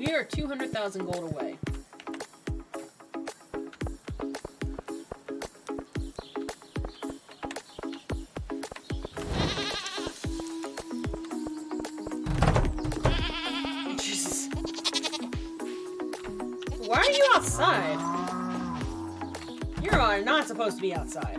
We are 200,000 gold away. Jesus. Why are you outside? You're not supposed to be outside.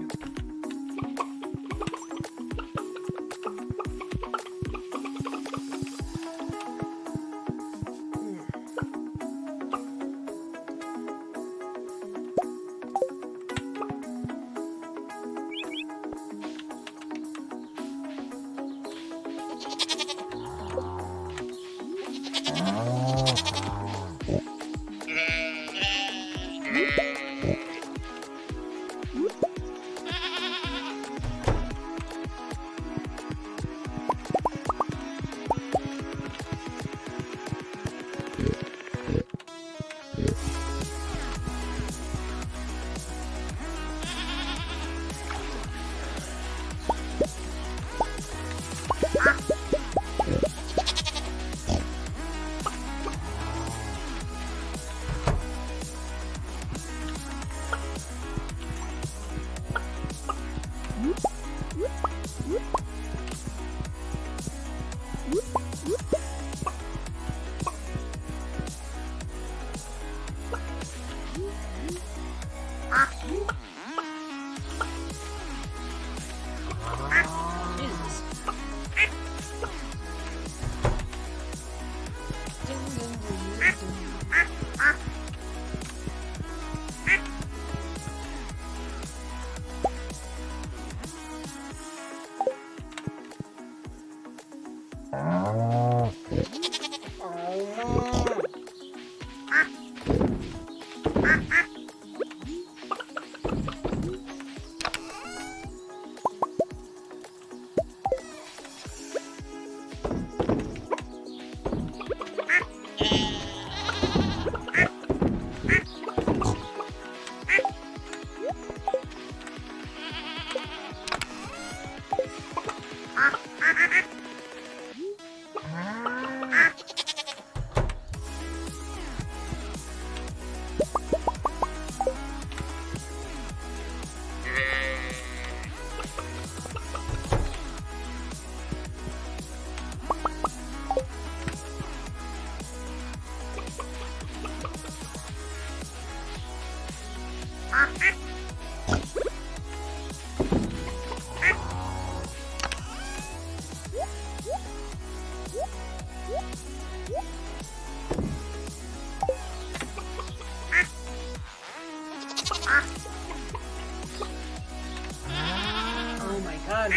Oh my god,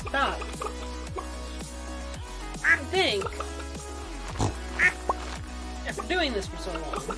stop. I think after doing this for so long.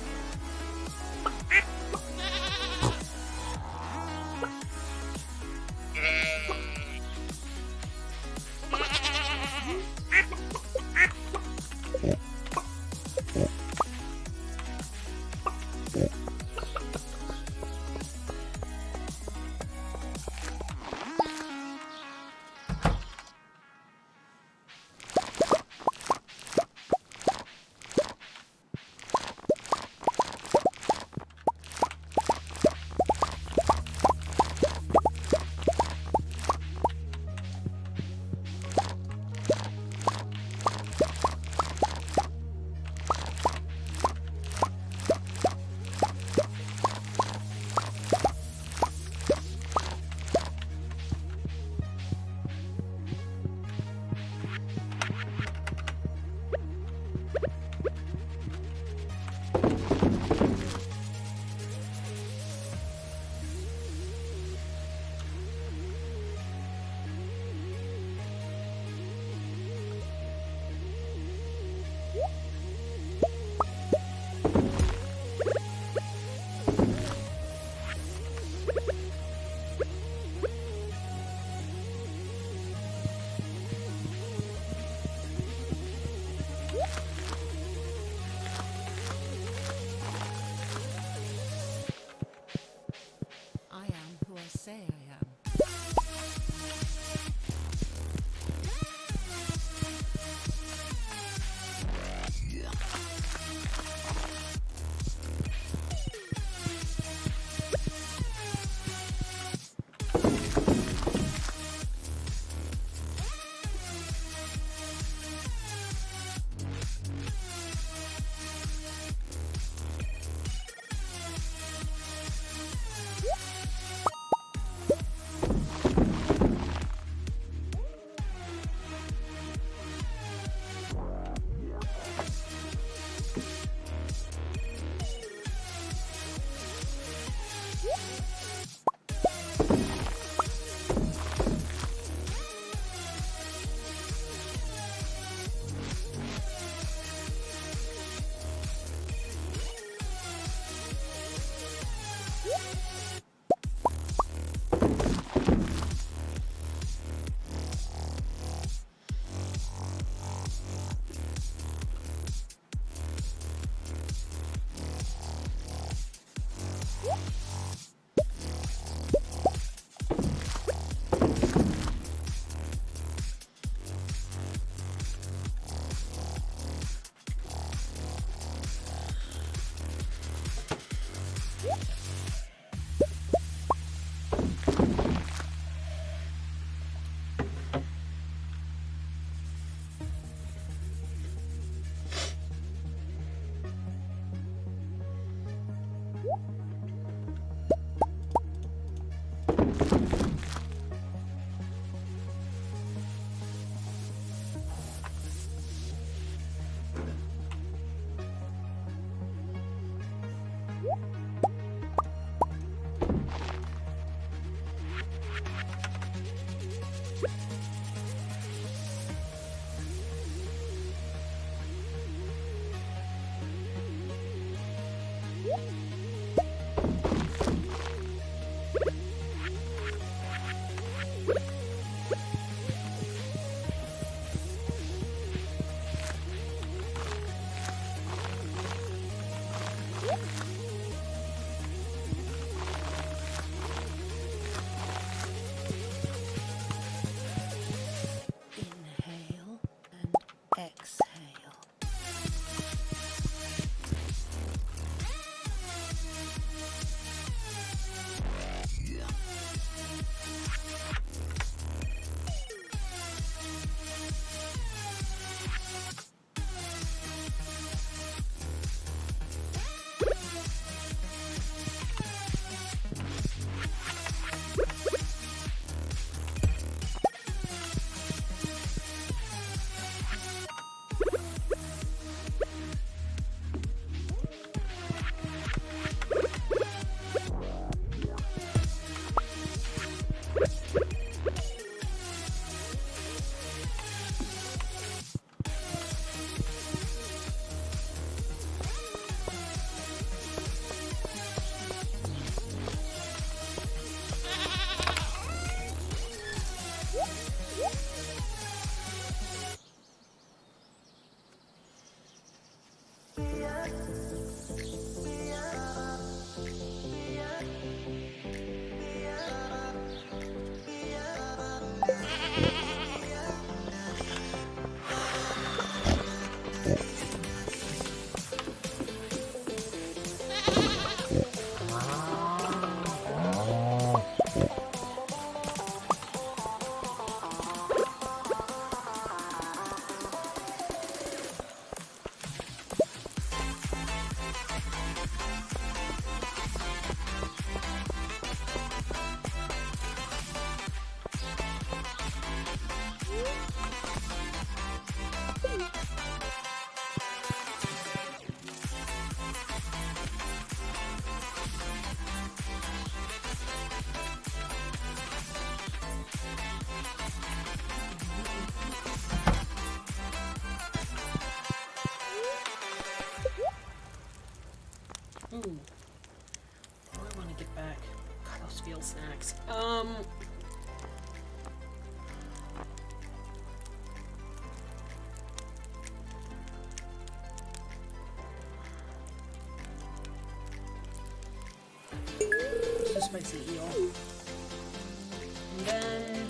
spicy eel. And then...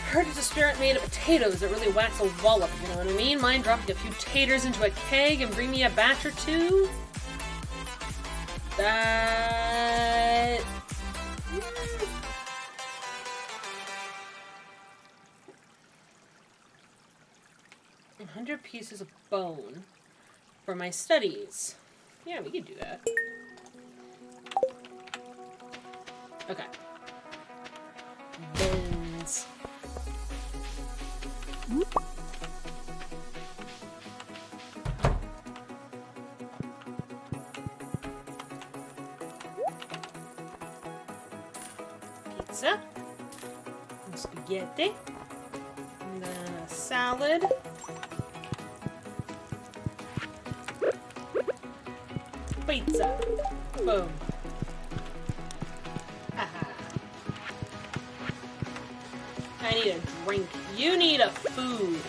Heard it's a spirit made of potatoes that really whacks a wallop, you know what I mean? Mind dropping a few taters into a keg and bring me a batch or two? That... 100 pieces of bone for my studies. Yeah, we could do that. Okay. Bones. Pizza. And spaghetti. And then a salad. Pizza. Boom. Haha. I need a drink. You need a food.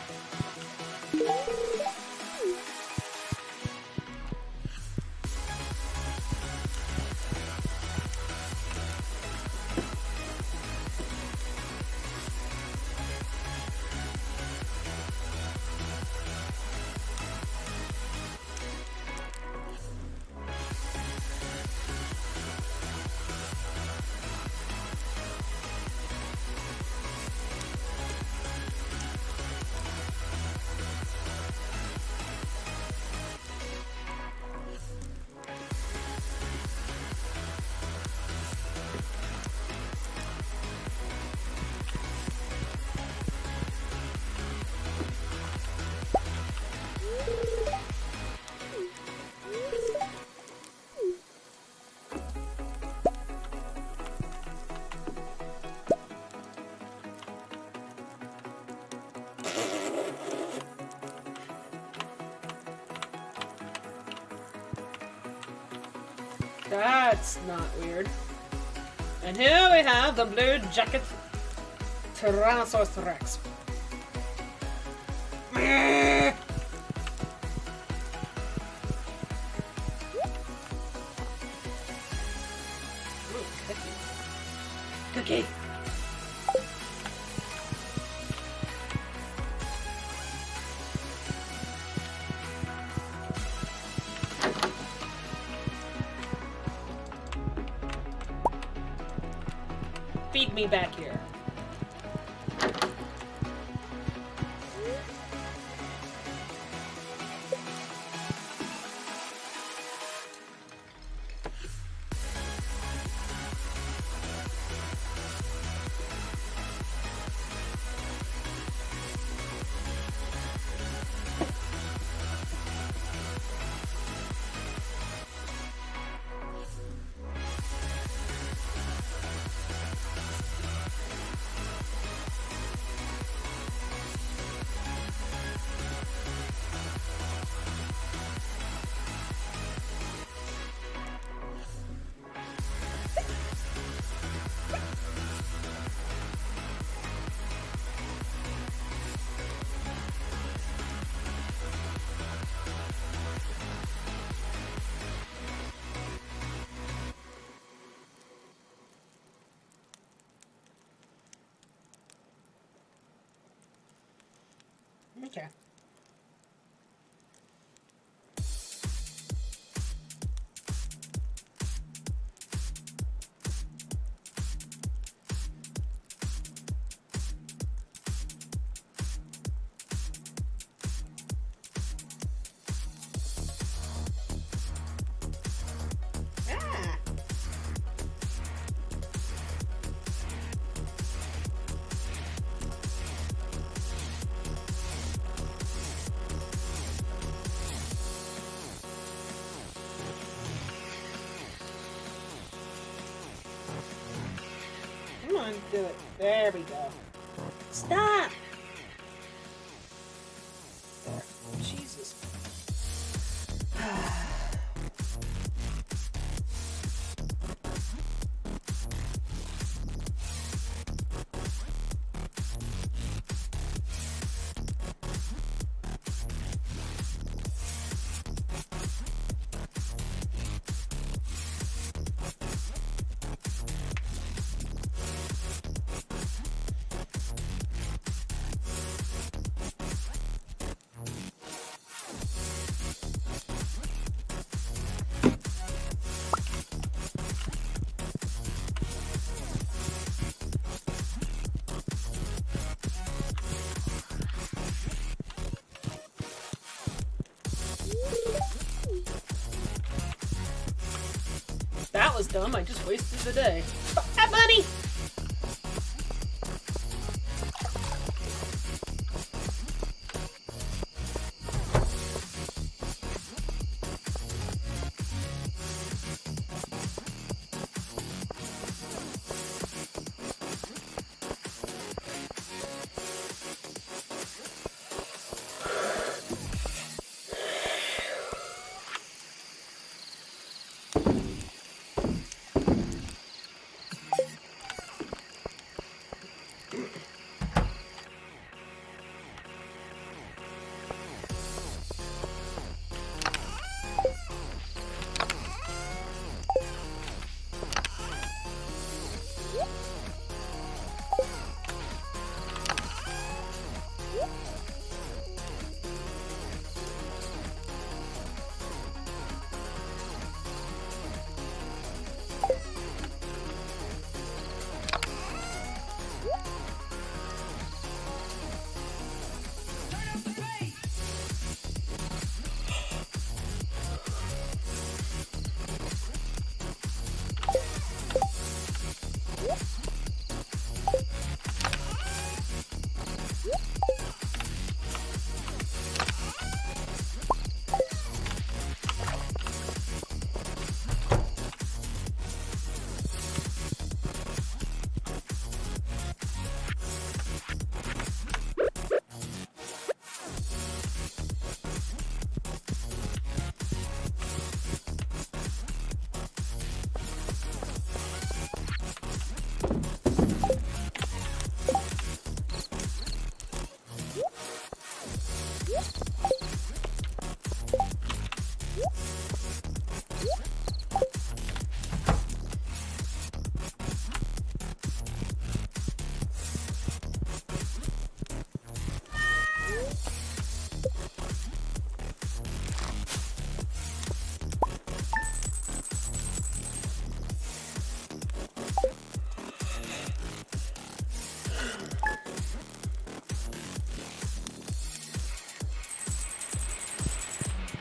That's not weird. And here we have the blue jacket Tyrannosaurus Rex. Ooh, cookie. Feed me back here. Okay. on, do it. There we go. Stop! There. Jesus. That was dumb. I just wasted the day. Bye, buddy!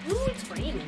Ooh, it's raining.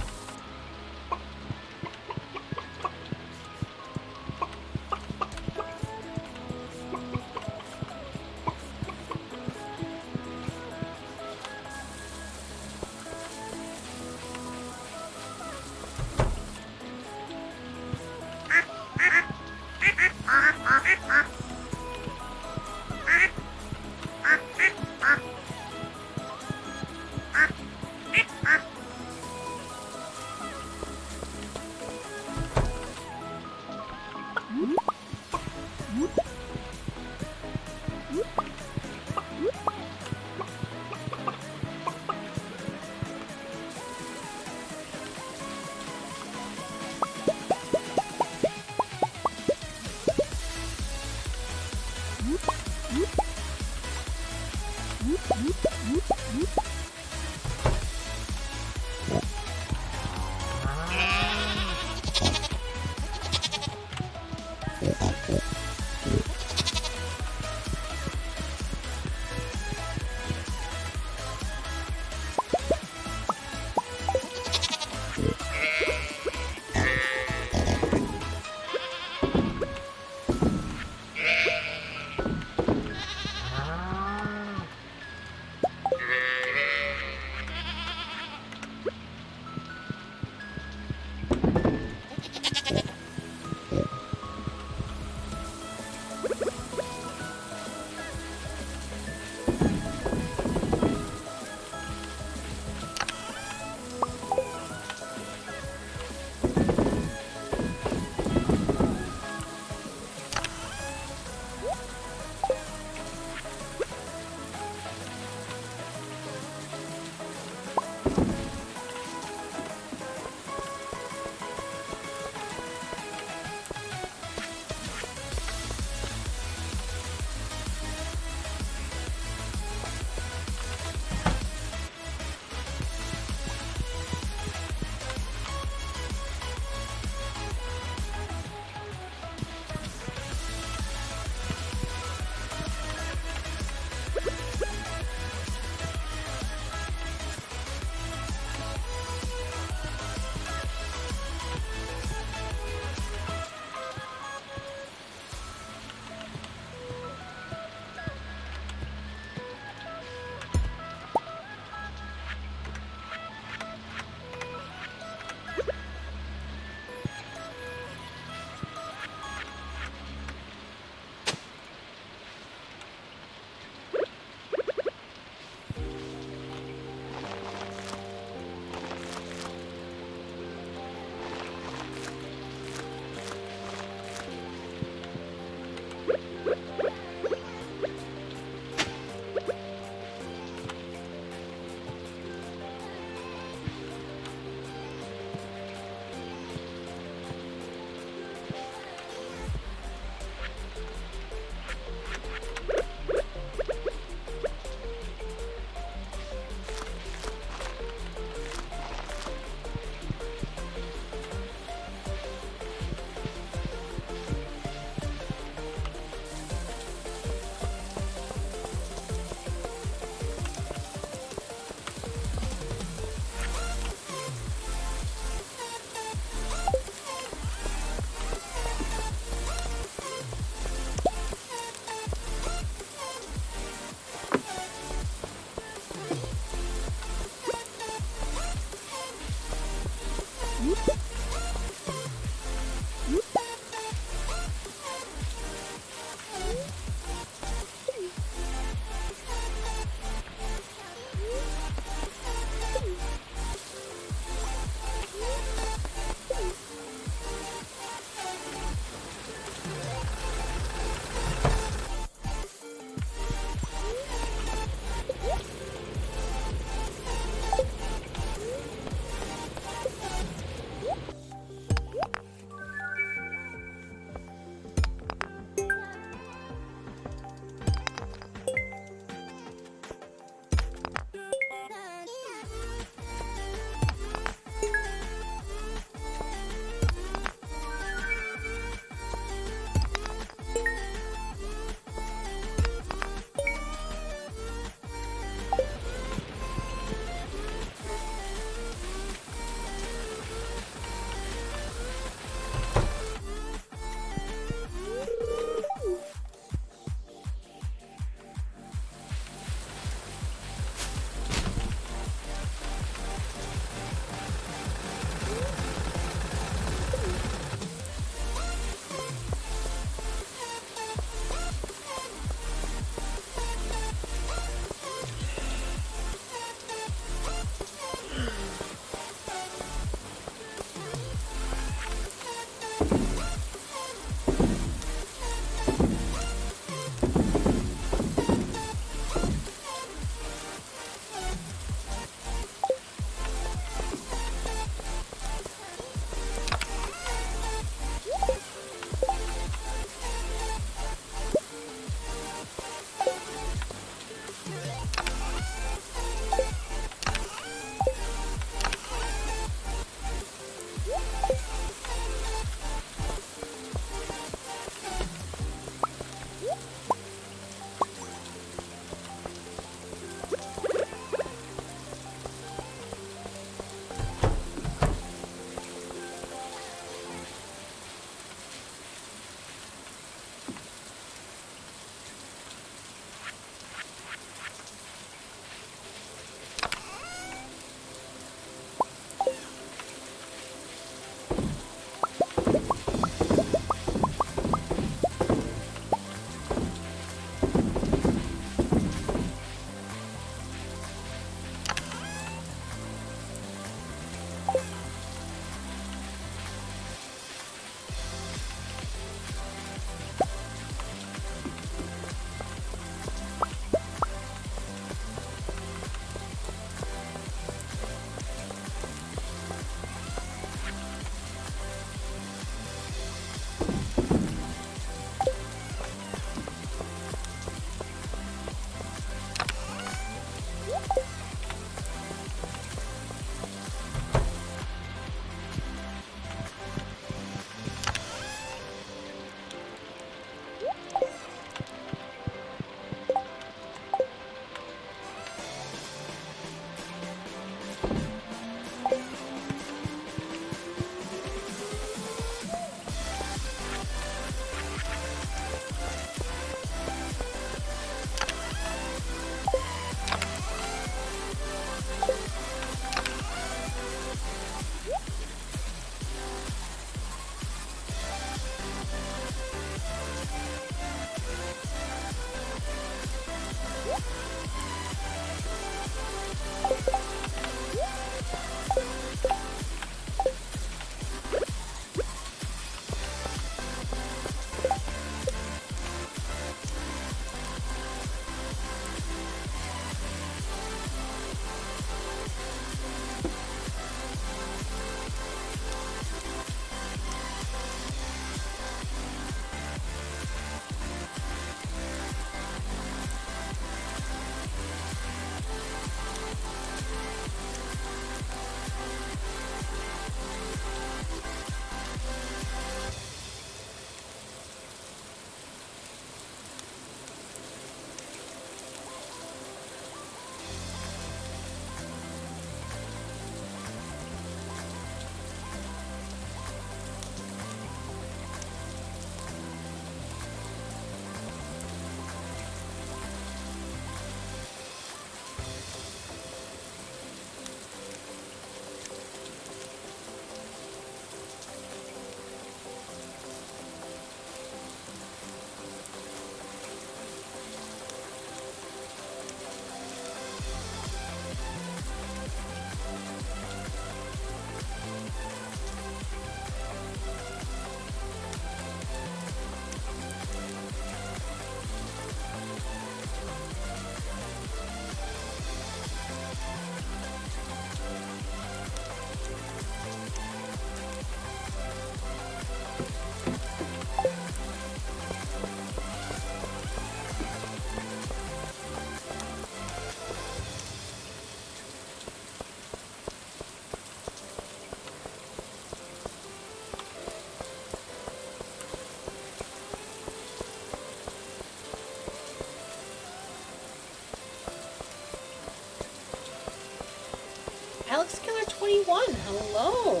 everyone. Hello.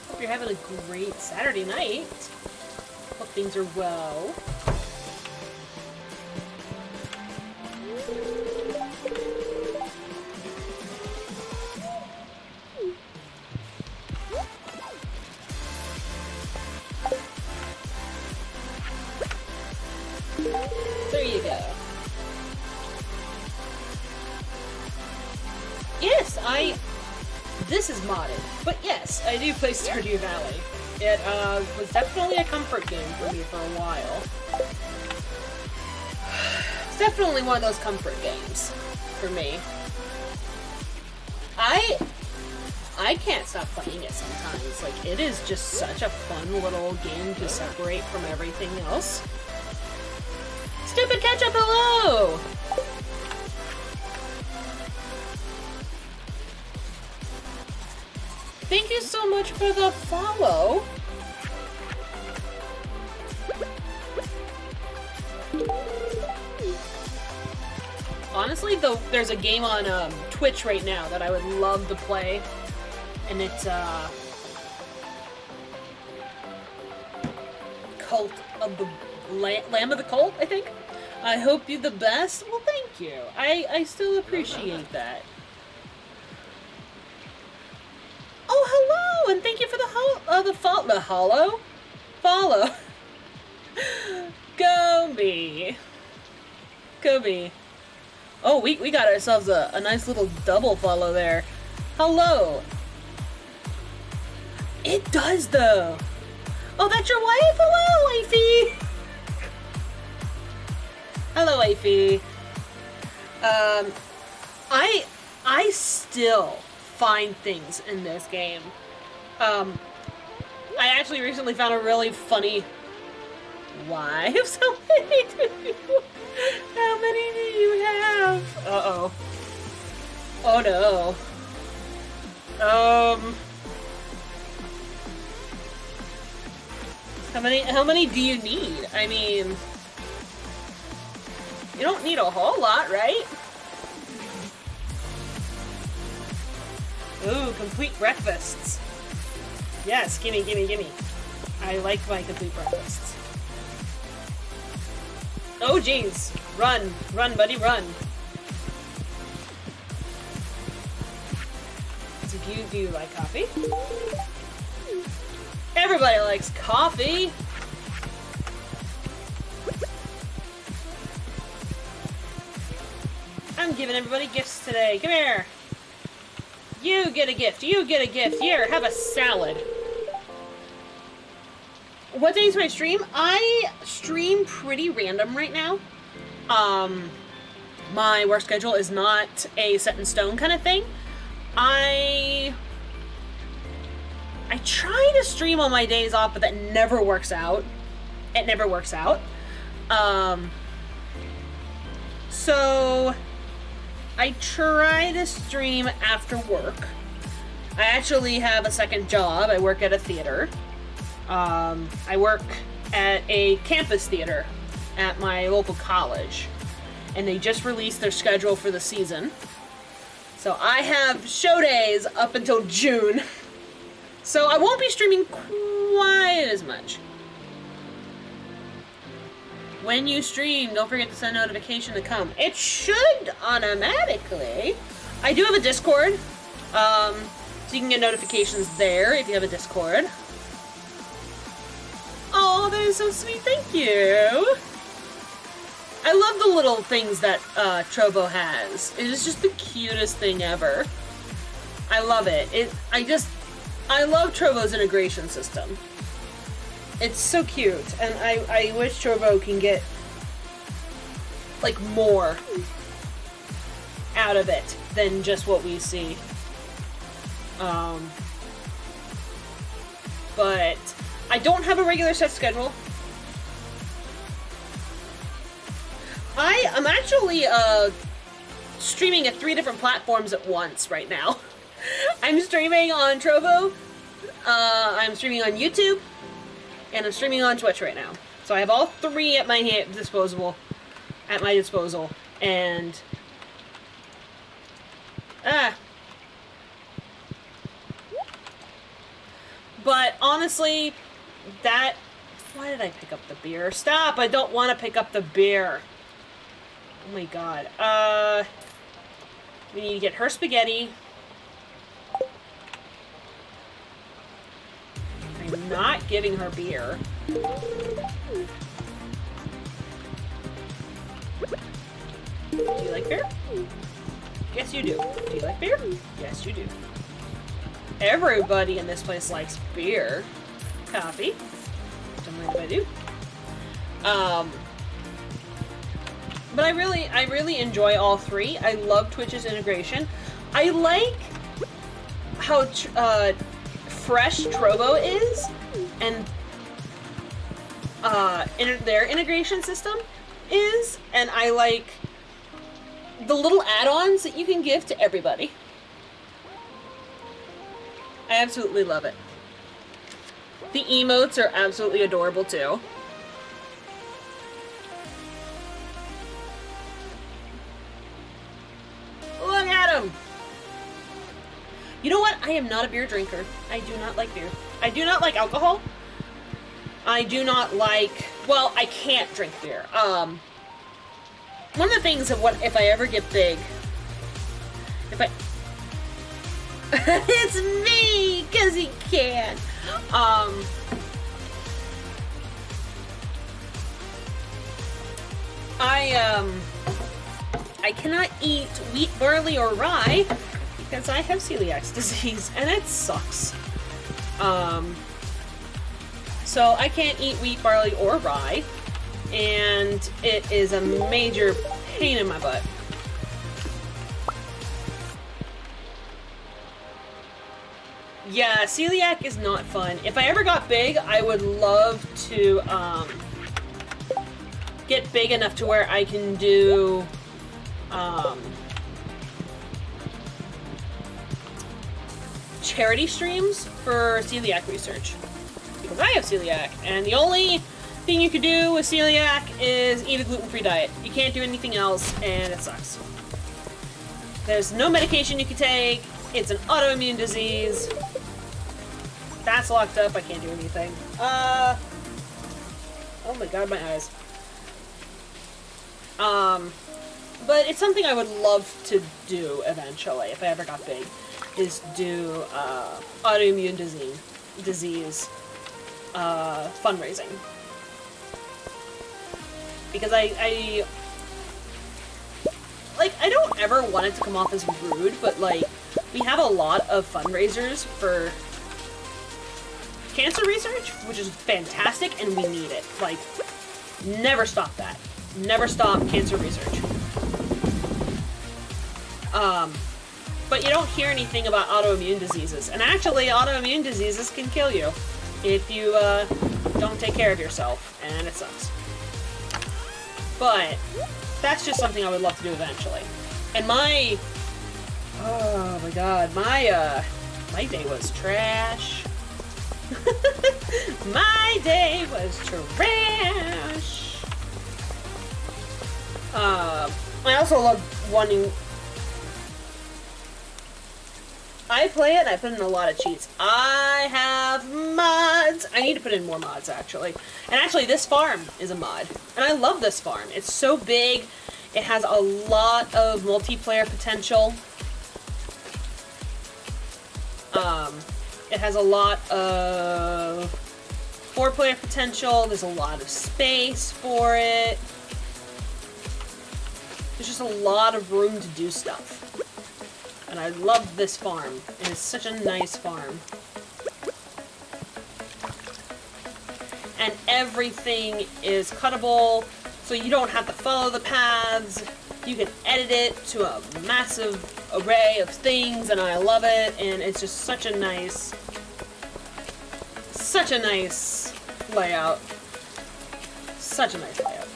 Hope you're having a great Saturday night. Hope things are well. There you go. Yes, this is modded, but yes, I do play Stardew Valley. It was definitely a comfort game for me for a while. It's definitely one of those comfort games for me. I can't stop playing it sometimes. Like, it is just such a fun little game to separate from everything else. Stupid Ketchup, hello! Thank you so much for the follow. Honestly, though, there's a game on Twitch right now that I would love to play, and it's Cult of the Lamb of the Cult, I think. I hope you the best. Well, thank you. I still appreciate that. Oh, hello, and thank you for the follow. Go me. Oh, we got ourselves a nice little double follow there. Hello. It does, though. Oh, that's your wife? Hello, wifey. Hello, wifey. I still find things in this game. I actually recently found a really funny wife. How many do you have? Uh-oh. Oh no. How many do you need? I mean, you don't need a whole lot, right? Ooh, complete breakfasts. Yes, gimme. I like my complete breakfasts. Oh, jeez. Run, buddy, run. So do you like coffee? Everybody likes coffee. I'm giving everybody gifts today. Come here. You get a gift. Here, have a salad. What days do I stream? I stream pretty random right now. My work schedule is not a set in stone kind of thing. I try to stream on my days off, but that never works out. It never works out. So I try to stream after work. I actually have a second job. I work at a theater. I work at a campus theater at my local college. And they just released their schedule for the season. So I have show days up until June. So I won't be streaming quite as much. When you stream, don't forget to send a notification to come. It should automatically. I do have a Discord, so you can get notifications there if you have a Discord. Oh, that is so sweet. Thank you. I love the little things that Trovo has. It is just the cutest thing ever. I love it. I love Trovo's integration system. It's so cute, and I wish Trovo can get, like, more out of it than just what we see. But I don't have a regular set schedule. I'm actually streaming at 3 different platforms at once right now. I'm streaming on Trovo, I'm streaming on YouTube, and I'm streaming on Twitch right now. So I have all 3 at my disposal, and But honestly, why did I pick up the beer? Stop! I don't want to pick up the beer. Oh my god. We need to get her spaghetti. I'm not giving her beer. Do you like beer? Yes, you do. Do you like beer? Yes, you do. Everybody in this place likes beer. Coffee. Don't mind if I do. But I really enjoy all three. I love Twitch's integration. I like how fresh Trovo is, and their integration system is, and I like the little add-ons that you can give to everybody. I absolutely love it. The emotes are absolutely adorable too. Look at him! You know what? I am not a beer drinker. I do not like beer. I do not like alcohol. I do not like... Well, I can't drink beer. One of the things of what if I ever get big... If I... It's me! Because he can! I cannot eat wheat, barley, or rye because I have celiac disease, and it sucks. So I can't eat wheat, barley, or rye, and it is a major pain in my butt. Yeah, celiac is not fun. If I ever got big, I would love to get big enough to where I can do charity streams for celiac research. Because I have celiac, and the only thing you can do with celiac is eat a gluten-free diet. You can't do anything else, and it sucks. There's no medication you can take. It's an autoimmune disease. That's locked up. I can't do anything. Oh my god, my eyes. But it's something I would love to do eventually, if I ever got big, is do autoimmune disease fundraising. Because I don't ever want it to come off as rude, but like, we have a lot of fundraisers for cancer research, which is fantastic, and we need it. Like, never stop that. Never stop cancer research. But you don't hear anything about autoimmune diseases. And actually, autoimmune diseases can kill you if you don't take care of yourself, and it sucks. But that's just something I would love to do eventually. And oh my god, my day was trash. My day was trash. I also love wanting... I play it and I put in a lot of cheats. I have mods. I need to put in more mods, actually. And actually, this farm is a mod. And I love this farm. It's so big. It has a lot of multiplayer potential. It has a lot of 4-player potential. There's a lot of space for it. There's just a lot of room to do stuff. And I love this farm. It is such a nice farm. And everything is cuttable, so you don't have to follow the paths. You can edit it to a massive array of things, and I love it. And it's just such a nice layout. Such a nice layout.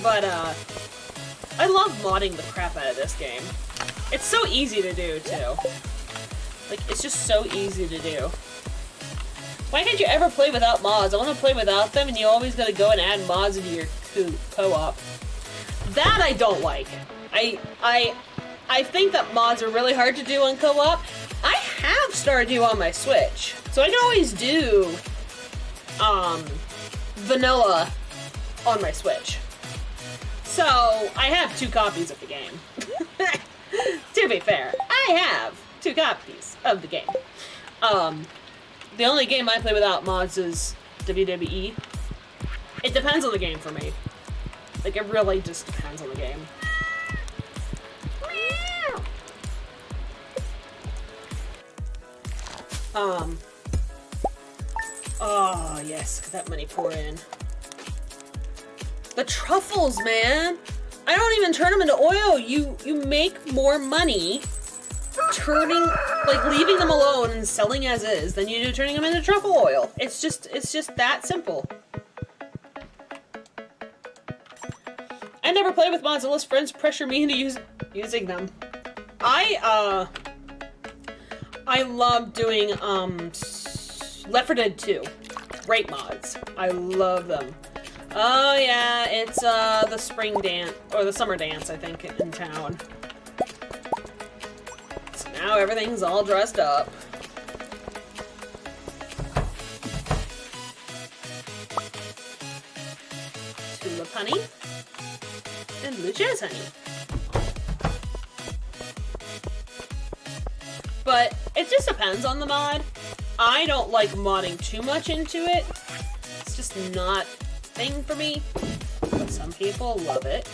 But, I love modding the crap out of this game. It's so easy to do, too. Like, it's just so easy to do. Why can't you ever play without mods? I want to play without them, and you always gotta go and add mods into your co-op. That I don't like. I think that mods are really hard to do on co-op. I have Stardew on my Switch, so I can always do vanilla on my Switch. So I have 2 copies of the game. To be fair, I have 2 copies of the game. The only game I play without mods is WWE. It depends on the game for me. Like, it really just depends on the game. Oh, yes, get that money pour in. The truffles, man! I don't even turn them into oil! You make more money turning, like, leaving them alone and selling as is than you do turning them into truffle oil. It's just that simple. I never play with mods unless friends pressure me into using them. I love doing, Left 4 Dead 2. Great mods. I love them. Oh yeah, it's, the spring dance, or the summer dance, I think, in town. So now everything's all dressed up. Tulip honey. And blue jazz honey. But it just depends on the mod. I don't like modding too much into it. It's just not a thing for me. But some people love it.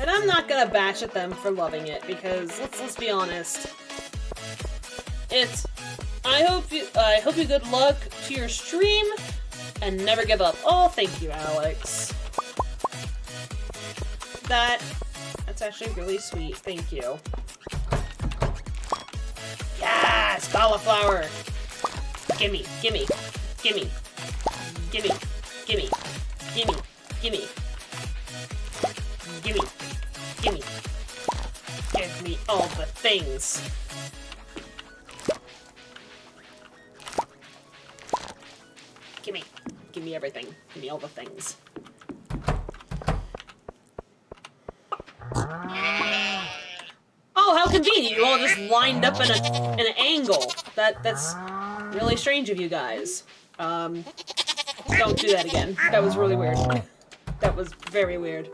And I'm not gonna bash at them for loving it because let's be honest. I hope you good luck to your stream and never give up. Oh, thank you, Alex. That's actually really sweet. Thank you. Yes! Cauliflower! Gimme, gimme, gimme, gimme, gimme, gimme, gimme, gimme, gimme. Give me all the things. Gimme. Give me everything. Give me all the things. Oh, how convenient! You all just lined up in an angle. That's really strange of you guys. Don't do that again. That was really weird. That was very weird.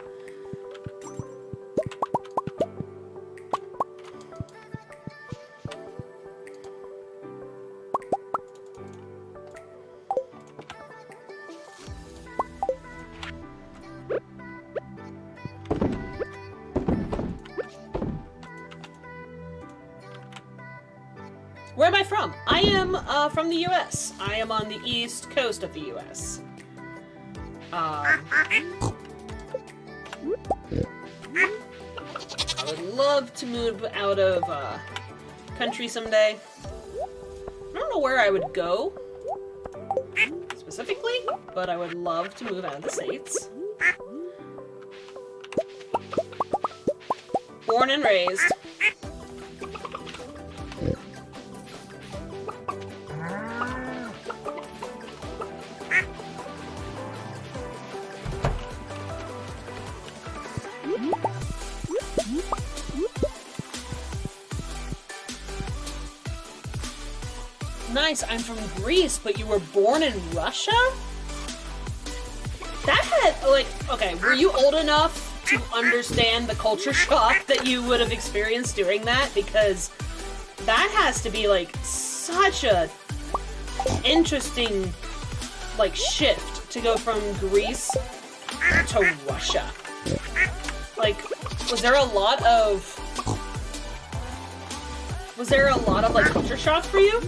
Where am I from? I am from the US. I am on the east coast of the US. I would love to move out of country someday. I don't know where I would go specifically, but I would love to move out of the States. Born and raised. Nice, I'm from Greece, but you were born in Russia? That had, like, okay, were you old enough to understand the culture shock that you would have experienced during that? Because that has to be, like, such a interesting, like, shift to go from Greece to Russia. Like, was there a lot of, like, culture shock for you?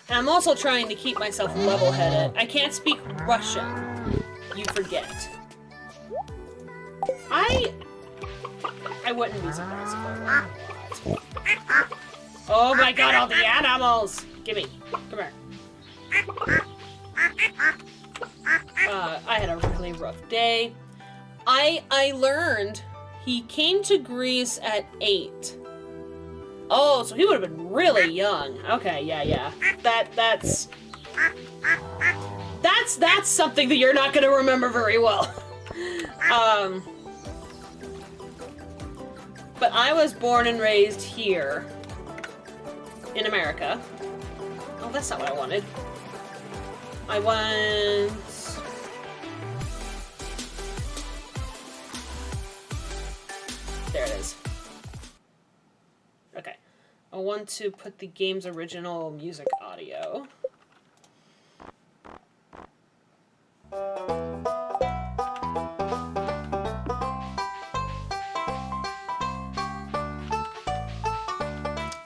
And I'm also trying to keep myself level-headed. I can't speak Russian. You forget. I wouldn't be surprised if I learned a lot. Oh my god, all the animals! Gimme. Come here. I had a really rough day. I learned He came to Greece at 8. Oh, so he would have been really young. Okay, yeah. That's something that you're not gonna remember very well. But I was born and raised here in America. Oh, that's not what I wanted. I want... There it is. Okay. I want to put the game's original music audio.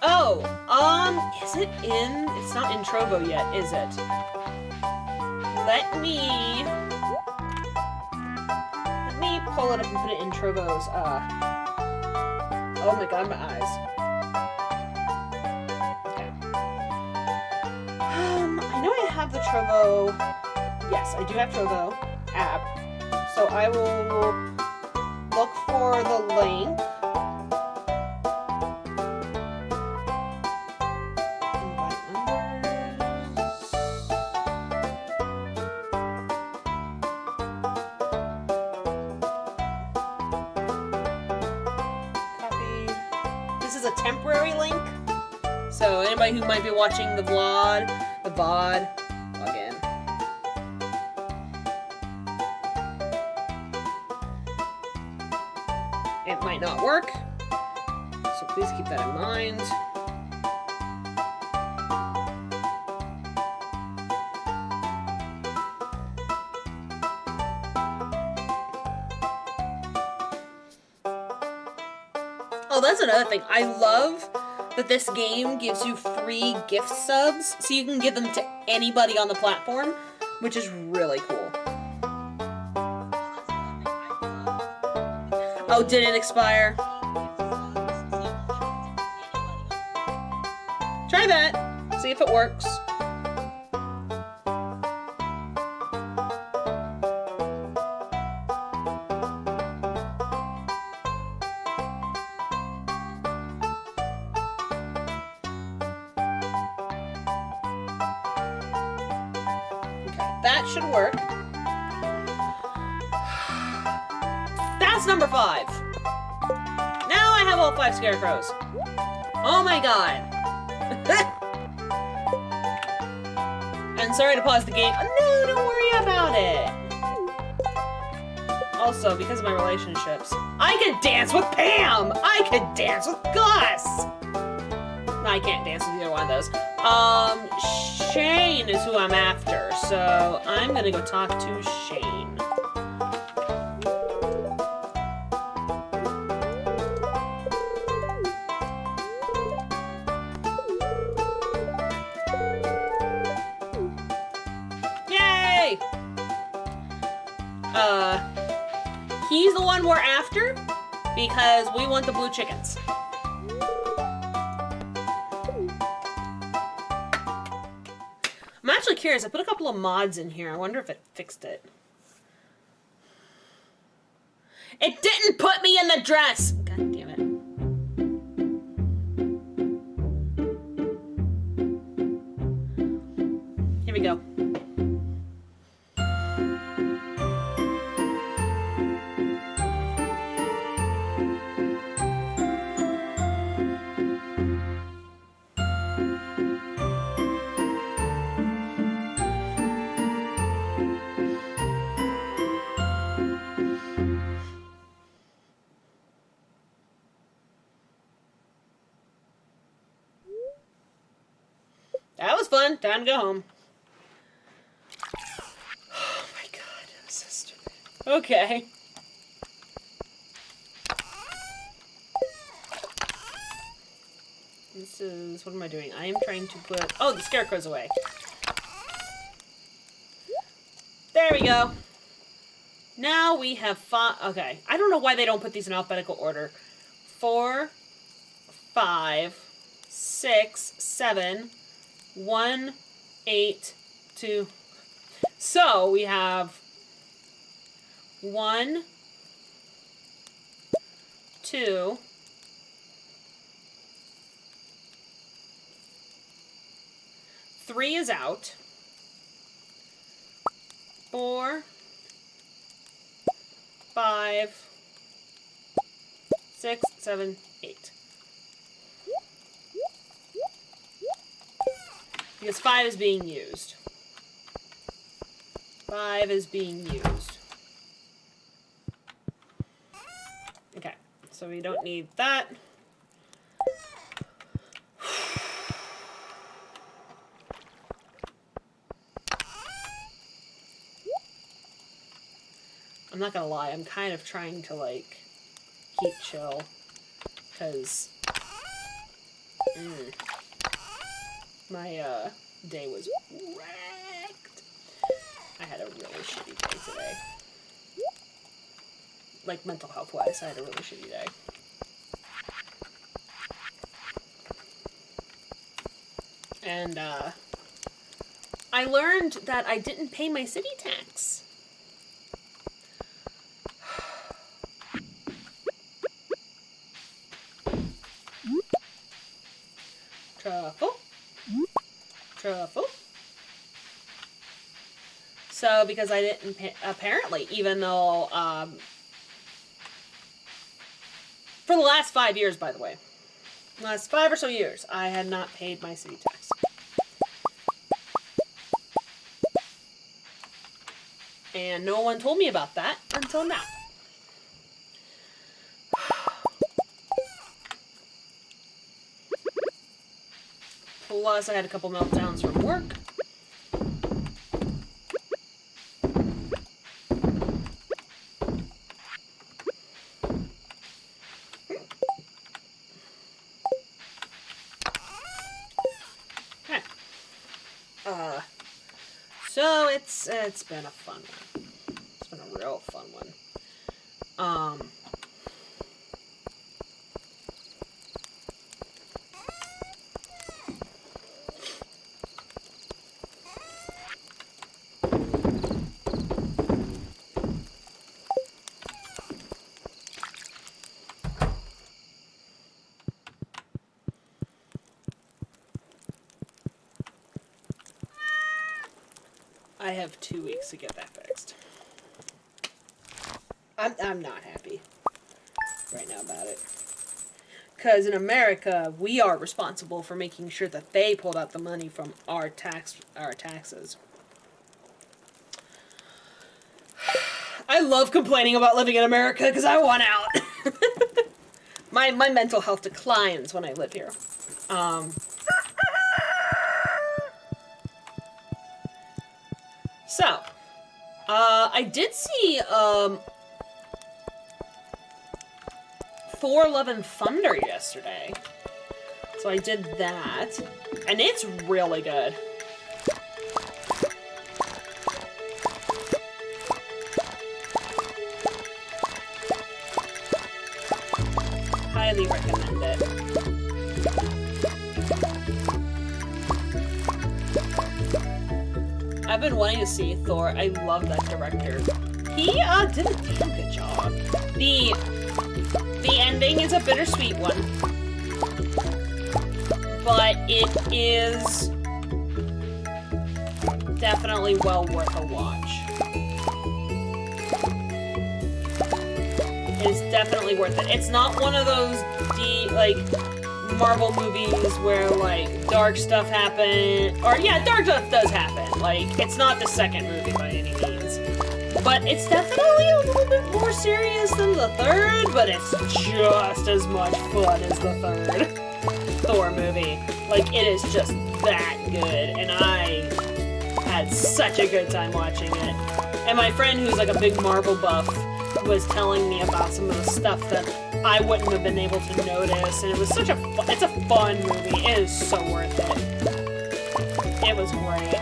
Oh, is it in? It's not in Trovo yet, is it? Let me pull it up and put it in Trovo's, oh my god, my eyes. Okay. I know I have the Trovo, yes, I do have Trovo app, so I will look for the link. Temporary link, so anybody who might be watching the VOD, log in. It might not work, so please keep that in mind. Oh, that's another thing. I love that this game gives you free gift subs, so you can give them to anybody on the platform, which is really cool. Oh, did it expire? Try that. See if it works. That should work. That's number 5. Now I have all 5 scarecrows. Oh my god. And sorry to pause the game. Oh, no, don't worry about it. Also, because of my relationships, I could dance with Pam! I could dance with Gus! No, I can't dance with either one of those. Shane is who I'm after, so I'm gonna go talk to Shane. Yay! He's the one we're after because we want the blue chickens. I'm actually curious. I put a couple of mods in here. I wonder if it fixed it. It didn't put me in the dress! God damn it. Here we go. That was fun. Time to go home. Oh my god, that was so stupid. Okay. This is... what am I doing? I am trying to put... oh, the scarecrow's away. There we go. Now we have 5... okay. I don't know why they don't put these in alphabetical order. 4, 5, 6, 7... 1, 8, 2. So we have 1, 2. Three is out. 4, 5, 6, 7, 8. Because 5 is being used. 5 is being used. Okay, so we don't need that. I'm not gonna lie, I'm kind of trying to, like, keep chill, because my day was wrecked. I had a really shitty day today. Like, mental health wise, I had a really shitty day. And I learned that I didn't pay my city tax. Truffle. Truffle. So, because I didn't pay, apparently, even though, for the last 5 years, by the way, last 5 or so years, I had not paid my city tax. And no one told me about that until now. Plus, I had a couple meltdowns from work. Okay. So it's been a fun one. It's been a real fun one. I have 2 weeks to get that fixed. I'm not happy right now about it. Because in America, we are responsible for making sure that they pulled out the money from our taxes. I love complaining about living in America because I want out. My mental health declines when I live here. So, I did see, Thor: Love and Thunder yesterday. So I did that. And it's really good. Highly recommend it. I've been wanting to see Thor. I love that director. He did a damn good job. The ending is a bittersweet one, but it is definitely well worth a watch. It's definitely worth it. It's not one of those Marvel movies where, like, dark stuff happens. Or, yeah, dark stuff does happen. Like, it's not the second movie by any means. But it's definitely a little bit more serious than the third, but it's just as much fun as the third Thor movie. Like, it is just that good, and I had such a good time watching it. And my friend, who's, like, a big Marvel buff, was telling me about some of the stuff that I wouldn't have been able to notice, and it was such it's a fun movie. It is so worth it. It was great.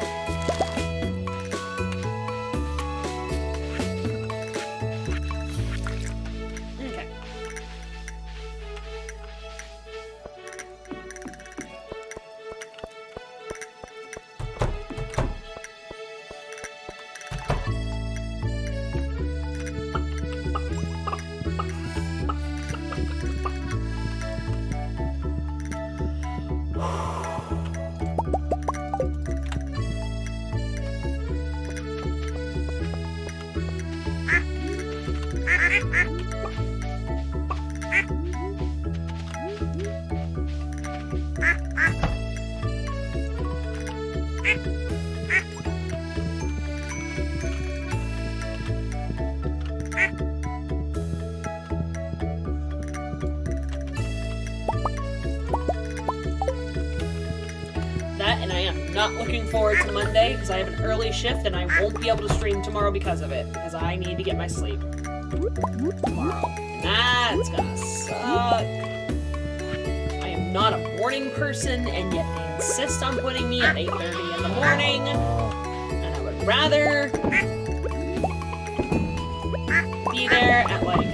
Okay. That, and I am not looking forward to Monday because I have an early shift and I won't be able to stream tomorrow because of it, because I need to get my sleep tomorrow. And that's gonna suck. I am not a morning person, and yet they insist on putting me at 8:30 in the morning, and I would rather be there at like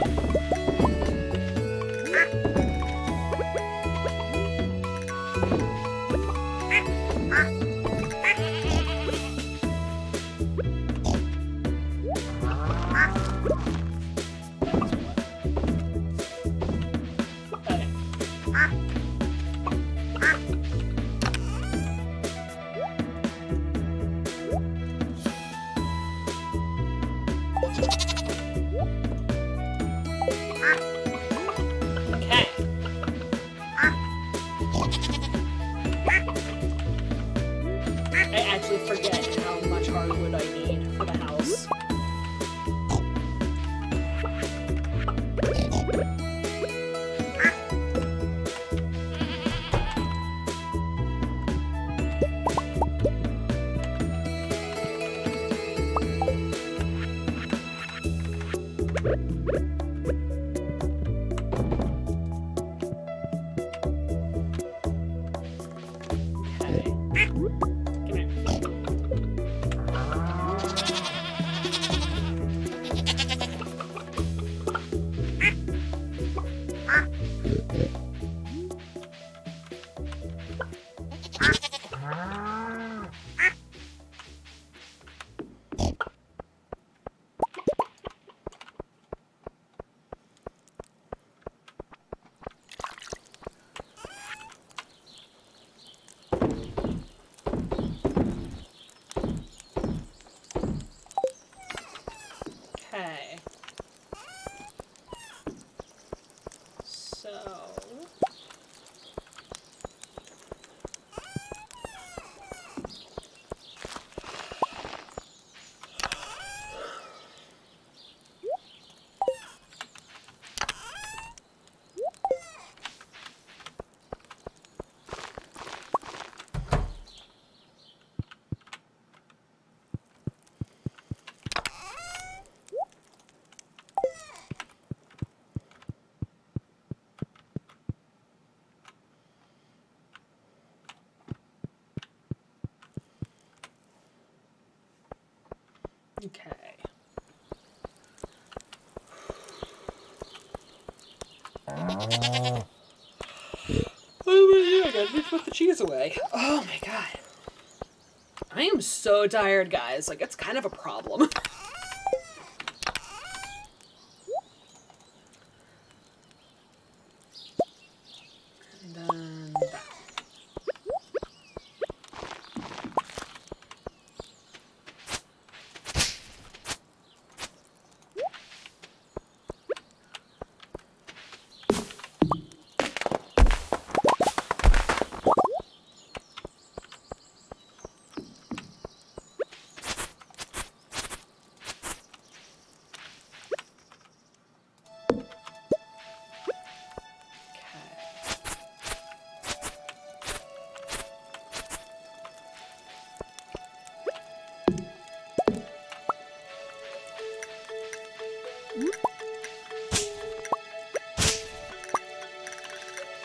forget how much hardwood I need for the house. Okay. So... Okay. Oh my god, I gotta put the cheese away. Oh my god. I am so tired, guys. Like, it's kind of a problem. And then that.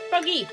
Buggy!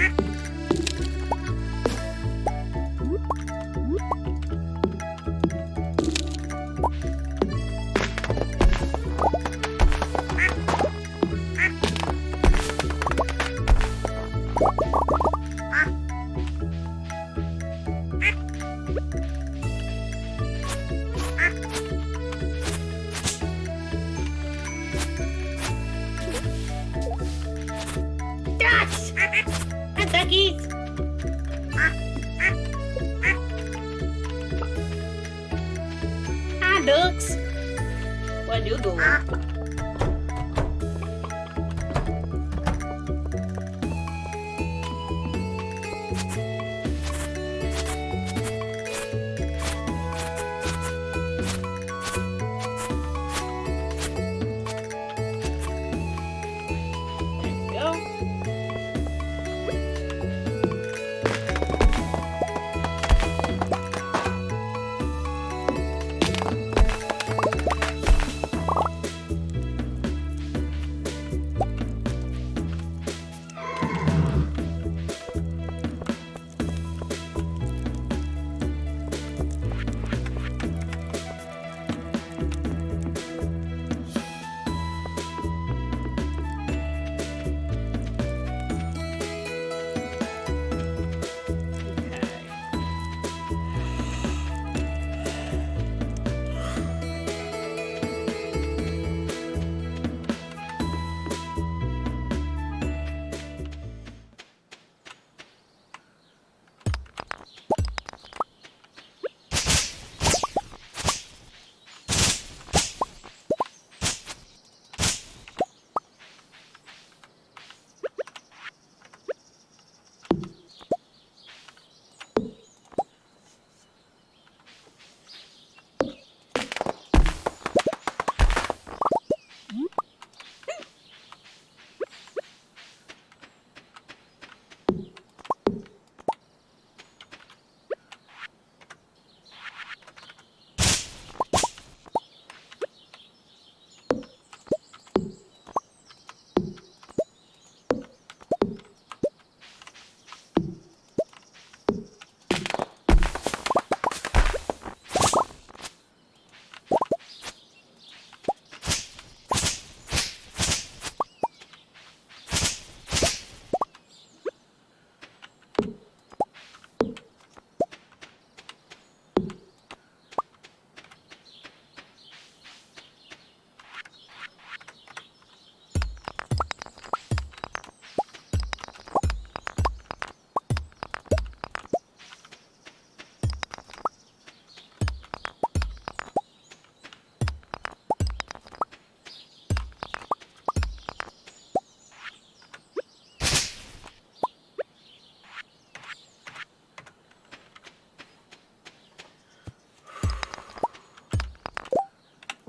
Ducks! And duckies! Hi, ducks! What you doing?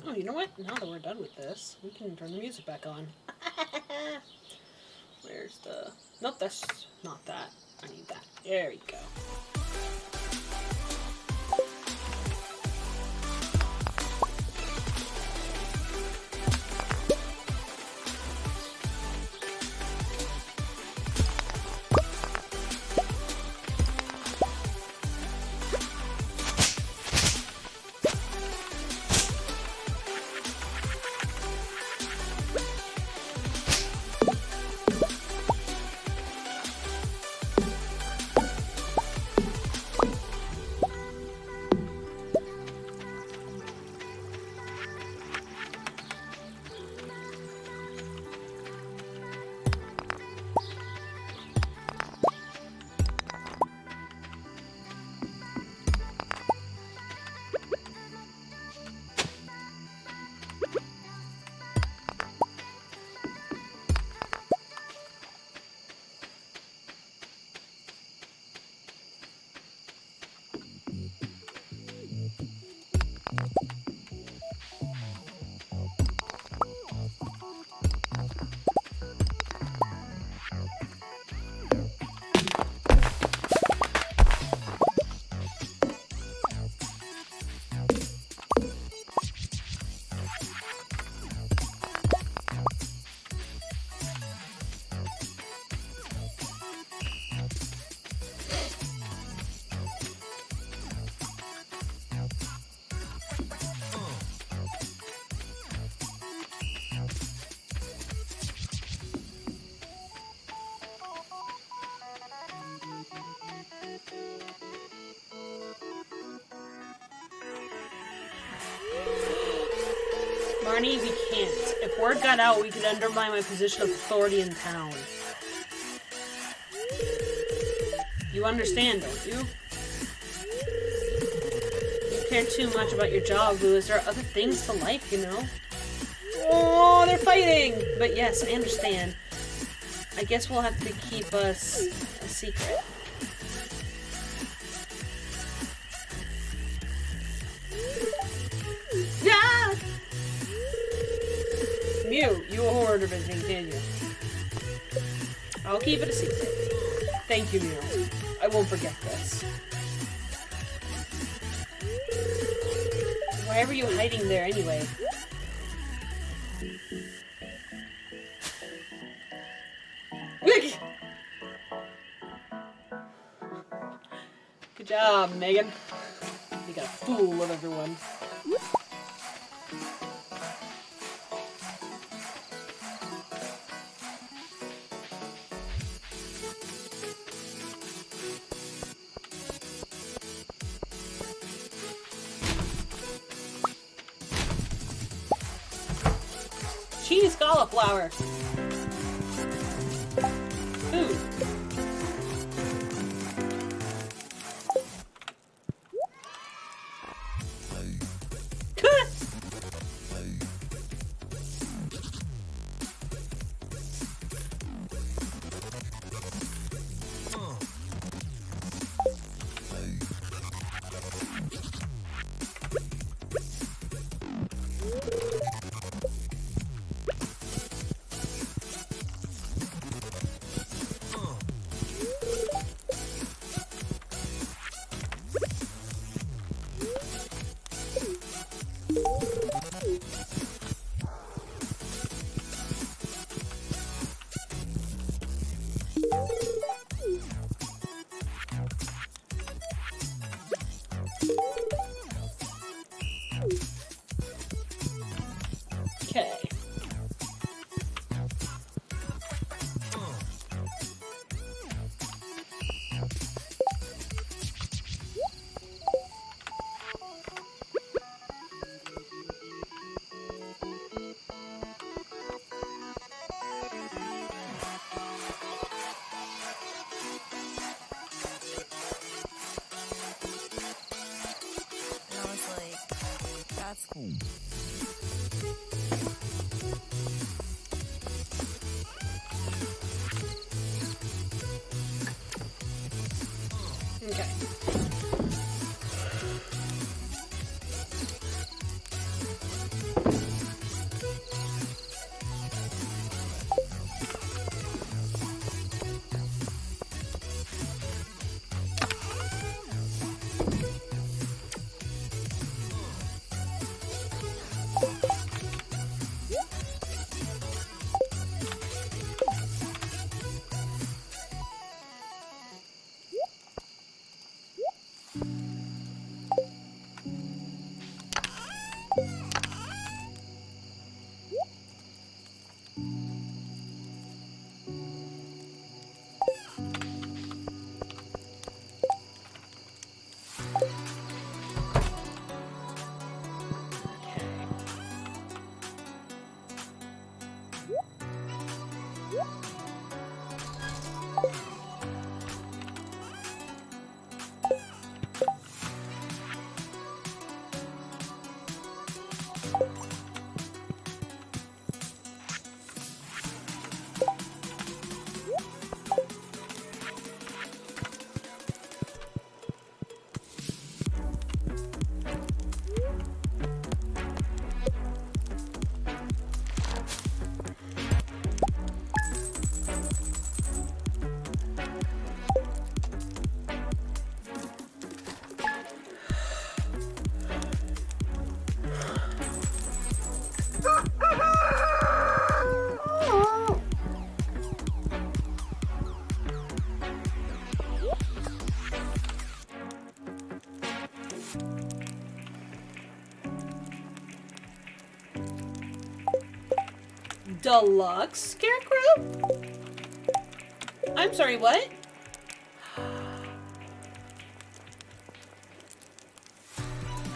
Oh, you know what? Now that we're done with this, we can turn the music back on. Where's the... Nope, that's not that. I need that. There we go. Arnie, we can't. If word got out, we could undermine my position of authority in town. You understand, don't you? You care too much about your job, Louis. There are other things to life, you know? Oh, they're fighting! But yes, I understand. I guess we'll have to keep us a secret. Yeah! Mew, you won't heard of anything, can you? I'll keep it a secret. Thank you, Mew. I won't forget this. Why were you hiding there anyway? Good job, Megan. You got a fool of everyone. Cheese cauliflower. Ooh. Okay. And I was like, that's cool. Okay. Deluxe Scarecrow? I'm sorry, what?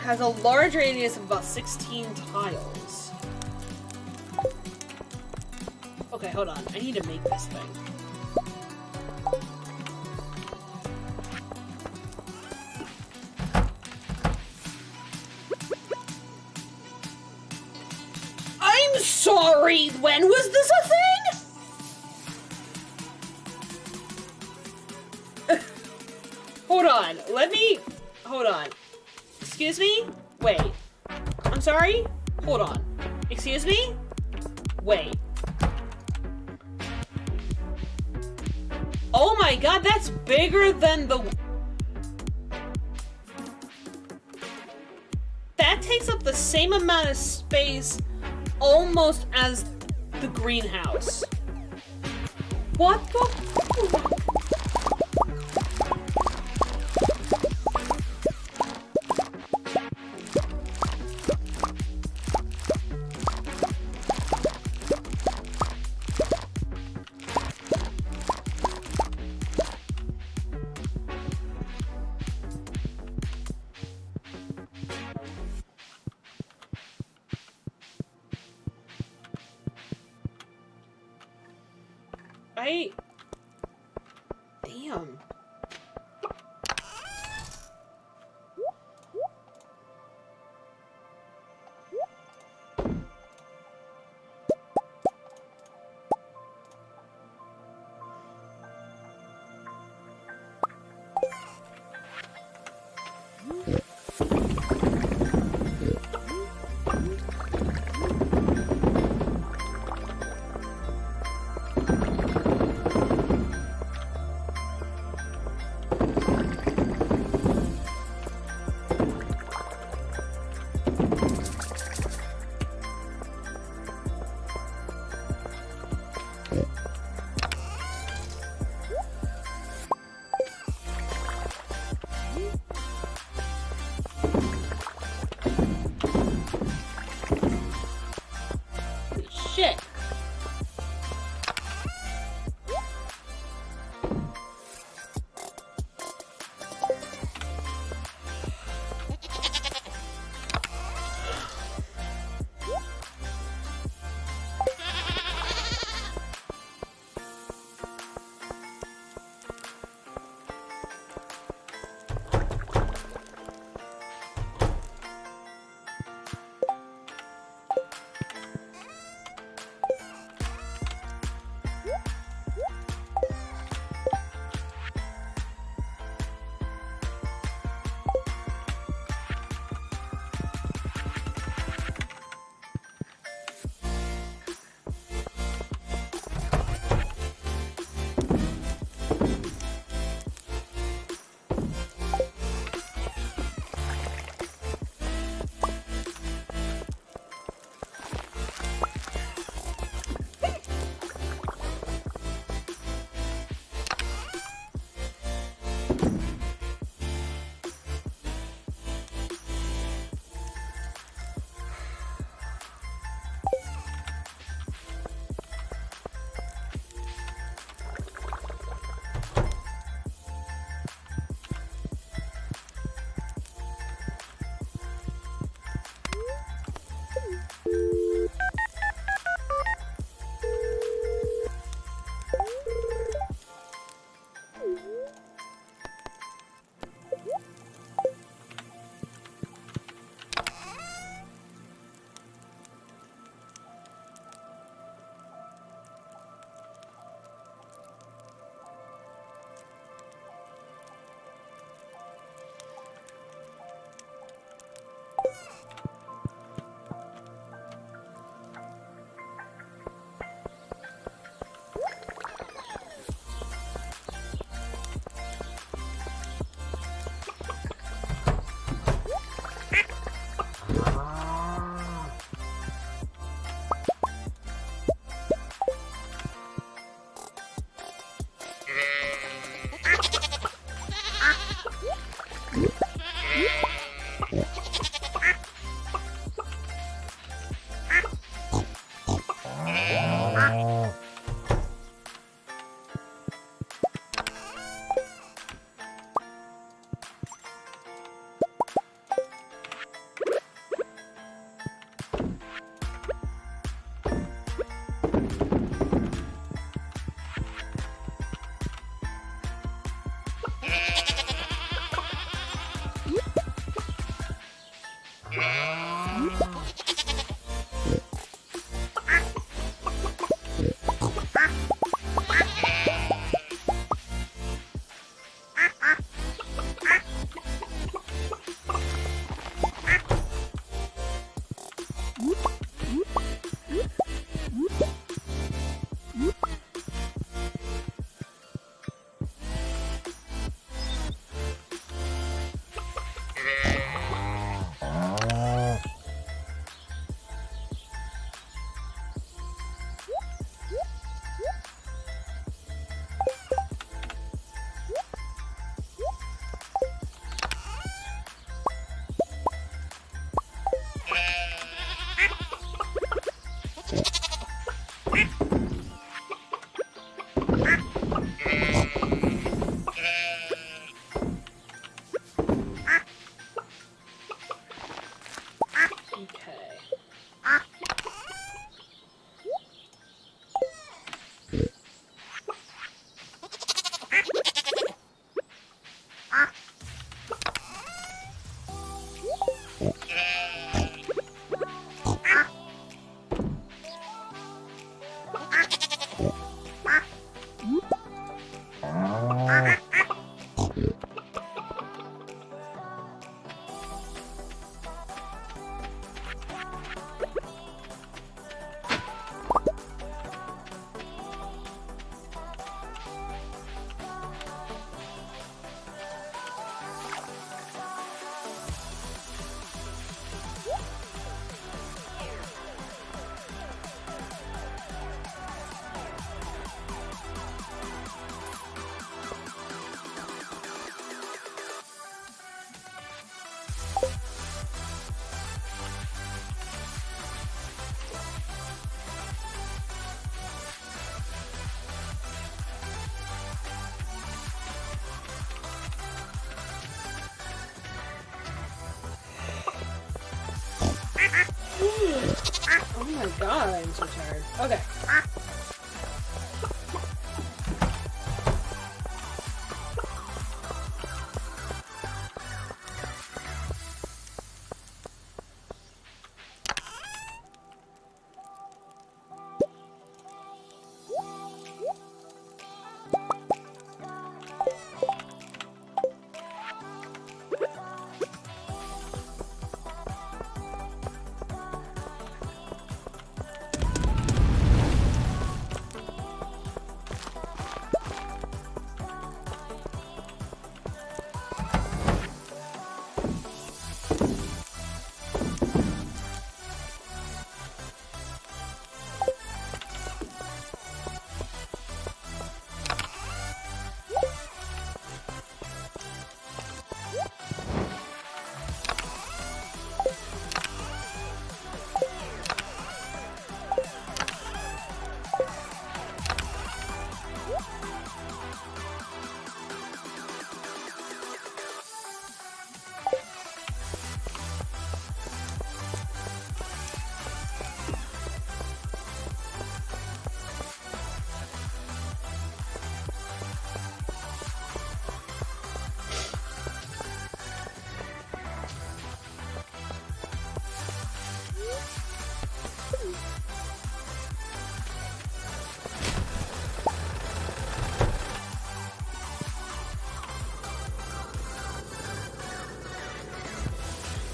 Has a large radius of about 16 tiles. Okay, hold on. I need to make this thing. I'm sorry! When was this a thing? Hold on. Hold on. Excuse me? Wait. I'm sorry? Hold on. Excuse me? Wait. Oh my god, that's bigger than the... That takes up the same amount of space almost as the greenhouse. What the... Damn. my god, I'm so tired. Okay.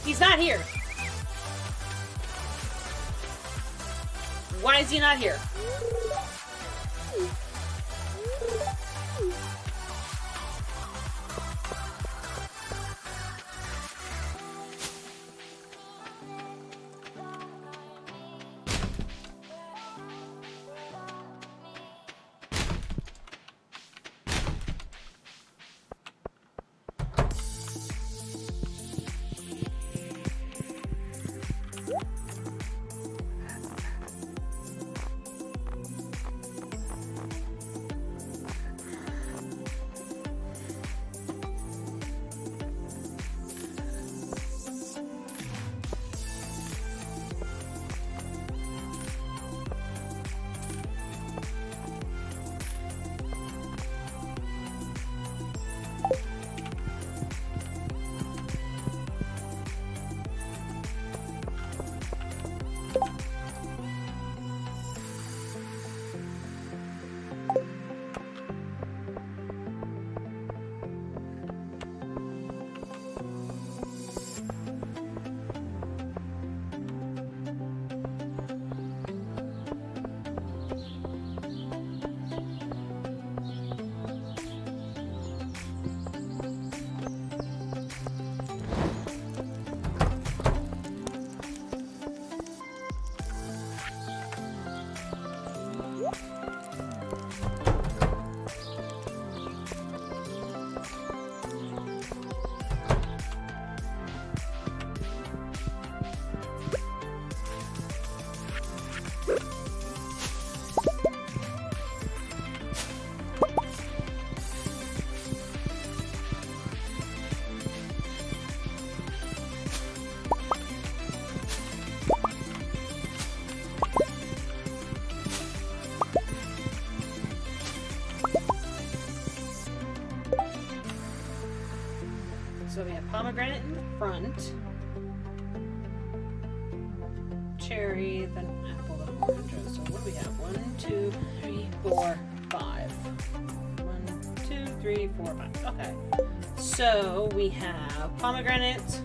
He's not here. Why is he not here? So we have pomegranate in the front, cherry, then apple, then orange. So what do we have? 1, 2, 3, 4, 5. 1, 2, 3, 4, 5. Okay. So we have pomegranate.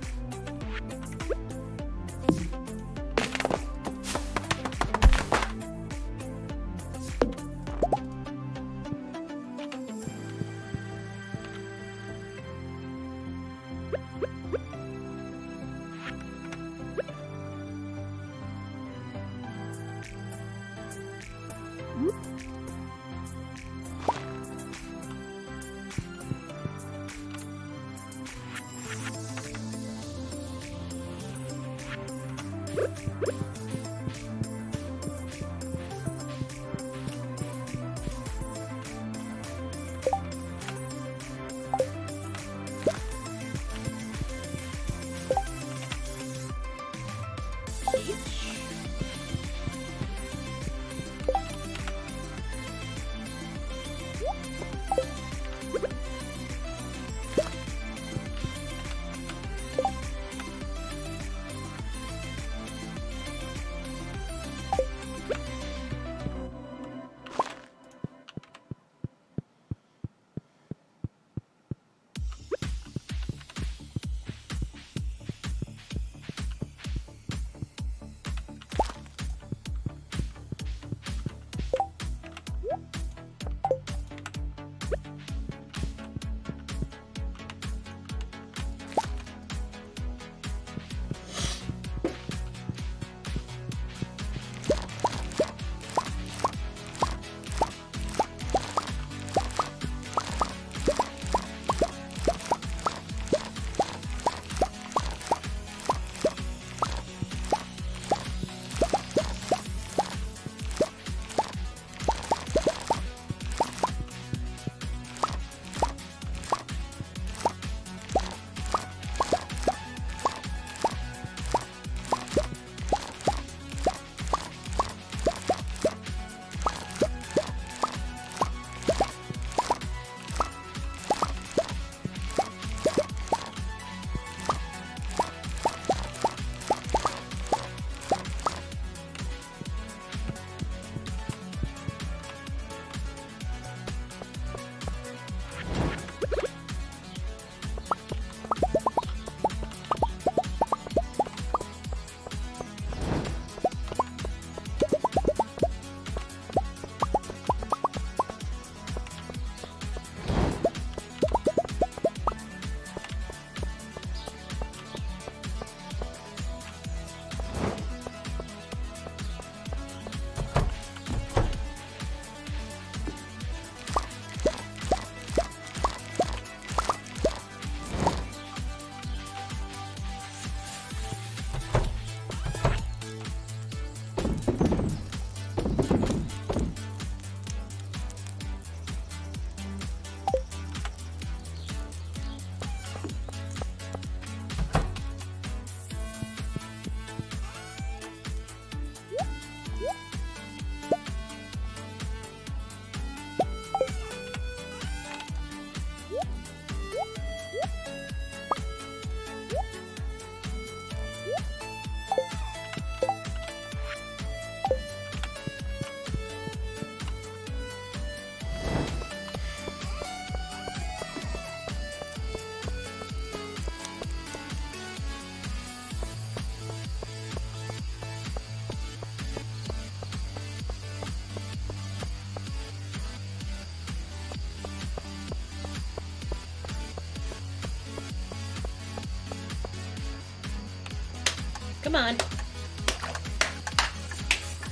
Come on.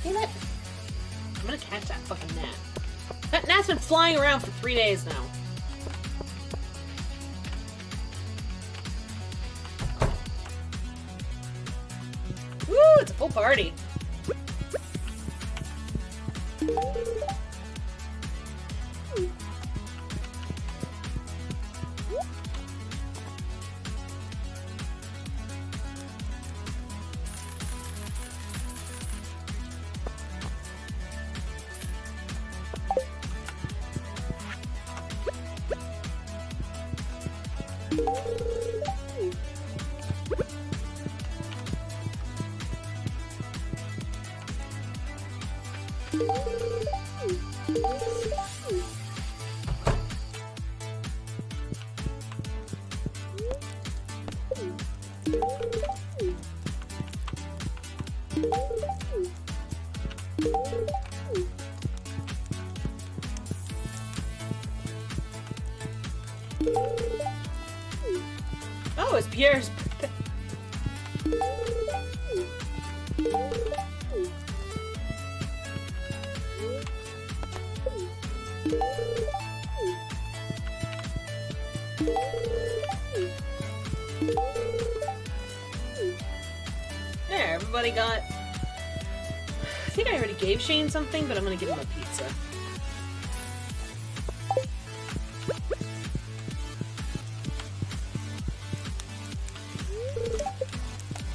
Damn it. I'm gonna catch that fucking gnat. That gnat's been flying around for 3 days now. Woo! It's a full party. Oh, it's Pierre's birthday. There, everybody got... I think I already gave Shane something, but I'm gonna give him a pizza.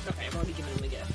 Okay, I've already given him a gift.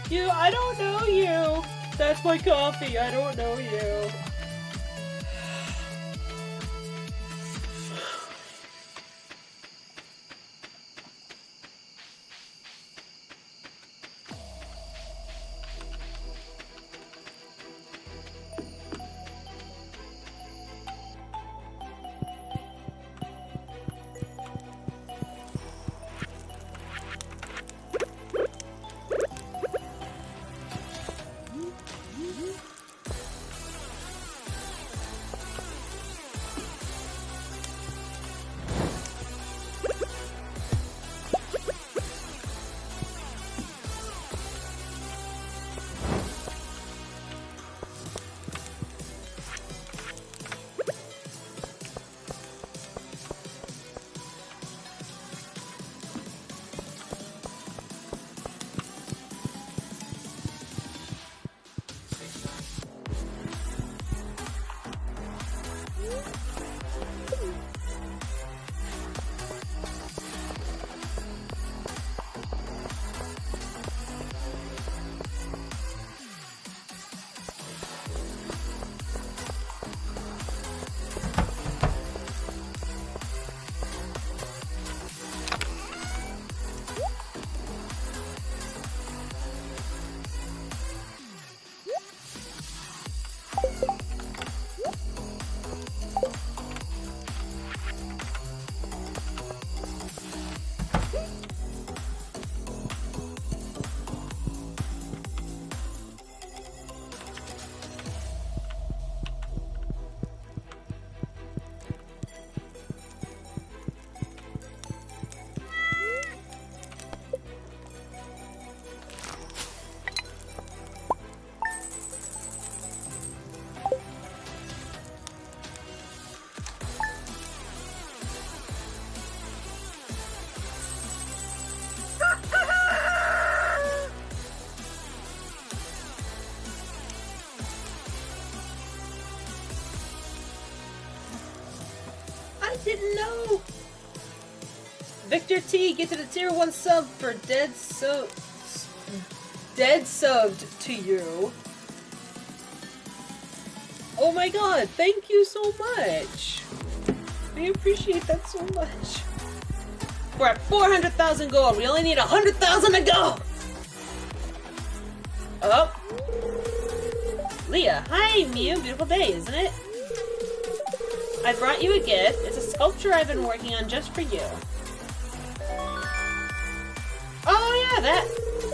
You, I don't know you. That's my coffee. I don't know you. Didn't know. Victor T, get to the tier 1 sub for dead subbed to you. Oh my god, thank you so much. I appreciate that so much. We're at 400,000 gold. We only need 100,000 to go. Oh. Leah. Hi, Mew. Beautiful day, isn't it? I brought you a gift. It's a sculpture I've been working on just for you. Oh, yeah, that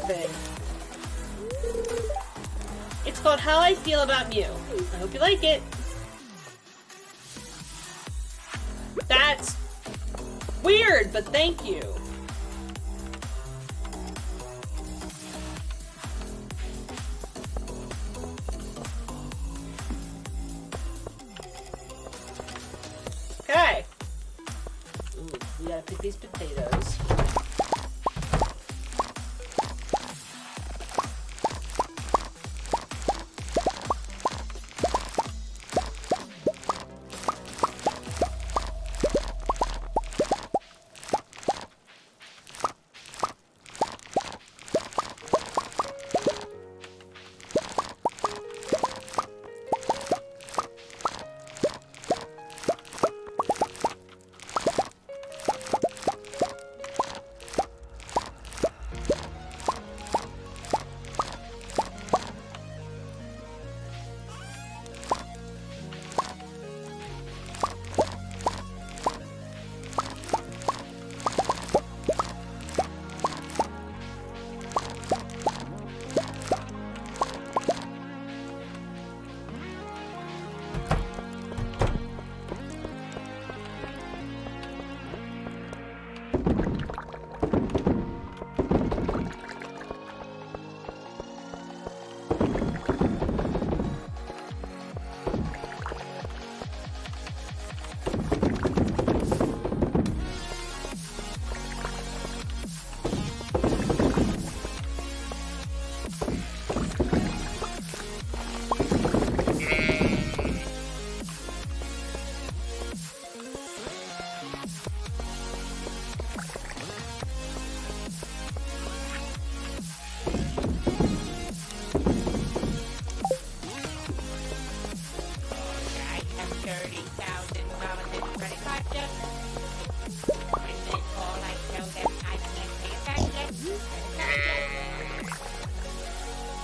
thing. It's called How I Feel About Mew. I hope you like it. That's weird, but thank you. Okay. Ooh, we gotta pick these potatoes.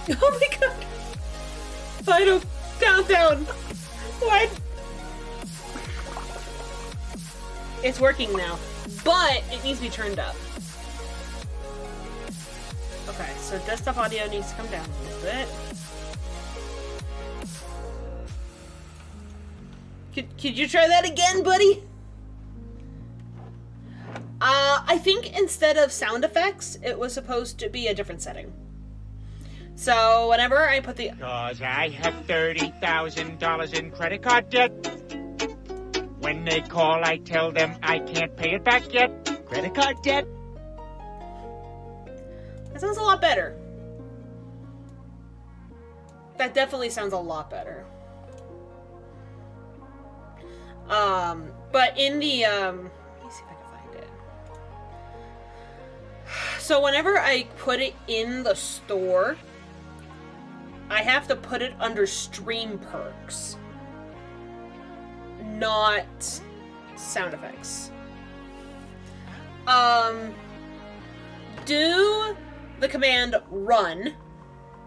Oh my god! Final countdown! What? It's working now, but it needs to be turned up. Okay, so desktop audio needs to come down a little bit. Could you try that again, buddy? I think instead of sound effects, it was supposed to be a different setting. So whenever I put the... Cause I have $30,000 in credit card debt. When they call, I tell them I can't pay it back yet. Credit card debt. That sounds a lot better. That definitely sounds a lot better. But in the, let me see if I can find it. So whenever I put it in the store, I have to put it under stream perks, not sound effects. Do the command run,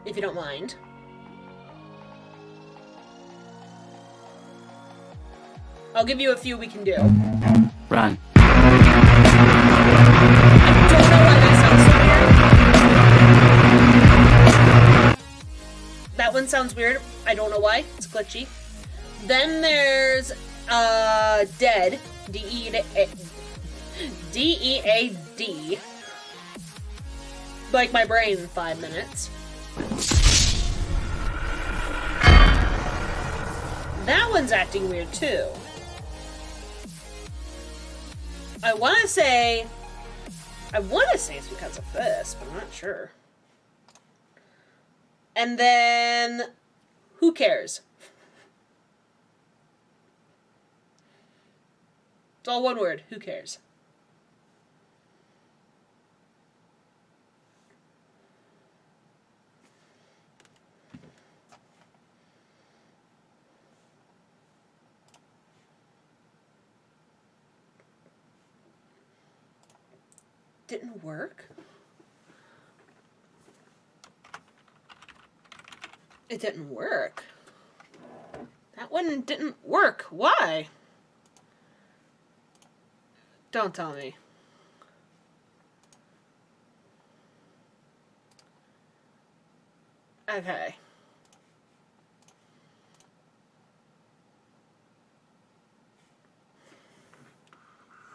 if you don't mind. I'll give you a few we can do. Run. I don't know why that sounds so weird. That one sounds weird. I don't know why. It's glitchy. Then there's Dead. D-E-A-D. Like my brain in 5 minutes. That one's acting weird too. I want to say it's because of this, but I'm not sure. And then, who cares? It's all one word. Who cares? didn't work? It didn't work. That one didn't work. Why? Don't tell me. Okay.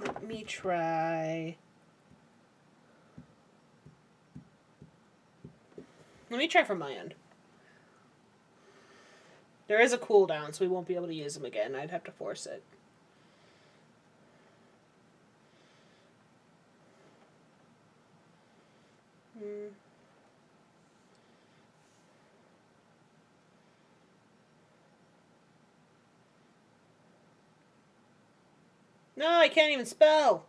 Let me try... Let me try from my end. There is a cooldown, so we won't be able to use them again. I'd have to force it. No, I can't even spell.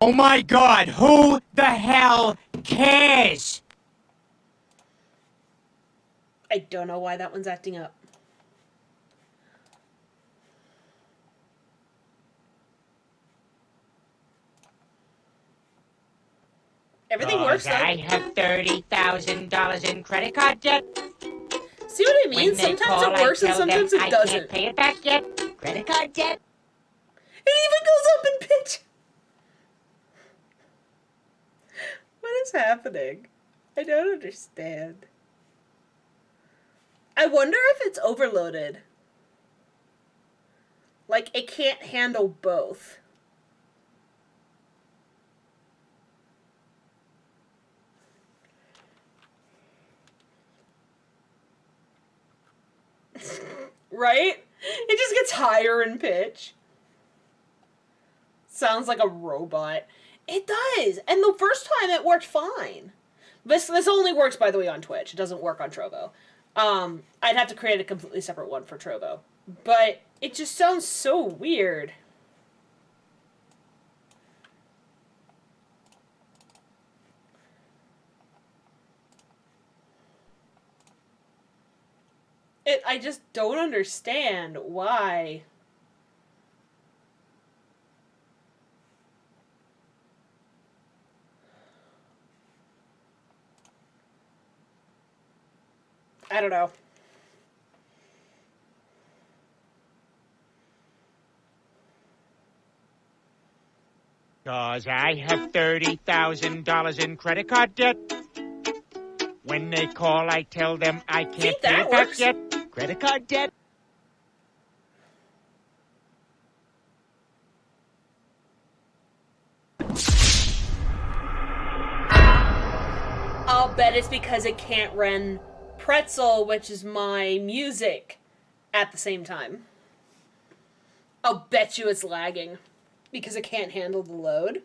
Oh my god, who the hell cares? I don't know why that one's acting up. Everything works though. I have $30,000 in credit card debt. See what I mean? Sometimes it works and sometimes it doesn't. I can't pay it back yet. Credit card debt. It even goes up in pitch. What is happening? I don't understand. I wonder if it's overloaded. Like, it can't handle both. Right? It just gets higher in pitch. Sounds like a robot. It does. And the first time it worked fine. This only works, by the way, on Twitch. It doesn't work on Trovo. I'd have to create a completely separate one for Trovo. But it just sounds so weird. I just don't understand why. I don't know. Cause I have $30,000 in credit card debt. When they call, I tell them I can't pay it back yet. Credit card debt. I'll bet it's because it can't run Pretzel, which is my music, at the same time. I'll bet you it's lagging because it can't handle the load.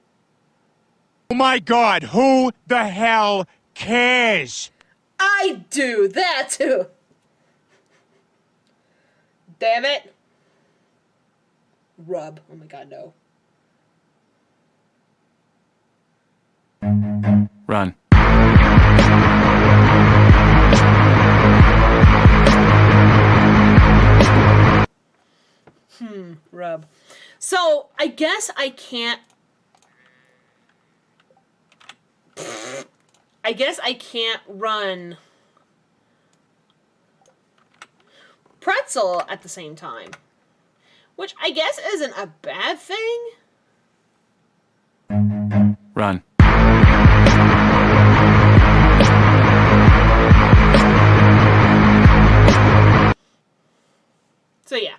Oh my god, who the hell cares? I do that too. Damn it. Rub. Oh my god, no. Run. Rub. So, I guess I can't... I guess I can't run Pretzel at the same time. Which I guess isn't a bad thing. Run. So yeah.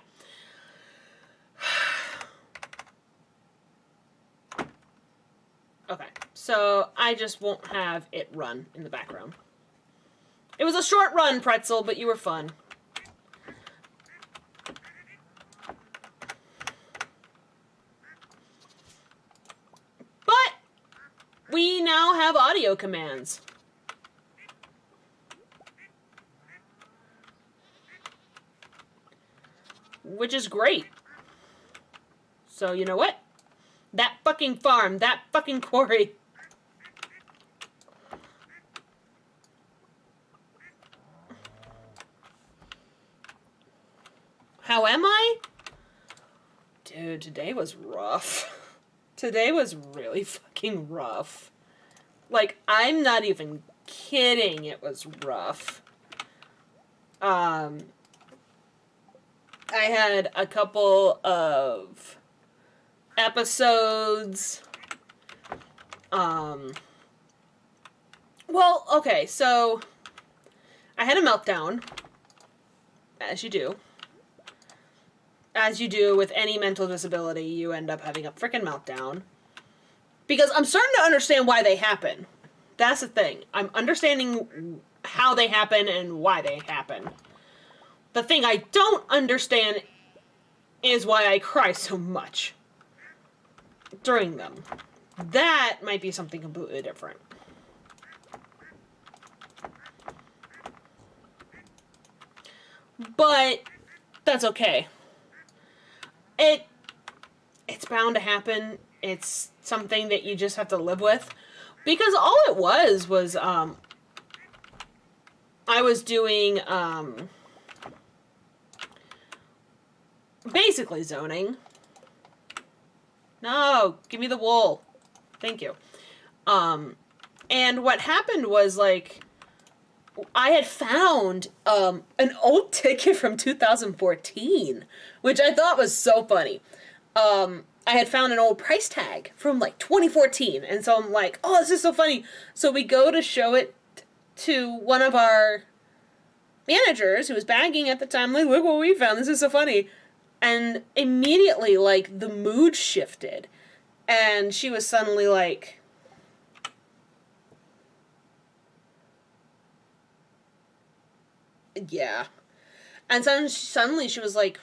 Okay, so I just won't have it run in the background. It was a short run, Pretzel, but you were fun. But we now have audio commands. Which is great. So, you know what? That fucking farm, that fucking quarry. How am I? Dude. Dude, today was rough. Today was really fucking rough. Like, I'm not even kidding, it was rough. I had a couple of episodes. Well, okay, so I had a meltdown, as you do. As you do with any mental disability, you end up having a freaking meltdown. Because I'm starting to understand why they happen. That's the thing. I'm understanding how they happen and why they happen. The thing I don't understand is why I cry so much during them. That might be something completely different. But that's okay. It's bound to happen. It's something that you just have to live with. Because all it was I was doing, basically zoning. No, give me the wool. Thank you. And what happened was, like, I had found an old ticket from 2014, which I thought was so funny. I had found an old price tag from, like, 2014, and so I'm like, oh, this is so funny. So we go to show it to one of our managers who was bagging at the time, like, look what we found, this is so funny. And immediately, like, the mood shifted, and she was suddenly like, yeah. And suddenly she was like,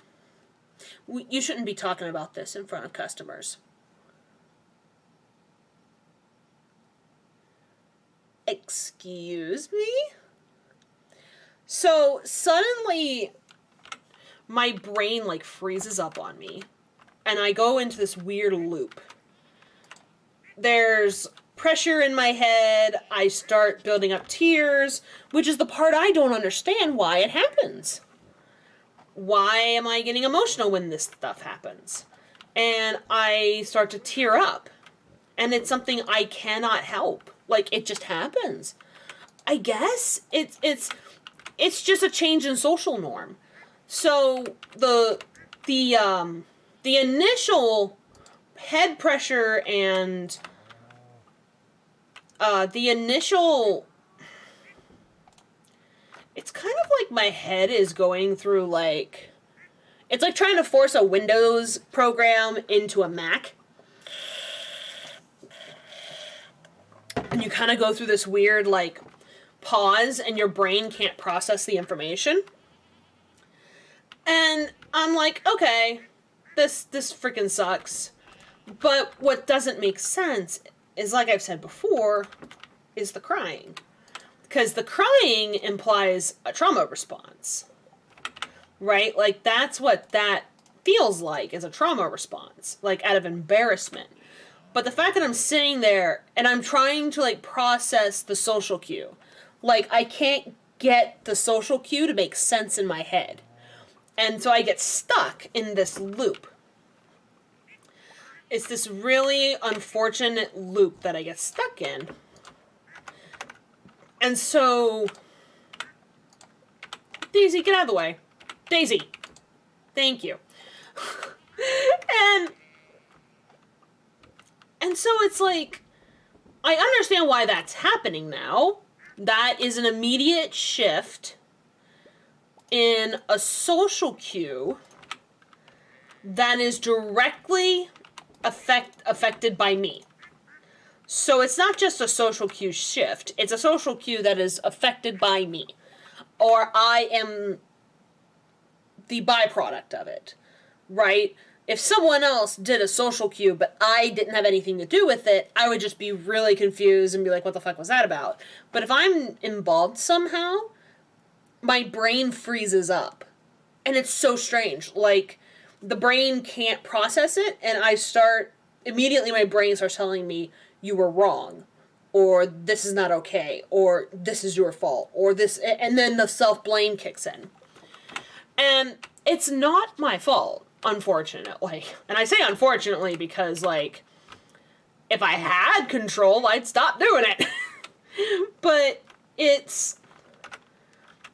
you shouldn't be talking about this in front of customers. Excuse me? So suddenly my brain, like, freezes up on me, and I go into this weird loop. There's pressure in my head, I start building up tears, which is the part I don't understand why it happens. Why am I getting emotional when this stuff happens? And I start to tear up. And it's something I cannot help. Like, it just happens. I guess it's just a change in social norm. So the initial head pressure and it's kind of like my head is going through, like, it's like trying to force a Windows program into a Mac. And you kind of go through this weird, like, pause, and your brain can't process the information. And I'm like, okay, this freaking sucks. But what doesn't make sense is, like I've said before, is the crying. Because the crying implies a trauma response, right? Like, that's what that feels like, is a trauma response, like, out of embarrassment. But the fact that I'm sitting there and I'm trying to, like, process the social cue, like, I can't get the social cue to make sense in my head. And so I get stuck in this loop. It's this really unfortunate loop that I get stuck in. And so, Daisy, get out of the way. Daisy, thank you. and so it's like, I understand why that's happening now. That is an immediate shift in a social cue that is directly affected by me. So it's not just a social cue shift, it's a social cue that is affected by me. Or I am the byproduct of it, right? If someone else did a social cue, but I didn't have anything to do with it, I would just be really confused and be like, what the fuck was that about? But if I'm involved somehow, my brain freezes up. And it's so strange. Like, the brain can't process it, and immediately my brain starts telling me, you were wrong, or this is not okay, or this is your fault, or this, and then the self-blame kicks in. And it's not my fault. unfortunately. And I say unfortunately because, like, if I had control, I'd stop doing it. But it's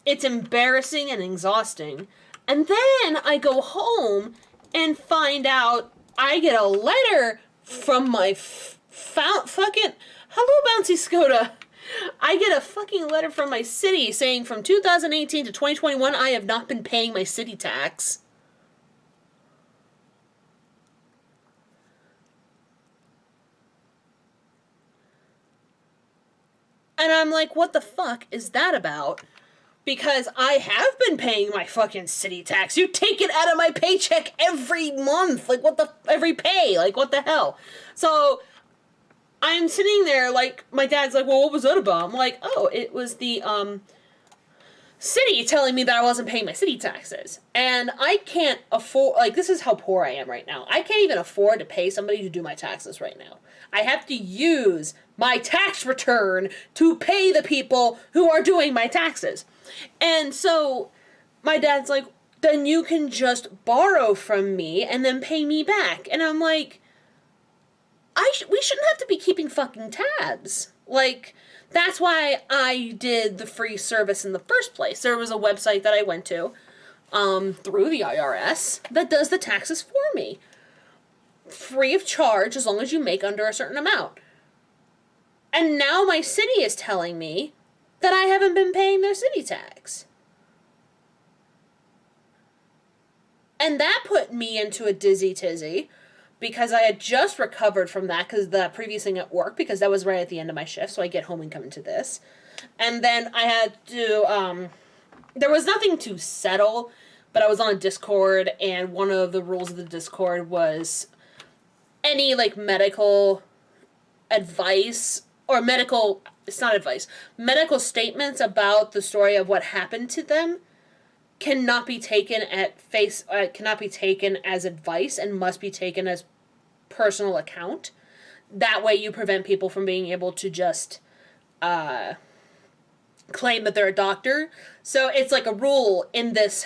embarrassing and exhausting. And then I go home and find out I get a letter from my fucking... Hello, Bouncy Skoda. I get a fucking letter from my city saying from 2018 to 2021 I have not been paying my city tax. And I'm like, what the fuck is that about? Because I have been paying my fucking city tax. You take it out of my paycheck every month. Like, every pay. Like, what the hell? So, I'm sitting there, like, my dad's like, well, what was that about? I'm like, oh, it was the, city telling me that I wasn't paying my city taxes. And I can't afford, like, this is how poor I am right now. I can't even afford to pay somebody to do my taxes right now. I have to use my tax return to pay the people who are doing my taxes. And so my dad's like, then you can just borrow from me and then pay me back. And I'm like, we shouldn't have to be keeping fucking tabs. Like, that's why I did the free service in the first place. There was a website that I went to through the IRS that does the taxes for me. Free of charge as long as you make under a certain amount. And now my city is telling me that I haven't been paying their city tax. And that put me into a dizzy tizzy because I had just recovered from that because the previous thing at work, because that was right at the end of my shift, so I get home and come into this. And then I had to, there was nothing to settle, but I was on Discord, and one of the rules of the Discord was any, like, medical advice, or medical, it's not advice, medical statements about the story of what happened to them cannot be taken cannot be taken as advice and must be taken as personal account. That way you prevent people from being able to just claim that they're a doctor. So it's like a rule in this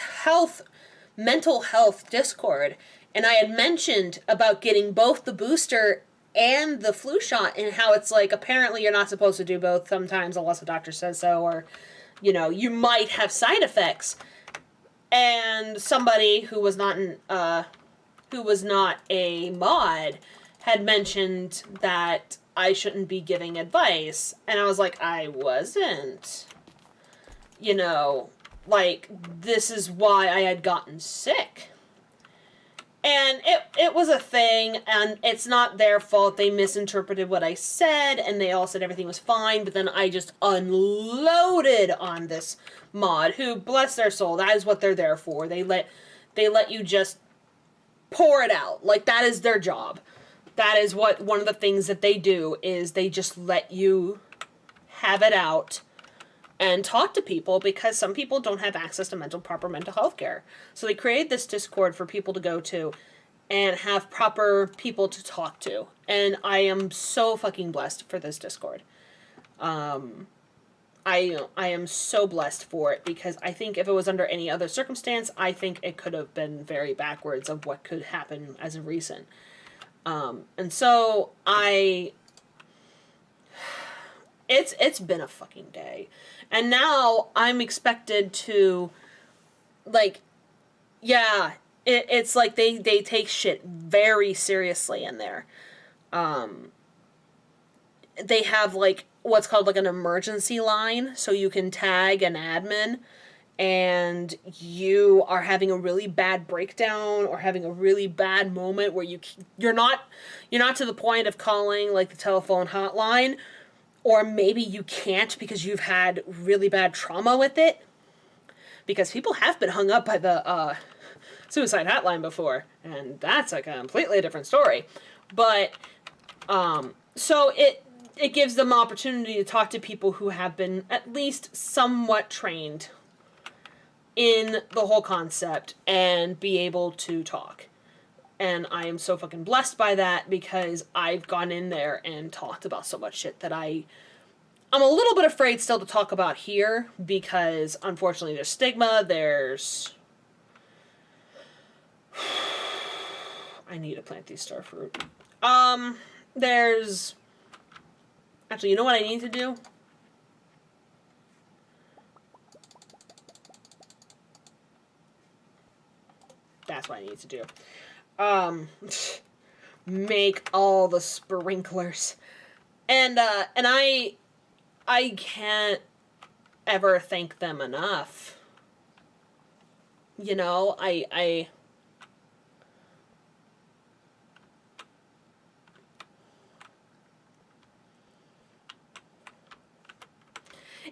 mental health Discord. And I had mentioned about getting both the booster and the flu shot and how it's like, apparently you're not supposed to do both sometimes unless a doctor says so, or, you know, you might have side effects. And somebody who was not a mod had mentioned that I shouldn't be giving advice. And I was like, I wasn't. You know, like, this is why I had gotten sick. And it was a thing, and it's not their fault. They misinterpreted what I said, and they all said everything was fine, but then I just unloaded on this mod, who, bless their soul, that is what they're there for. They let you just pour it out. Like, that is their job. That is what one of the things that they do, is they just let you have it out and talk to people, because some people don't have access to proper mental health care. So they created this Discord for people to go to and have proper people to talk to. And I am so fucking blessed for this Discord. I am so blessed for it, because I think if it was under any other circumstance, I think it could have been very backwards of what could happen as of recent. And so it's been a fucking day. And now I'm expected to, like, yeah, it's like they take shit very seriously in there. They have, like, what's called, like, an emergency line, so you can tag an admin, and you are having a really bad breakdown or having a really bad moment where you're not to the point of calling, like, the telephone hotline, or maybe you can't because you've had really bad trauma with it. Because people have been hung up by the suicide hotline before, and that's a completely different story. But, so it gives them opportunity to talk to people who have been at least somewhat trained in the whole concept and be able to talk. And I am so fucking blessed by that, because I've gone in there and talked about so much shit that I'm a little bit afraid still to talk about here, because unfortunately there's stigma, I need to plant these starfruit. There's... Actually, you know what I need to do? That's what I need to do. Make all the sprinklers. And I can't ever thank them enough. You know,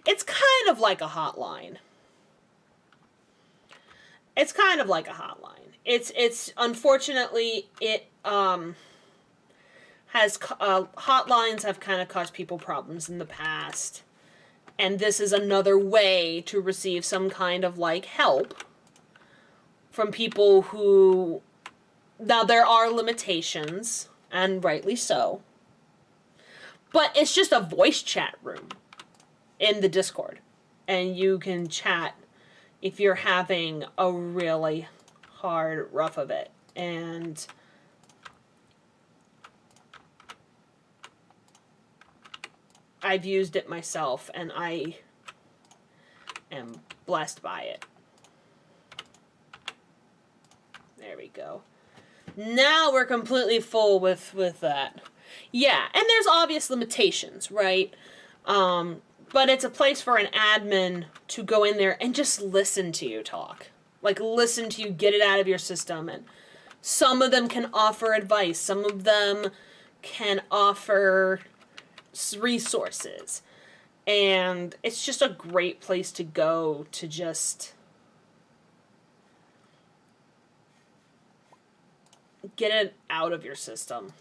it's kind of like a hotline. It's kind of like a hotline. It's unfortunately it has hotlines have kind of caused people problems in the past, and this is another way to receive some kind of like help from people who, now there are limitations, and rightly so, but it's just a voice chat room in the Discord, and you can chat if you're having a really hard rough of it. And I've used it myself, and I am blessed by it. There we go. Now we're completely full with that. Yeah, and there's obvious limitations, right? But it's a place for an admin to go in there and just listen to you talk. Like, listen to you, get it out of your system. And some of them can offer advice. Some of them can offer resources. And it's just a great place to go to just get it out of your system.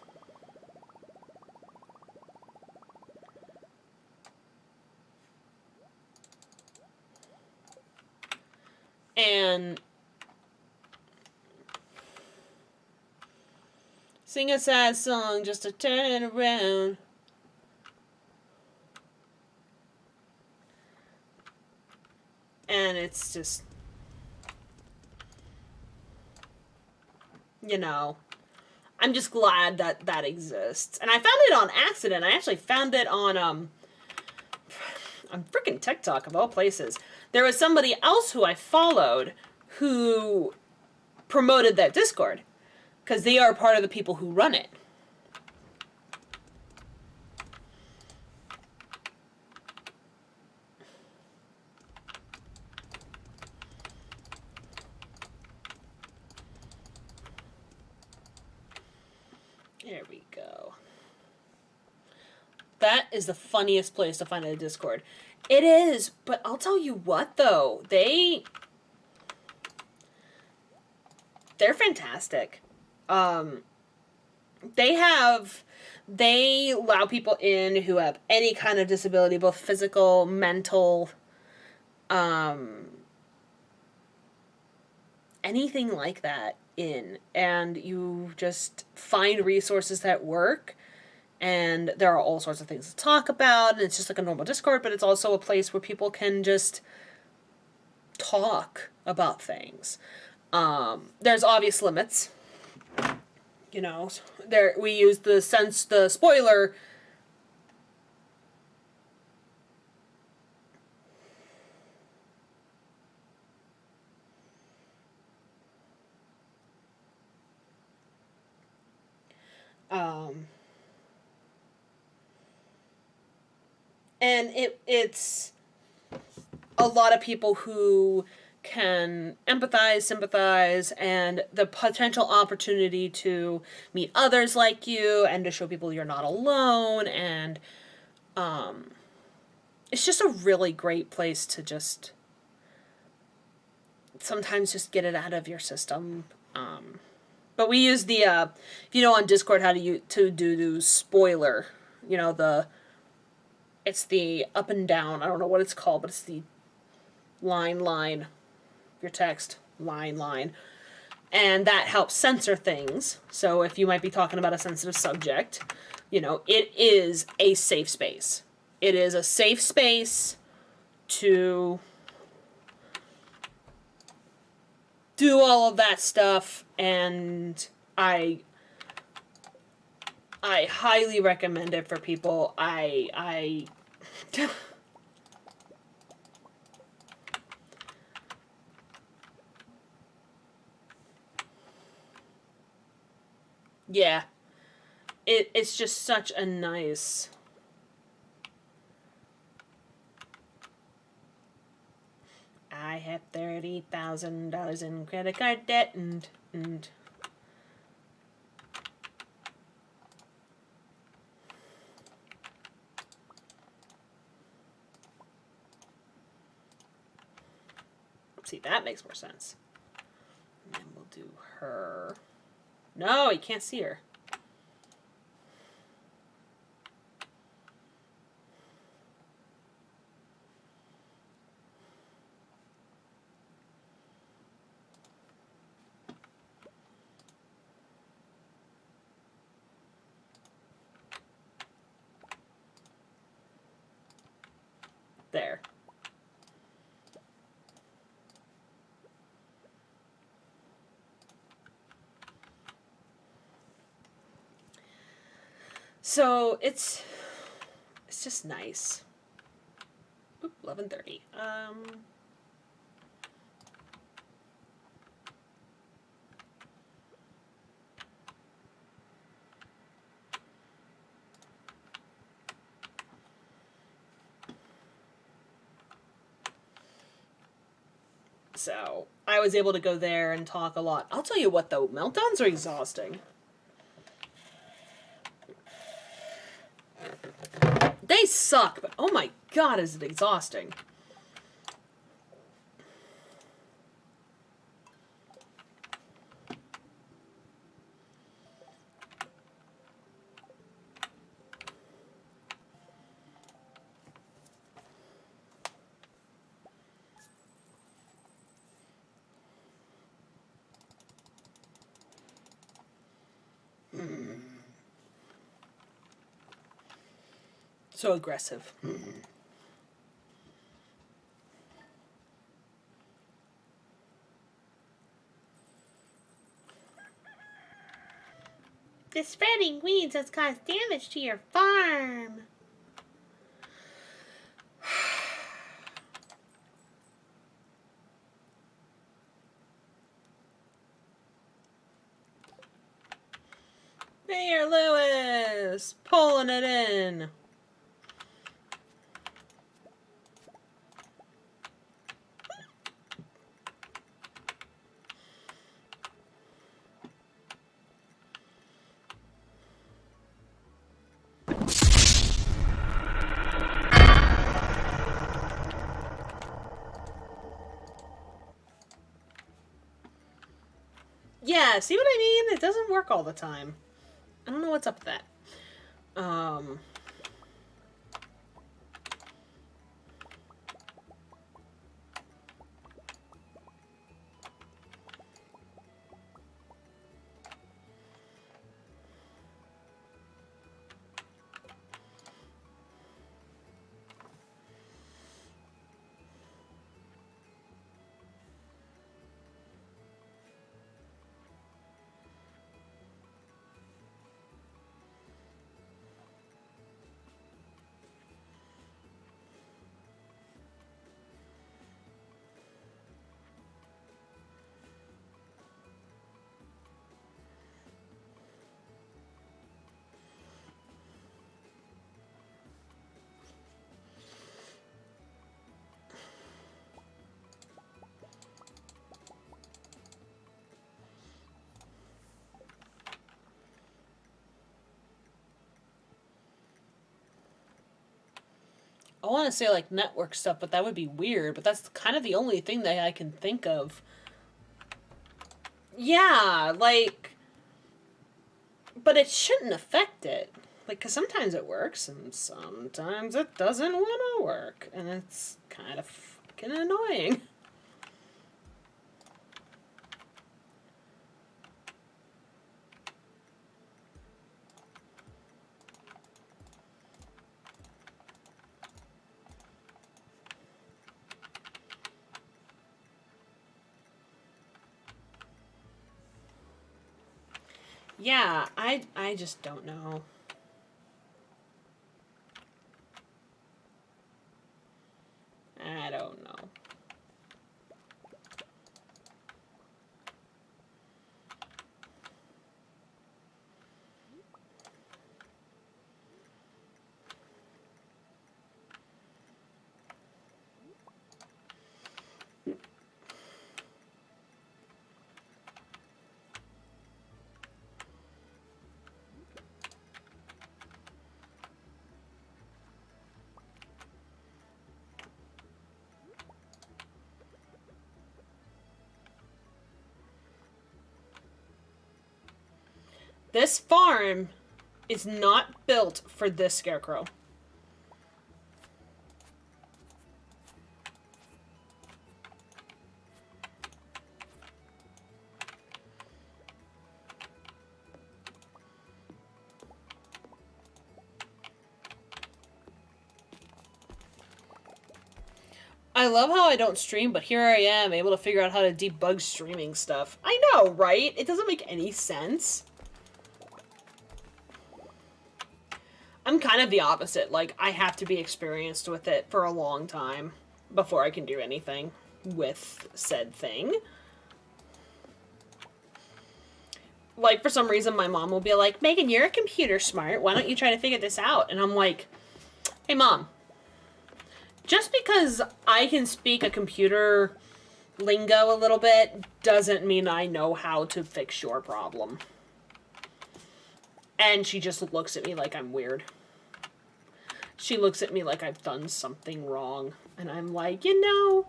And sing a sad song just to turn it around. And it's just, you know, I'm just glad that that exists. And I found it on accident. I actually found it on freaking TikTok, of all places. There was somebody else who I followed who promoted that Discord, because they are part of the people who run it. There we go. That is the funniest place to find a Discord. It is, but I'll tell you what, though. They're fantastic. They allow people in who have any kind of disability, both physical, mental, anything like that in. And you just find resources that work. And there are all sorts of things to talk about. And it's just like a normal Discord, but it's also a place where people can just talk about things. There's obvious limits. You know, we use the spoiler. And it's a lot of people who can empathize, sympathize, and the potential opportunity to meet others like you and to show people you're not alone. And it's just a really great place to just sometimes just get it out of your system. But we use the, if you know on Discord how to do spoiler, you know, it's the up and down, I don't know what it's called, but it's the line, your text, line. And that helps censor things. So if you might be talking about a sensitive subject, you know, it is a safe space. It is a safe space to do all of that stuff, and I I highly recommend it for people. Yeah. It's just such a nice... I have $30,000 in credit card debt and... See, that makes more sense. And then we'll do her. No, you can't see her. There. So it's just nice. Oop, 11:30. So I was able to go there and talk a lot. I'll tell you what though, meltdowns are exhausting. They suck, but oh my god, is it exhausting. So aggressive. The spreading weeds has caused damage to your farm. Mayor Lewis! Pulling it in. Yeah, see what I mean? It doesn't work all the time. I don't know what's up with that. I want to say like network stuff, but that would be weird. But that's kind of the only thing that I can think of. Yeah, like... But it shouldn't affect it. Like, because sometimes it works, and sometimes it doesn't want to work. And it's kind of fucking annoying. Yeah, I just don't know. I don't know. This farm is not built for this scarecrow. I love how I don't stream, but here I am, able to figure out how to debug streaming stuff. I know, right? It doesn't make any sense. I'm kind of the opposite. Like, I have to be experienced with it for a long time before I can do anything with said thing. Like, for some reason, my mom will be like, Megan, you're a computer smart. Why don't you try to figure this out? And I'm like, hey, Mom. Just because I can speak a computer lingo a little bit doesn't mean I know how to fix your problem. And she just looks at me like I'm weird. She looks at me like I've done something wrong. And I'm like, you know,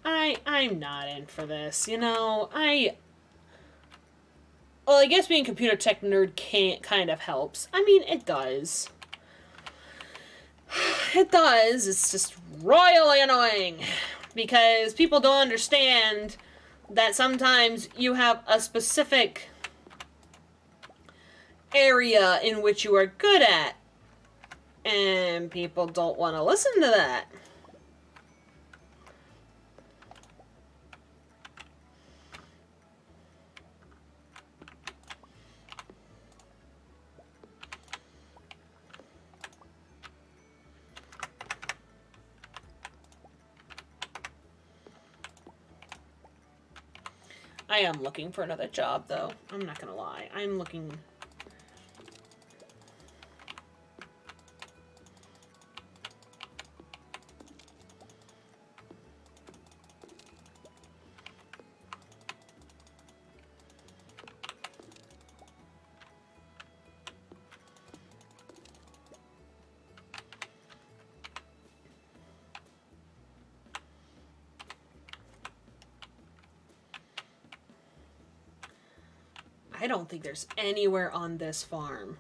I'm not in for this. You know, well, I guess being a computer tech nerd kind of helps. I mean, it does. It does. It's just royally annoying. Because people don't understand that sometimes you have a specific area in which you are good at. And people don't want to listen to that. I am looking for another job, though. I'm not gonna lie. I'm looking... I don't think there's anywhere on this farm.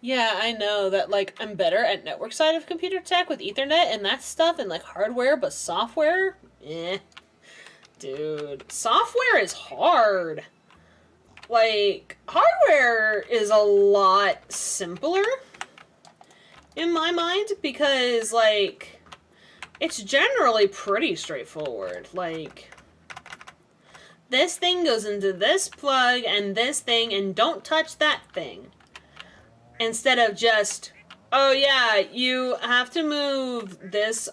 Yeah, I know that, like, I'm better at network side of computer tech with Ethernet and that stuff and, like, hardware, but software? Eh. Dude, software is hard. Like, hardware is a lot simpler in my mind because, like, it's generally pretty straightforward. Like, this thing goes into this plug and this thing and don't touch that thing. Instead of just, oh yeah, you have to move this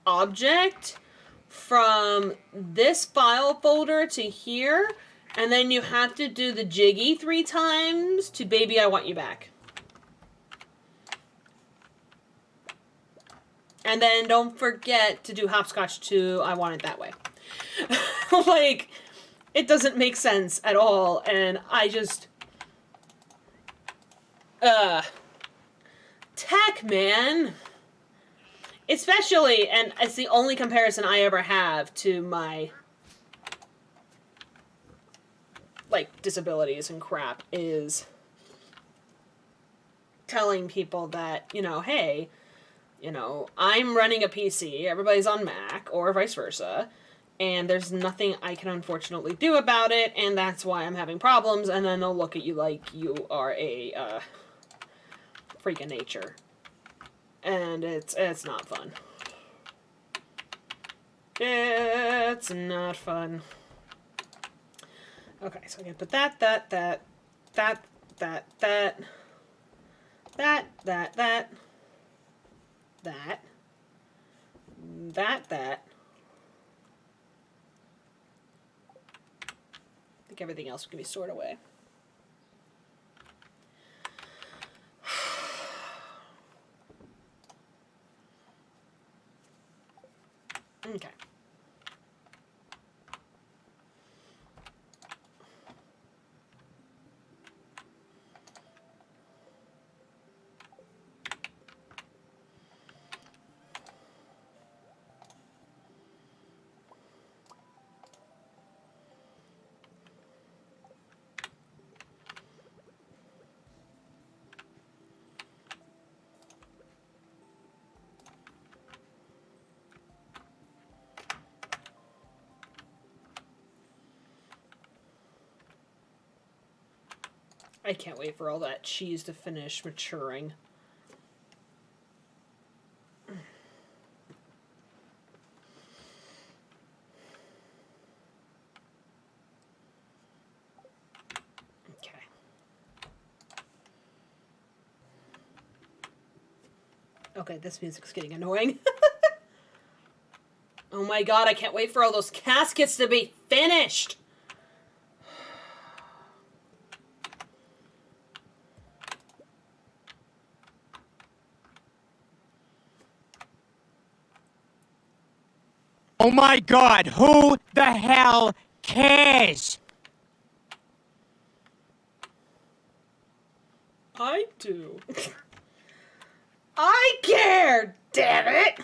object from this file folder to here, and then you have to do the jiggy 3 times to Baby I Want You Back. And then don't forget to do hopscotch to I Want It That Way. Like, it doesn't make sense at all, and I just... tech, man. Especially, and it's the only comparison I ever have to my, like, disabilities and crap, is telling people that, hey, I'm running a PC, everybody's on Mac, or vice versa, and there's nothing I can unfortunately do about it, and that's why I'm having problems, and then they'll look at you like you are a freak of nature. And it's not fun. It's not fun. Okay, so I'm gonna put that, I think everything else can be stored away. Okay. I can't wait for all that cheese to finish maturing. Okay. Okay, this music's getting annoying. Oh my god, I can't wait for all those caskets to be finished! Oh my god, who the hell cares? I do. I care, damn it!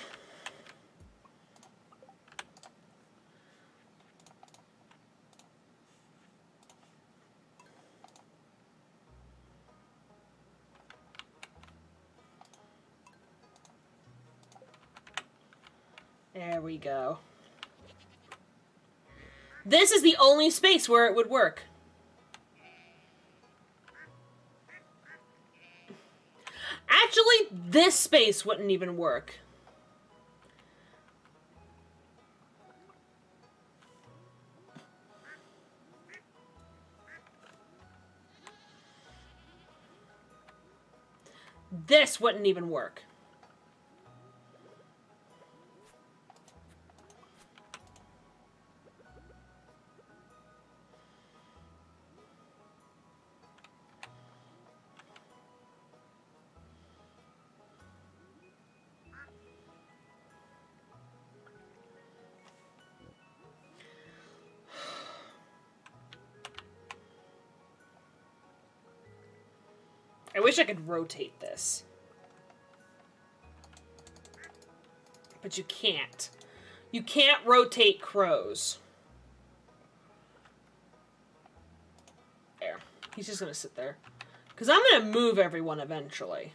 There we go. This is the only space where it would work. Actually, this space wouldn't even work. This wouldn't even work. I wish I could rotate this. But you can't. You can't rotate crows. There. He's just gonna sit there. Because I'm gonna move everyone eventually.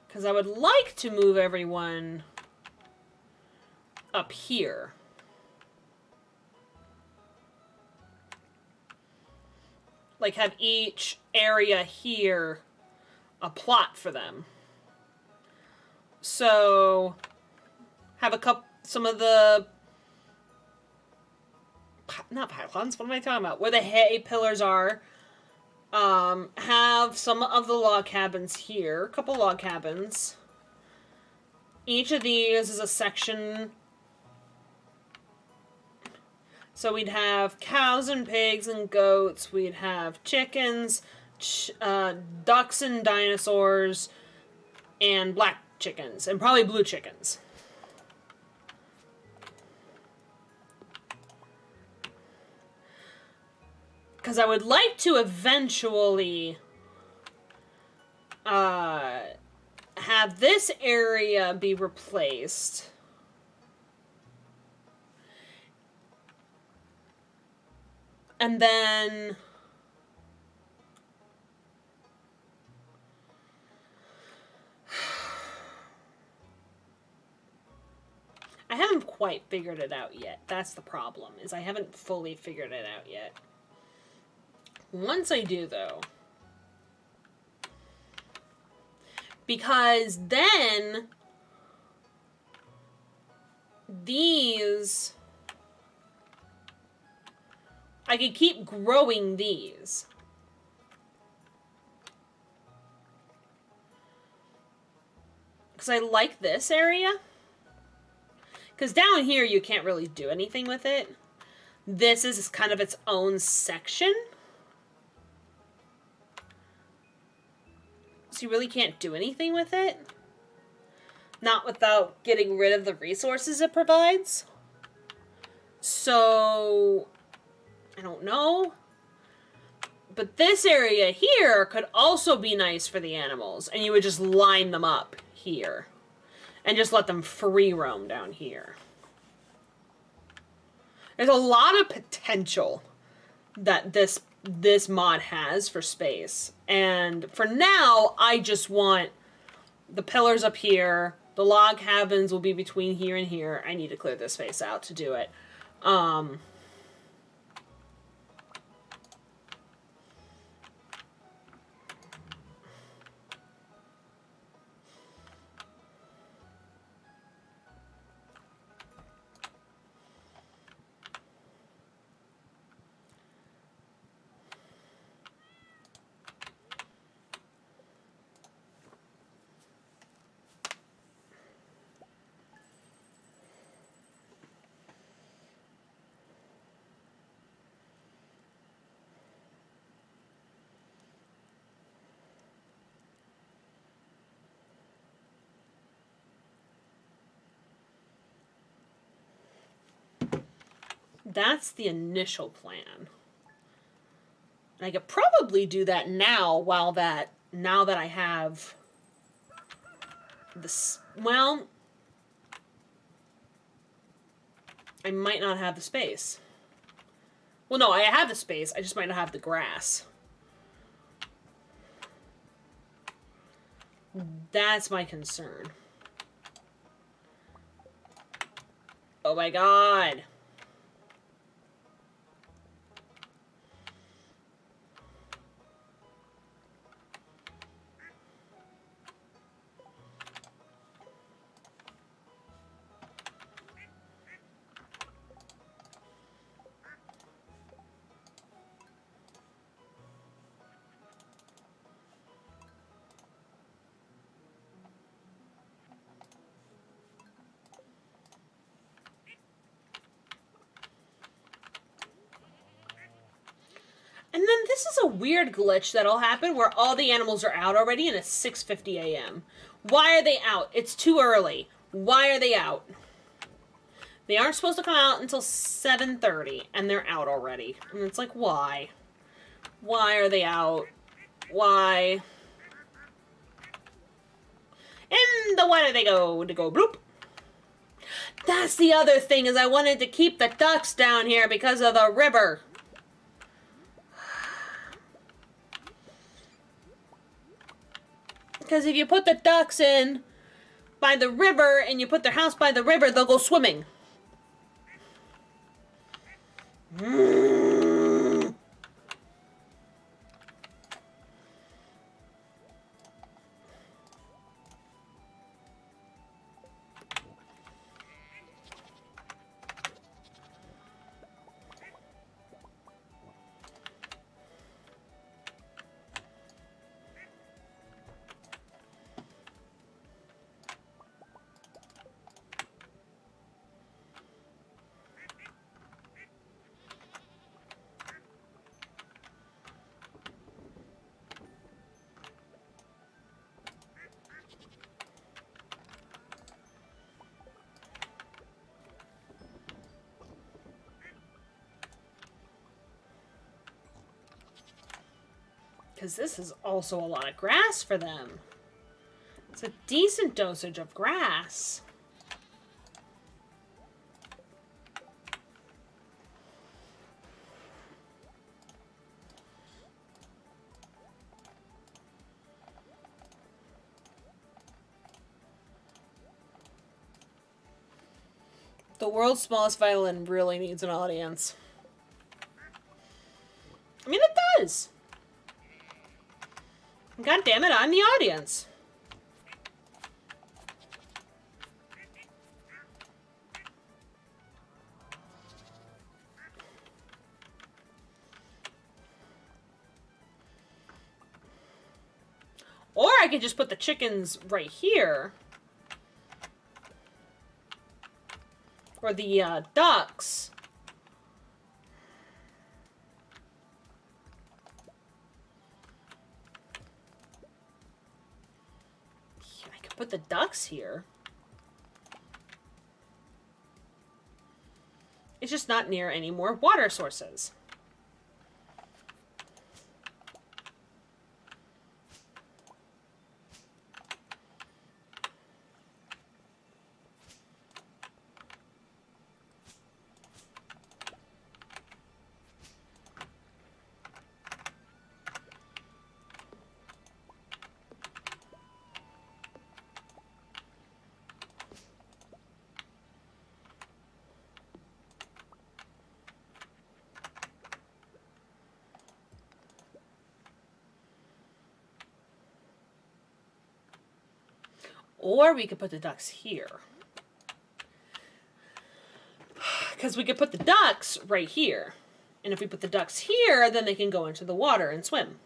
Because I would like to move everyone up here. Like, have each area here a plot for them. So, have some of the, not pylons, what am I talking about? Where the hay pillars are. Have some of the log cabins here, a couple log cabins. Each of these is a section. So we'd have cows and pigs and goats. We'd have chickens, ducks and dinosaurs, and black chickens, and probably blue chickens. Because I would like to eventually have this area be replaced. And then haven't quite figured it out yet. That's the problem, is I haven't fully figured it out yet. Once I do, though, because then these, I could keep growing these. Because I like this area. Because down here you can't really do anything with it. This is kind of its own section. So you really can't do anything with it. Not without getting rid of the resources it provides. So, I don't know. But this area here could also be nice for the animals. And you would just line them up here. And just let them free roam down here. There's a lot of potential that this mod has for space. And for now, I just want the pillars up here. The log cabins will be between here and here. I need to clear this space out to do it. That's the initial plan. And I could probably do that now now that I have this, well, I might not have the space. Well, no, I have the space, I just might not have the grass. That's my concern. Oh my god. And then this is a weird glitch that'll happen where all the animals are out already and it's 6:50 a.m. Why are they out? It's too early. Why are they out? They aren't supposed to come out until 7:30 and they're out already. And it's like, why? Why are they out? Why? And the why do they go? To go bloop. That's the other thing, is I wanted to keep the ducks down here because of the river. Because if you put the ducks in by the river and you put their house by the river, they'll go swimming. Because this is also a lot of grass for them. It's a decent dosage of grass. The world's smallest violin really needs an audience. I mean, it does. God damn it, I'm the audience. Or I could just put the chickens right here. Or the ducks. I could put the ducks here. It's just not near any more water sources. Or we could put the ducks here. Because we could put the ducks right here. And if we put the ducks here, then they can go into the water and swim.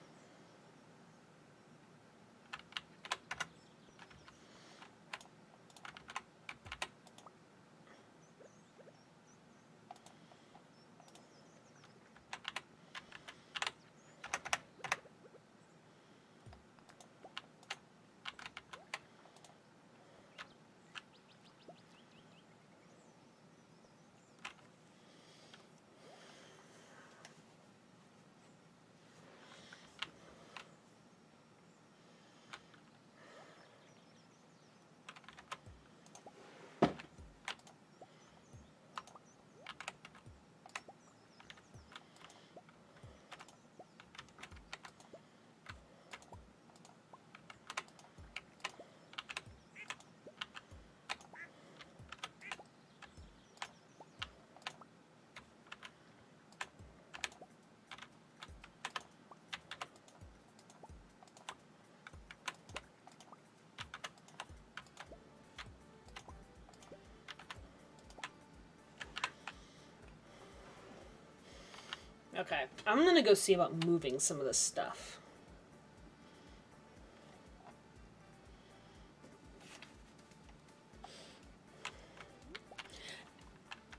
Okay, I'm gonna go see about moving some of this stuff.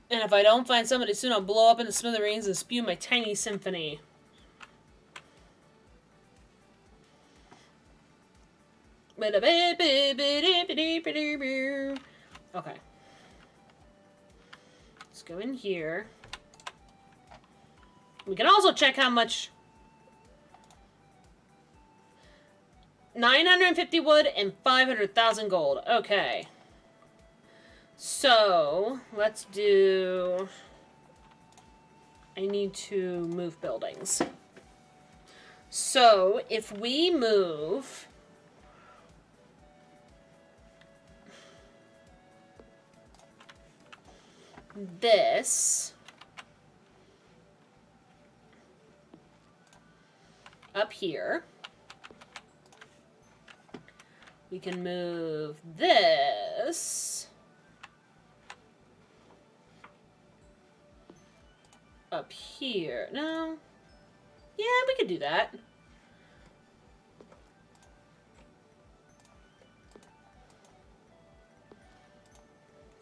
And if I don't find somebody soon, I'll blow up into smithereens and spew my tiny symphony. Okay. Let's go in here. We can also check how much... 950 wood and 500,000 gold. Okay. So, let's do... I need to move buildings. So, if we move... this... up here. We can move this up here. No. Yeah, we could do that.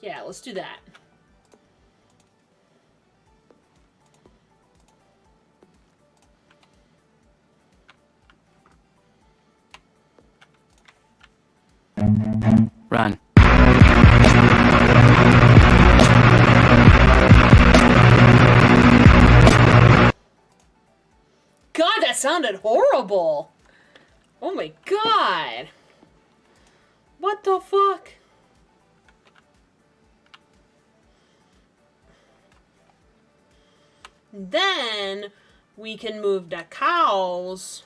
Yeah, let's do that. Run. God, that sounded horrible. Oh my god. What the fuck? Then we can move the cows.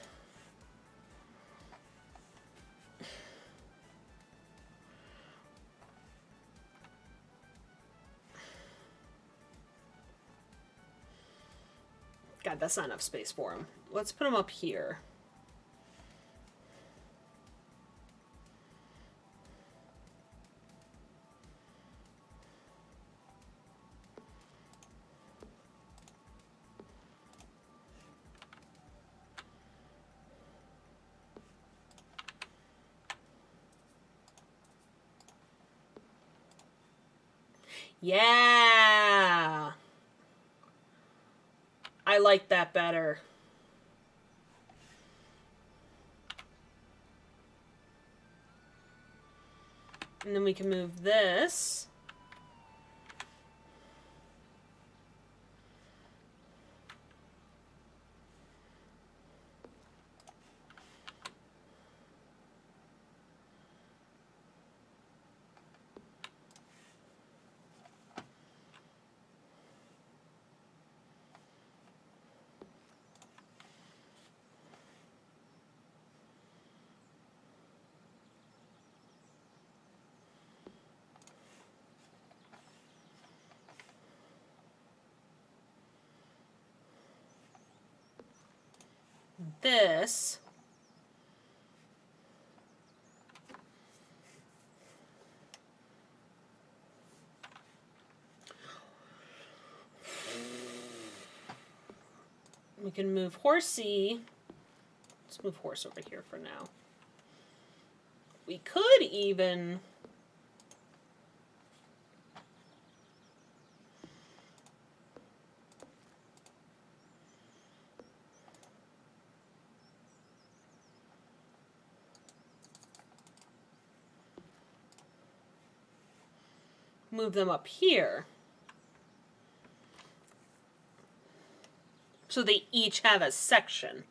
God, that's not enough space for him. Let's put him up here. Yeah! I like that better. And then we can move this. This. We can move Horsey. Let's move Horse over here for now. We could even... move them up here. So they each have a section.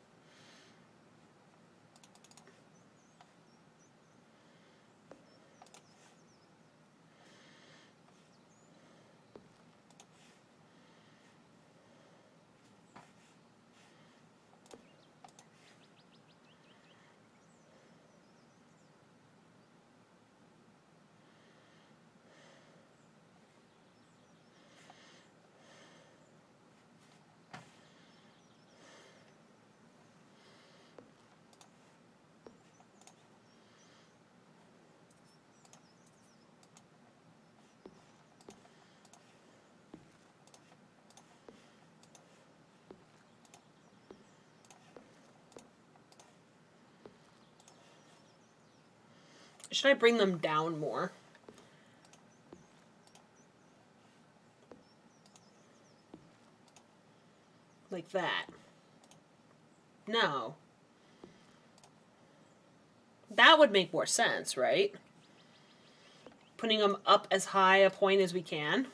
Should I bring them down more? Like that. No. That would make more sense, right? Putting them up as high a point as we can.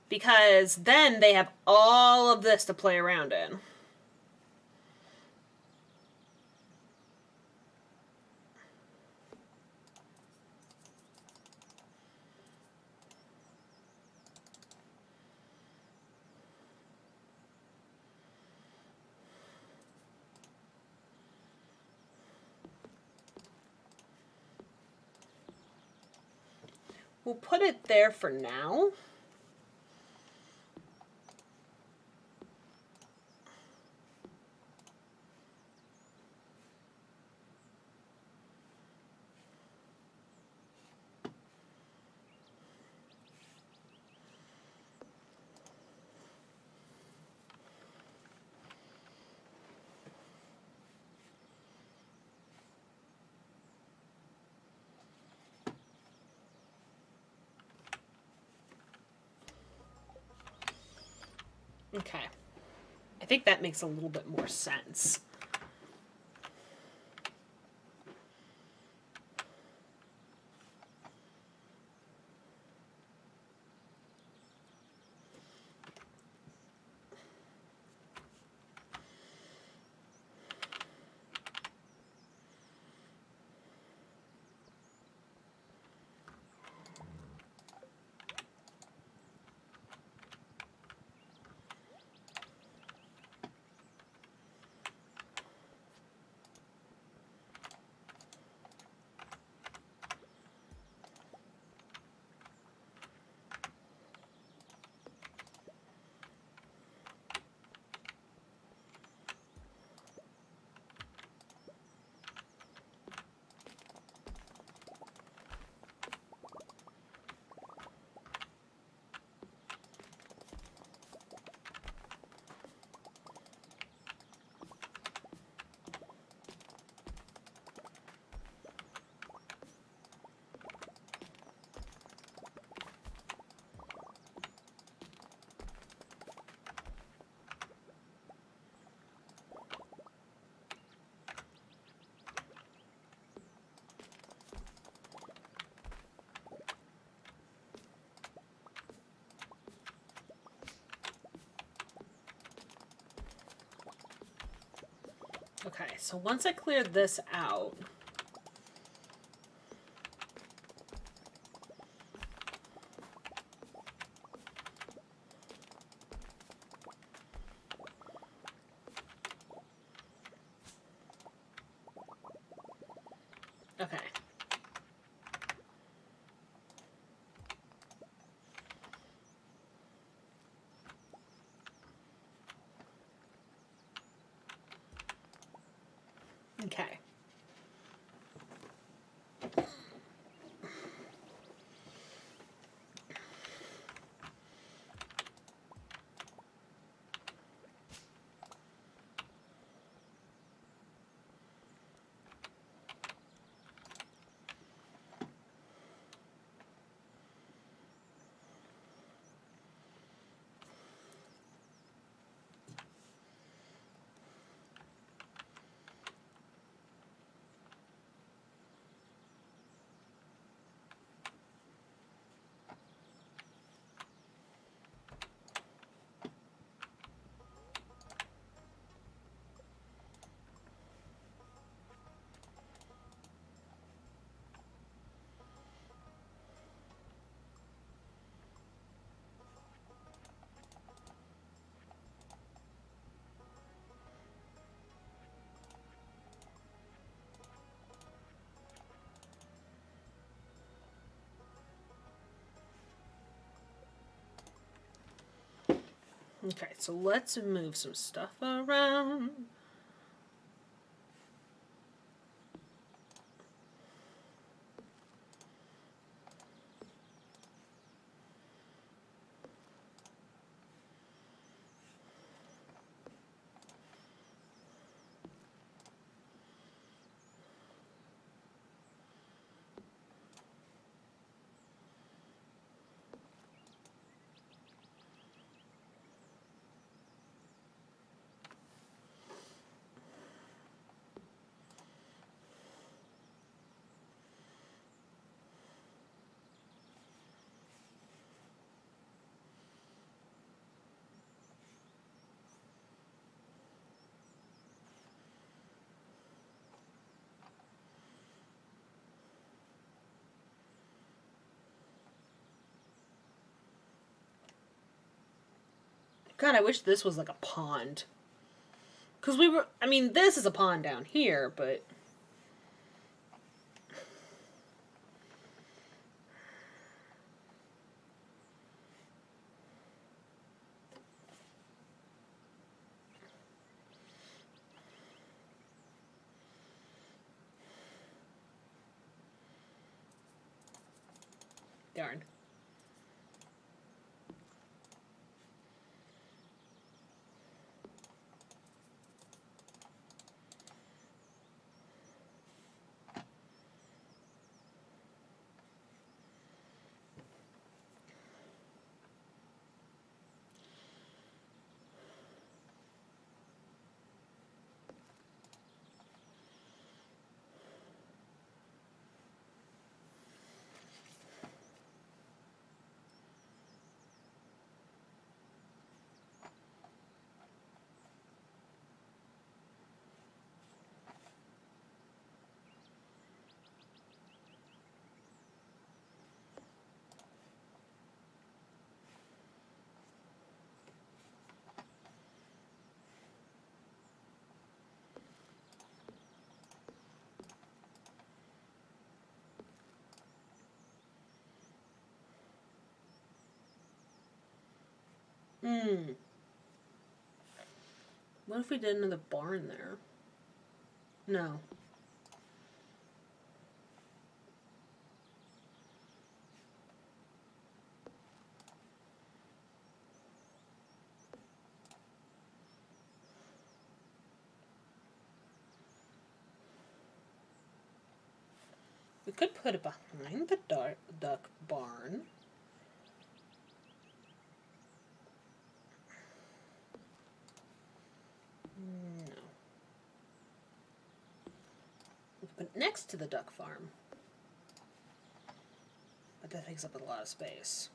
Because then they have all of this to play around in. We'll put it there for now. Okay. I think that makes a little bit more sense. Okay, so once I cleared this out... Okay. Okay. Okay, so let's move some stuff around. God, I wish this was like a pond. Because we were... I mean, this is a pond down here, but... Darn. Hmm. What if we did another barn there? No. We could put it behind the duck barn. No. We could put it next to the duck farm. But that takes up a lot of space.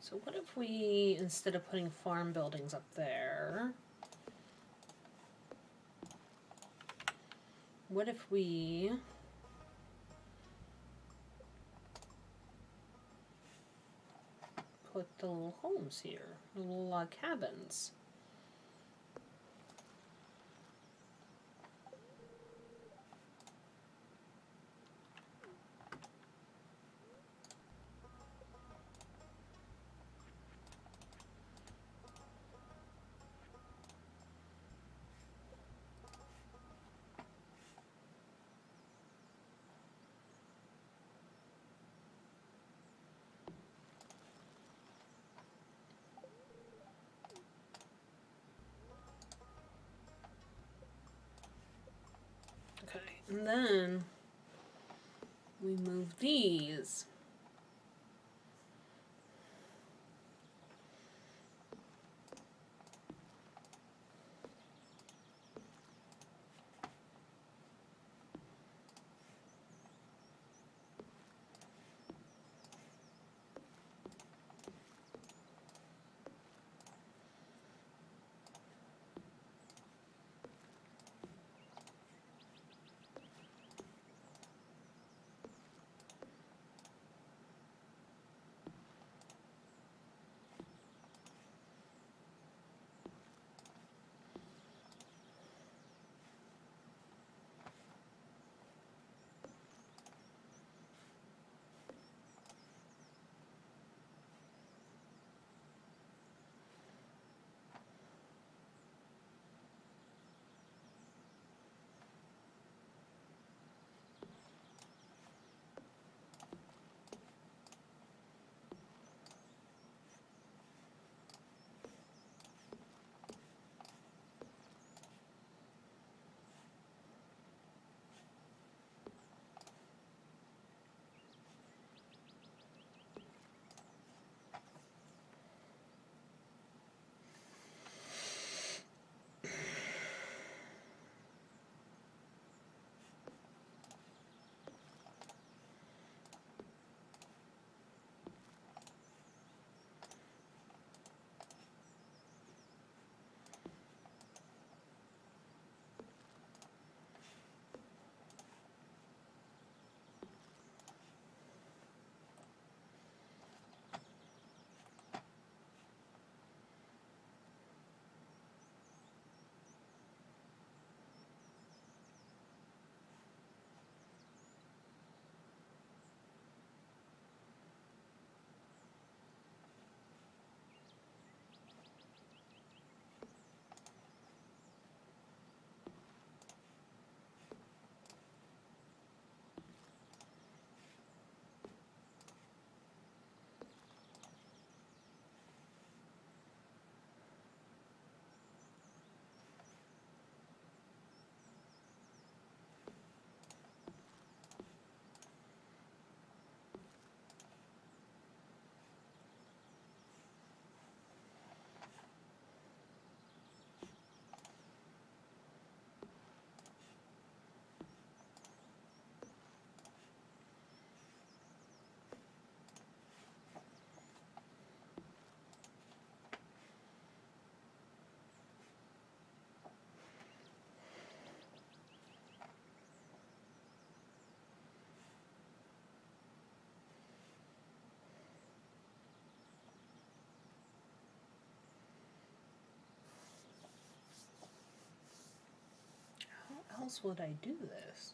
So what if we, instead of putting farm buildings up there, what if we put the little homes here, the little cabins? Okay, and then we move these. How else would I do this?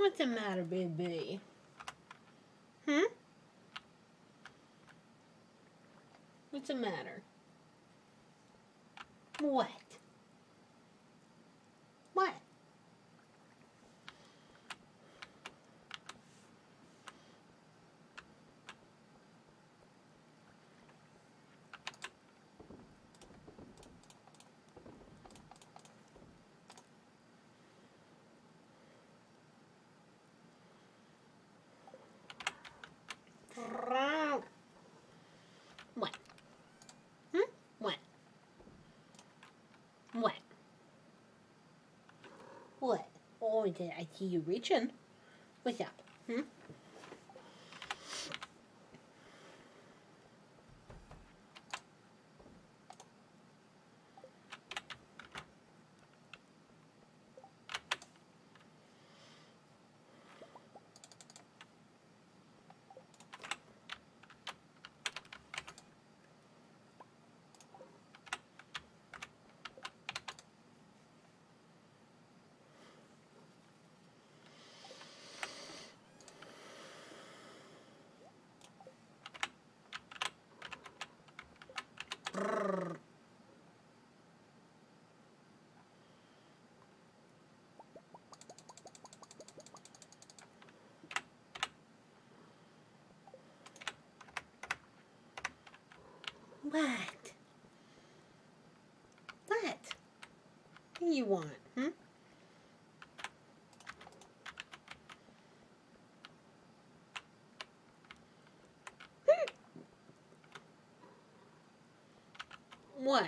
What's the matter, baby? Hmm? What's the matter? What? What? What? Hmm? What? What? What? Oh, I see you reaching. What's up? Hmm? What? What? What do you want? Hmm? What?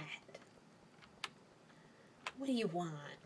What do you want?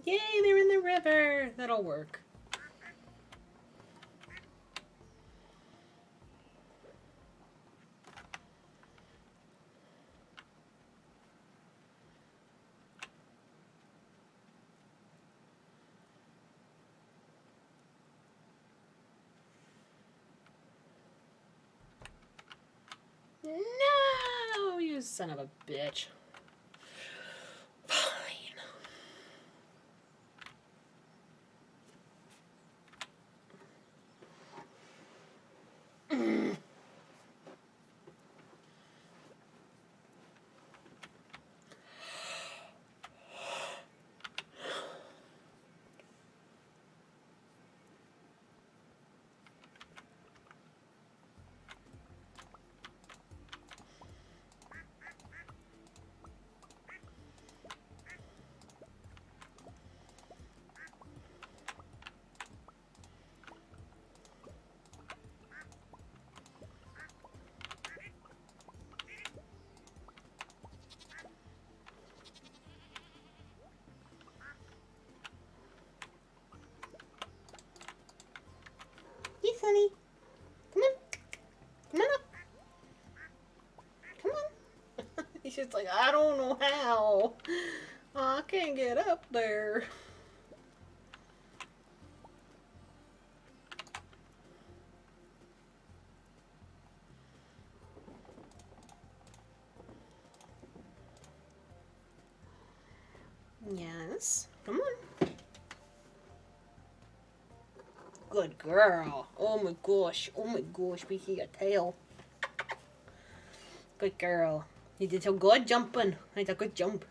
Yay, they're in the river. That'll work. No, you son of a bitch. Fine. Hey, Sunny. Come on. Come on up. Come on. He's just like, I don't know how. I can't get up there. Yes. Come on. Good girl. Oh my gosh. Oh my gosh. We see your tail. Good girl. You did so good jumping. That's a good jump.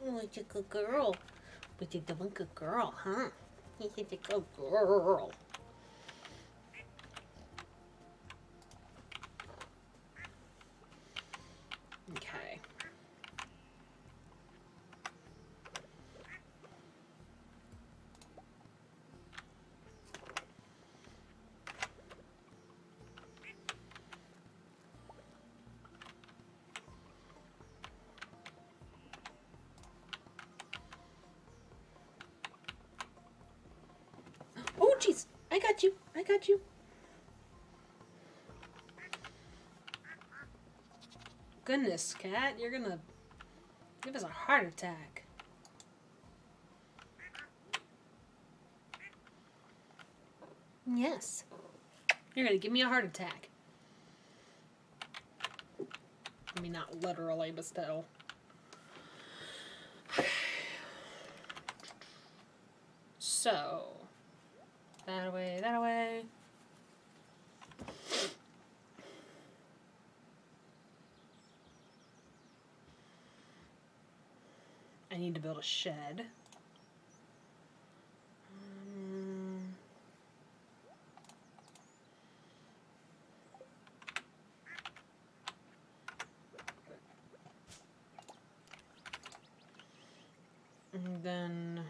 Oh, you're a good girl. But you're doing good girl, huh? You're a good girl. Okay. Oh, jeez. I got you. I got you. Goodness, cat. You're gonna give us a heart attack. Yes. You're gonna give me a heart attack. I mean, not literally, but still. So, that away, that away. I need to build a shed. And then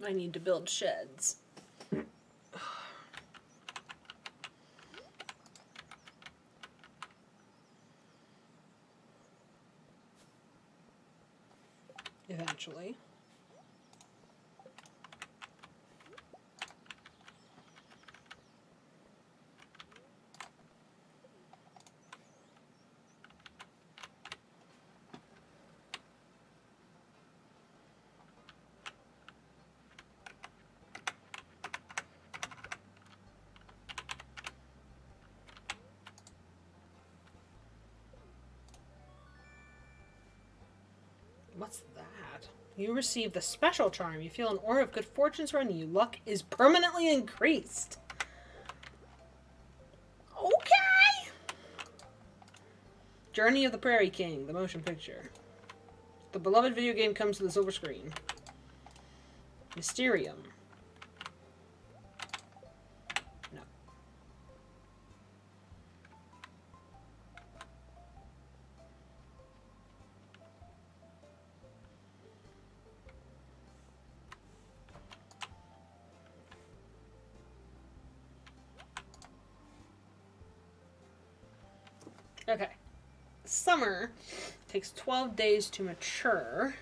I need to build sheds. Eventually. What's that? You receive the special charm. You feel an aura of good fortune surrounding you. Luck is permanently increased. Okay! Journey of the Prairie King, the motion picture. The beloved video game comes to the silver screen. Mysterium. No. Okay. Summer takes 12 days to mature.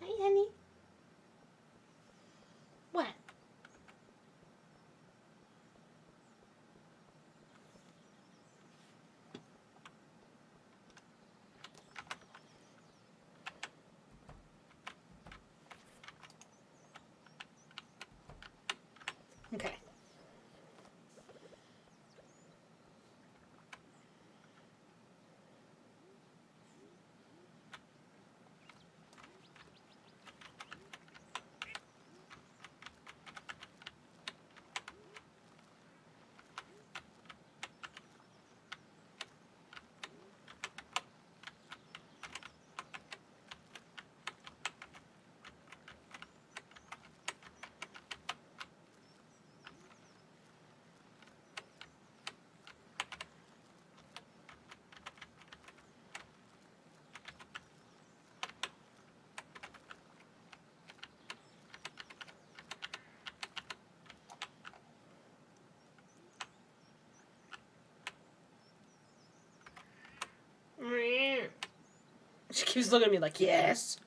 Hi, honey. What? Okay. She keeps looking at me like, yes.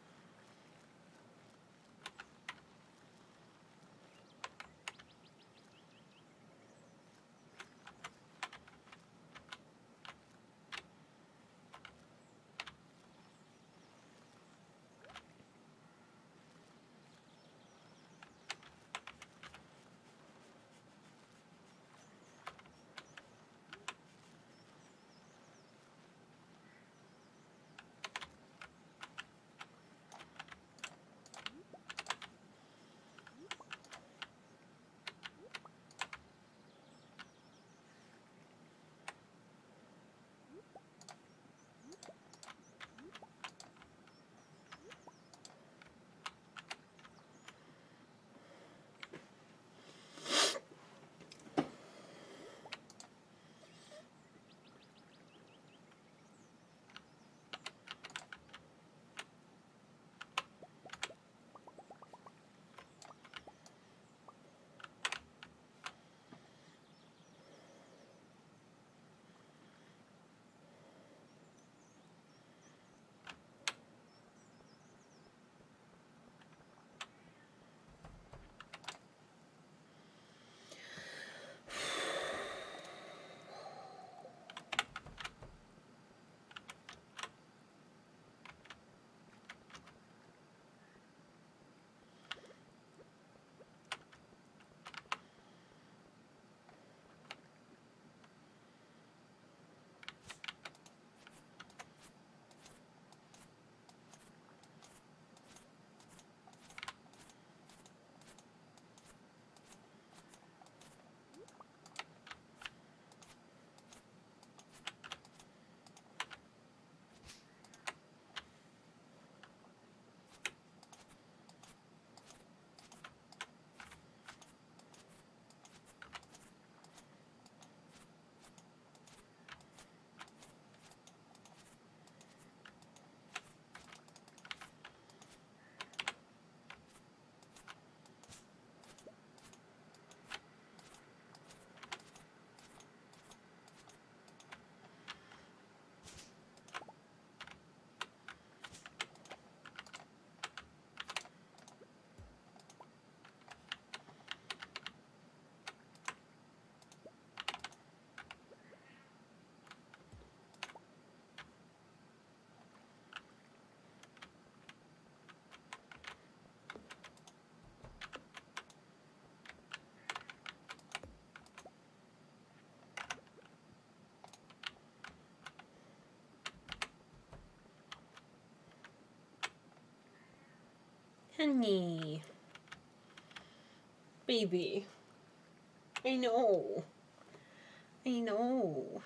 Honey. Baby. I know. I know.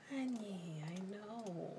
Honey, I know.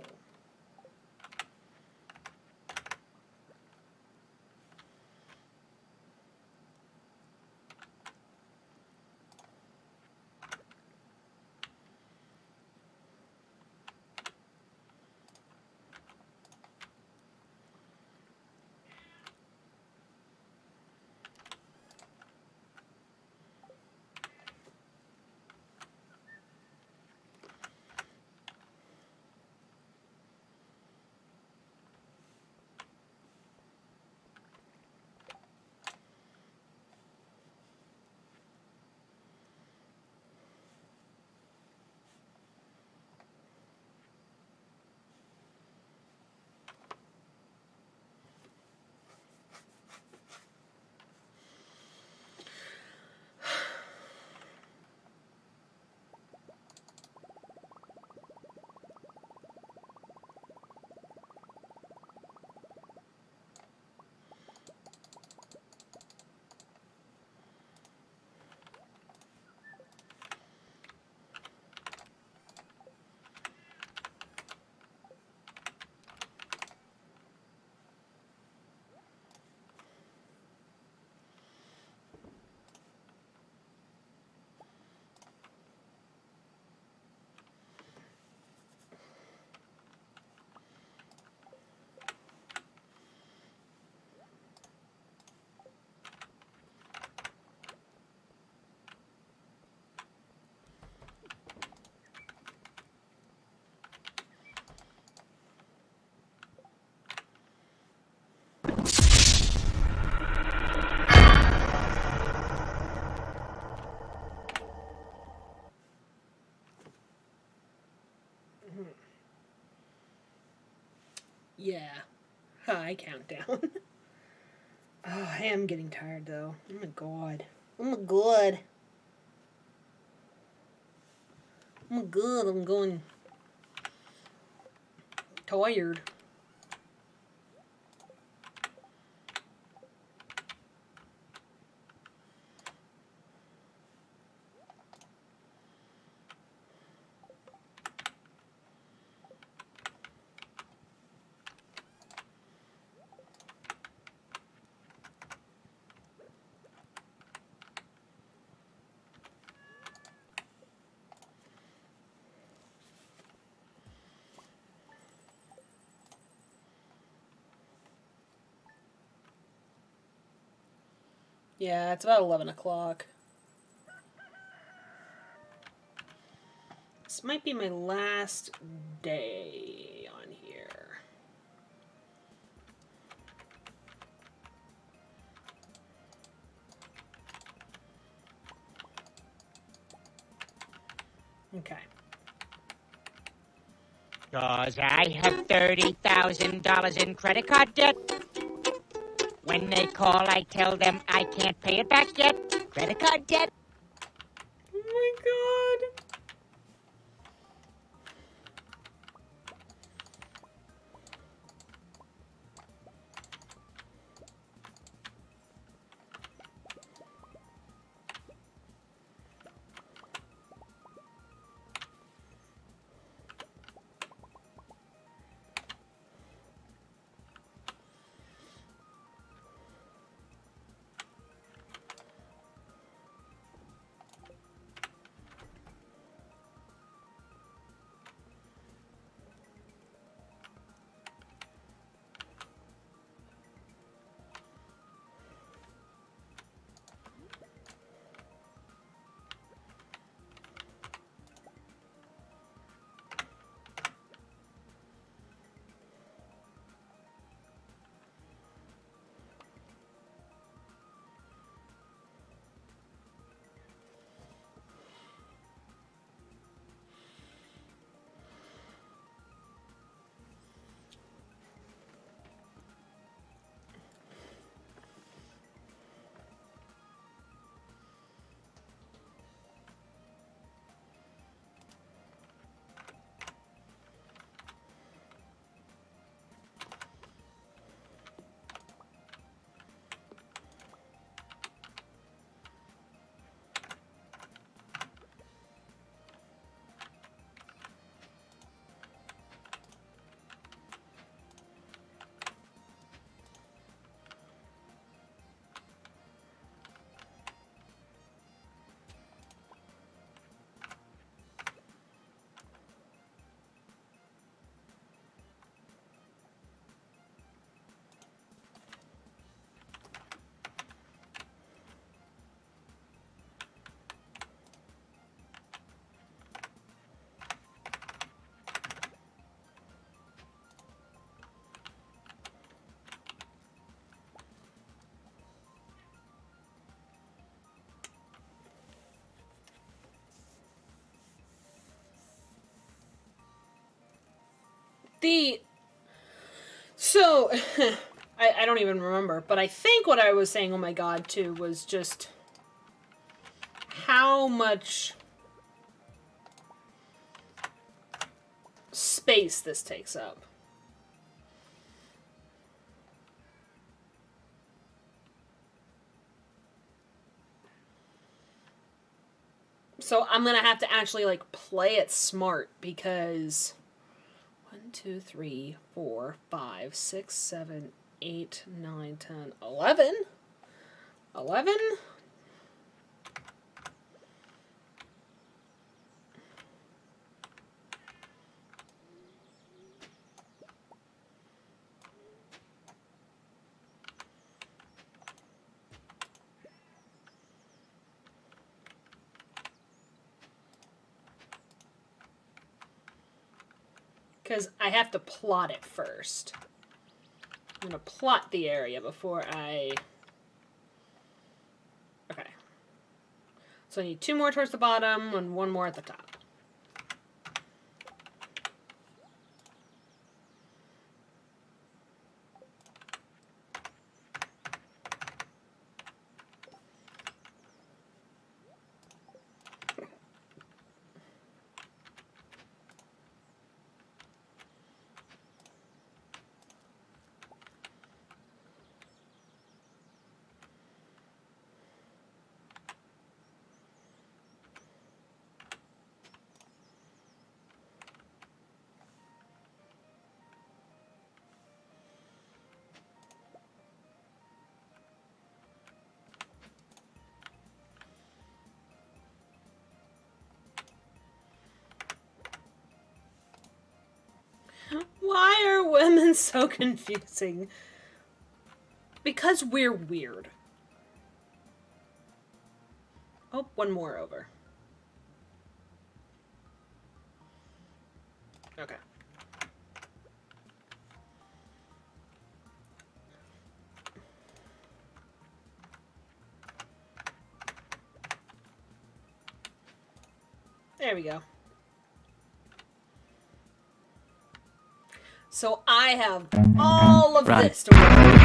Yeah. Hi, countdown. Oh, I am getting tired though. Oh my god. Oh my god. Oh my god, I'm going tired. Yeah, it's about 11 o'clock. This might be my last day on here. Okay. 'Cause I have $30,000 in credit card debt. When they call, I tell them I can't pay it back yet. Credit card debt. Oh my god. So, I don't even remember, but I think what I was saying, oh my god, too, was just how much space this takes up. So I'm gonna have to actually, like, play it smart, because 1, 2, 3, 4, 5, 6, 7, 8, 9, 10, 11? 11? Because I have to plot it first. I'm going to plot the area before I... Okay. So I need 2 more towards the bottom and 1 more at the top. Why are women so confusing? Because we're weird. Oh, 1 more over. Okay. There we go. So I have all of this to work with.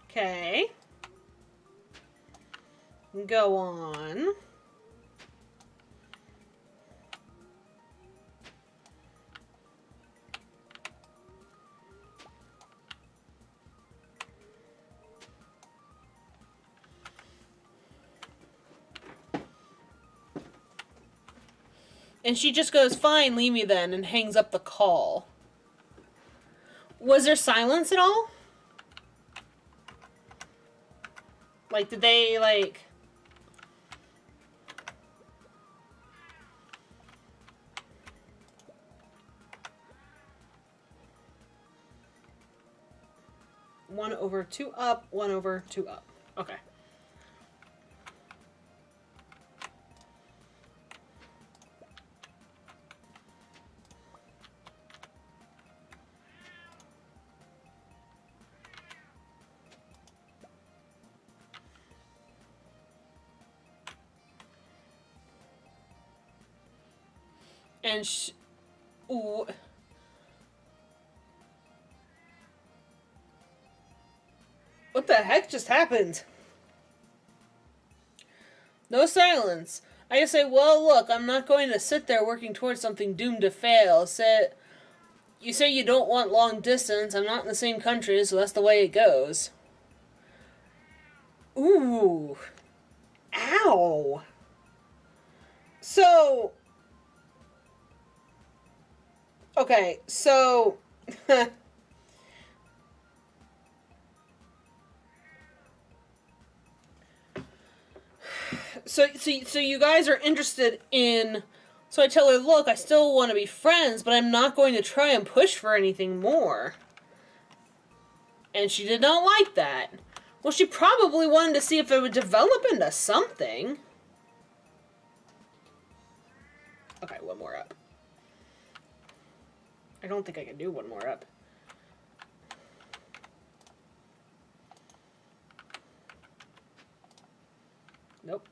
Okay. Go on. And she just goes, fine, leave me then, and hangs up the call. Was there silence at all? Like, did they, like... One over 2 up, 1 over 2 up. Okay. And ooh. What the heck just happened? No silence. I just say, well, look, I'm not going to sit there working towards something doomed to fail. You say you don't want long distance. I'm not in the same country, so that's the way it goes. Ooh. Ow. So... Okay, so... So you guys are interested in... So I tell her, look, I still want to be friends, but I'm not going to try and push for anything more. And she did not like that. Well, she probably wanted to see if it would develop into something. Okay, 1 more up. I don't think I can do 1 more up. Nope.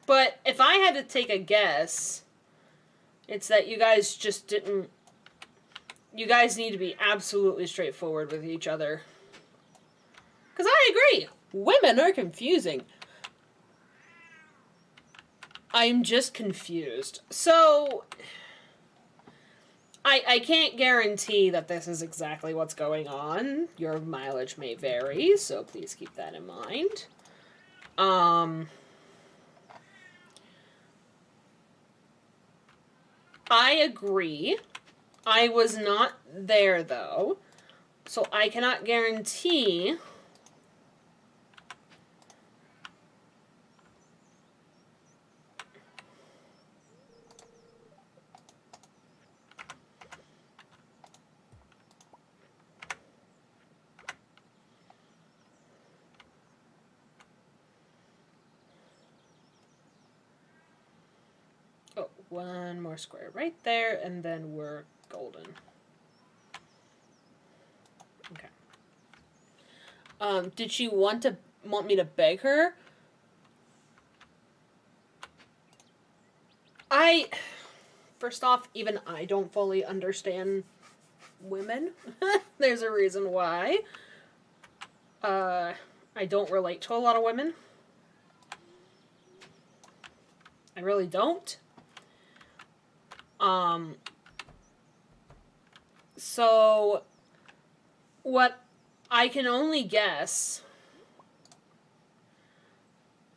But if I had to take a guess, it's that you guys just didn't... You guys need to be absolutely straightforward with each other. Because I agree. Women are confusing. I'm just confused. So, I can't guarantee that this is exactly what's going on. Your mileage may vary, so please keep that in mind. I agree. I was not there, though, so I cannot guarantee... Oh, one more square right there, and then we're golden. Okay. Did she want me to beg her? First off, even I don't fully understand women. There's a reason why. I don't relate to a lot of women. I really don't. So, what I can only guess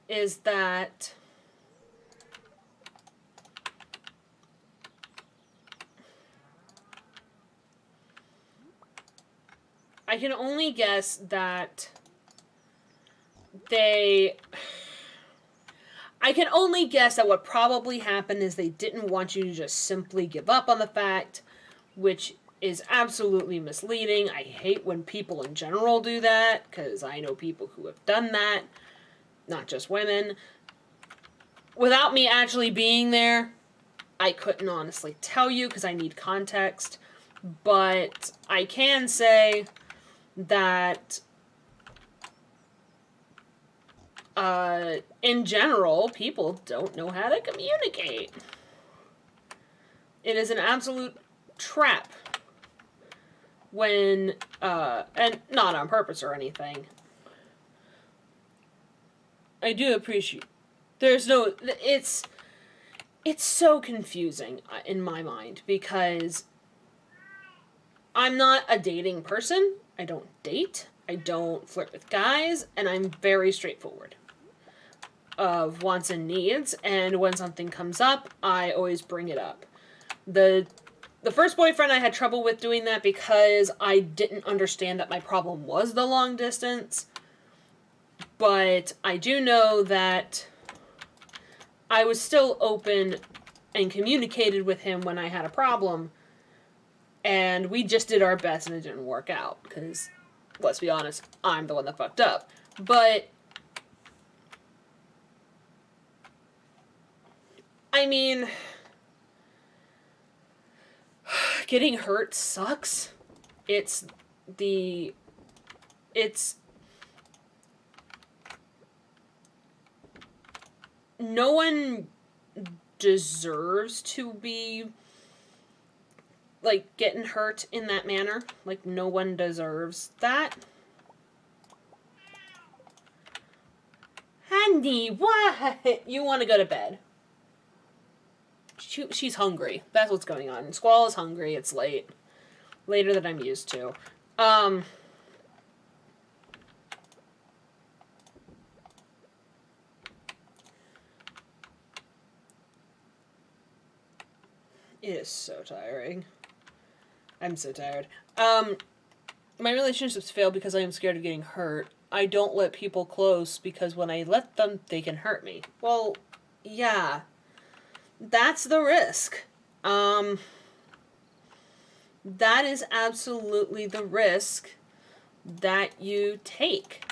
is that what probably happened is they didn't want you to just simply give up on the fact, which is absolutely misleading. I hate when people in general do that, because I know people who have done that, not just women. Without me actually being there, I couldn't honestly tell you, because I need context, but I can say that in general, people don't know how to communicate. It is an absolute trap when, and not on purpose or anything. I do appreciate, it's so confusing in my mind, because I'm not a dating person. I don't date. I don't flirt with guys, and I'm very straightforward of wants and needs, and when something comes up, I always bring it up. The first boyfriend, I had trouble with doing that because I didn't understand that my problem was the long distance, but I do know that I was still open and communicated with him when I had a problem, and we just did our best and it didn't work out, because, let's be honest, I'm the one that fucked up. But I mean, getting hurt sucks. No one deserves to be, like, getting hurt in that manner. Like, no one deserves that. Honey, what? You want to go to bed. She's hungry. That's what's going on. Squall is hungry. It's late. Later than I'm used to. It is so tiring. I'm so tired. My relationships fail because I am scared of getting hurt. I don't let people close because when I let them, they can hurt me. Well, yeah. That's the risk. That is absolutely the risk that you take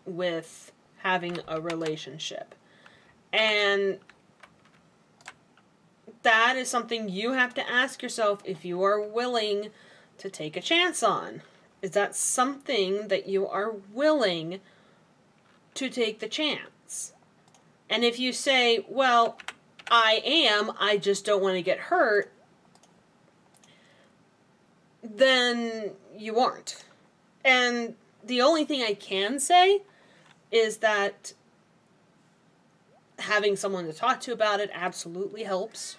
with having a relationship. And that is something you have to ask yourself if you are willing to take a chance on? Is that something that you are willing to take the chance? And if you say, well, I just don't want to get hurt, then you aren't. And the only thing I can say is that having someone to talk to about it absolutely helps.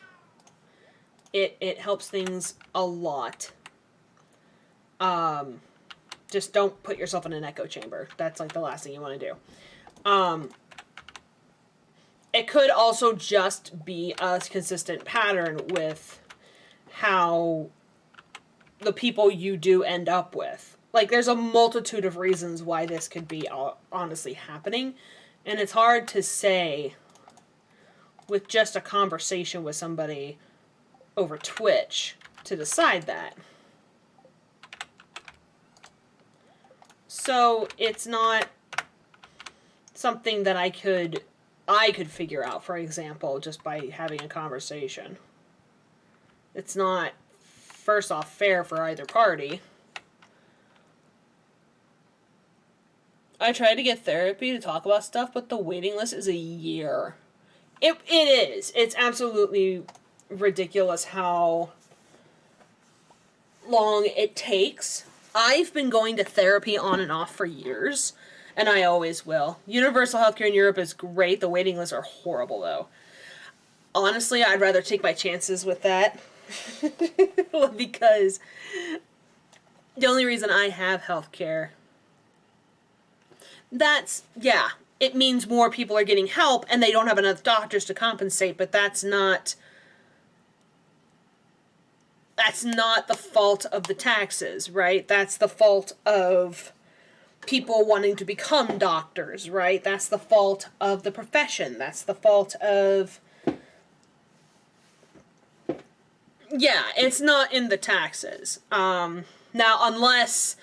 It helps things a lot. Just don't put yourself in an echo chamber. That's like the last thing you want to do. It could also just be a consistent pattern with how the people you do end up with. Like, there's a multitude of reasons why this could be honestly happening. And it's hard to say with just a conversation with somebody over Twitch to decide that. So it's not something that I could figure out, for example, just by having a conversation. It's not, first off, fair for either party. I tried to get therapy to talk about stuff, but the waiting list is a year. It is. It's absolutely ridiculous how long it takes. I've been going to therapy on and off for years, and I always will. Universal healthcare in Europe is great. The waiting lists are horrible, though. Honestly, I'd rather take my chances with that. Because the only reason I have healthcare, it means more people are getting help, and they don't have enough doctors to compensate, but that's not the fault of the taxes, right? That's the fault of people wanting to become doctors, right? That's the fault of the profession. That's the fault of... Yeah, it's not in the taxes. Now, unless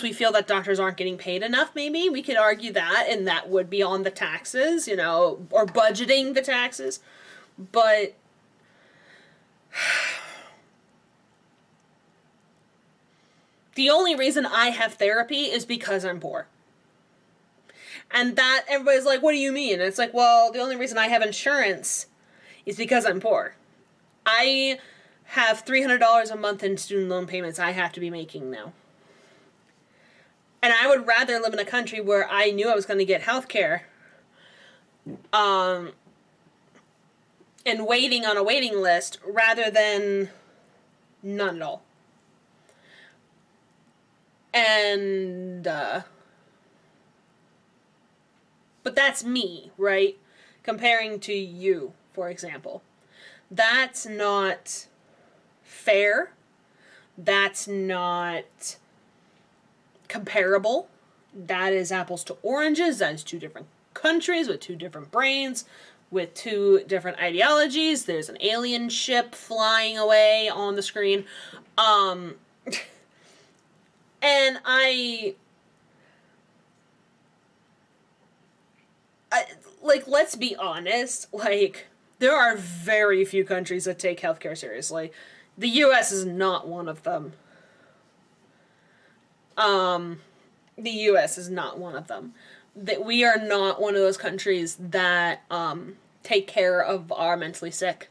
we feel that doctors aren't getting paid enough, maybe we could argue that, and that would be on the taxes, or budgeting the taxes. But the only reason I have therapy is because I'm poor. And that, everybody's like, what do you mean? And it's like, well, the only reason I have insurance is because I'm poor. I have $300 a month in student loan payments I have to be making now. And I would rather live in a country where I knew I was going to get health care, and waiting on a waiting list rather than none at all. And, but that's me, right? Comparing to you, for example. That's not fair. That's not comparable. That is apples to oranges. That is two different countries with two different brains, with two different ideologies. There's an alien ship flying away on the screen. And let's be honest, there are very few countries that take healthcare seriously. The U.S. is not one of them. The U.S. is not one of them. That we are not one of those countries that take care of our mentally sick.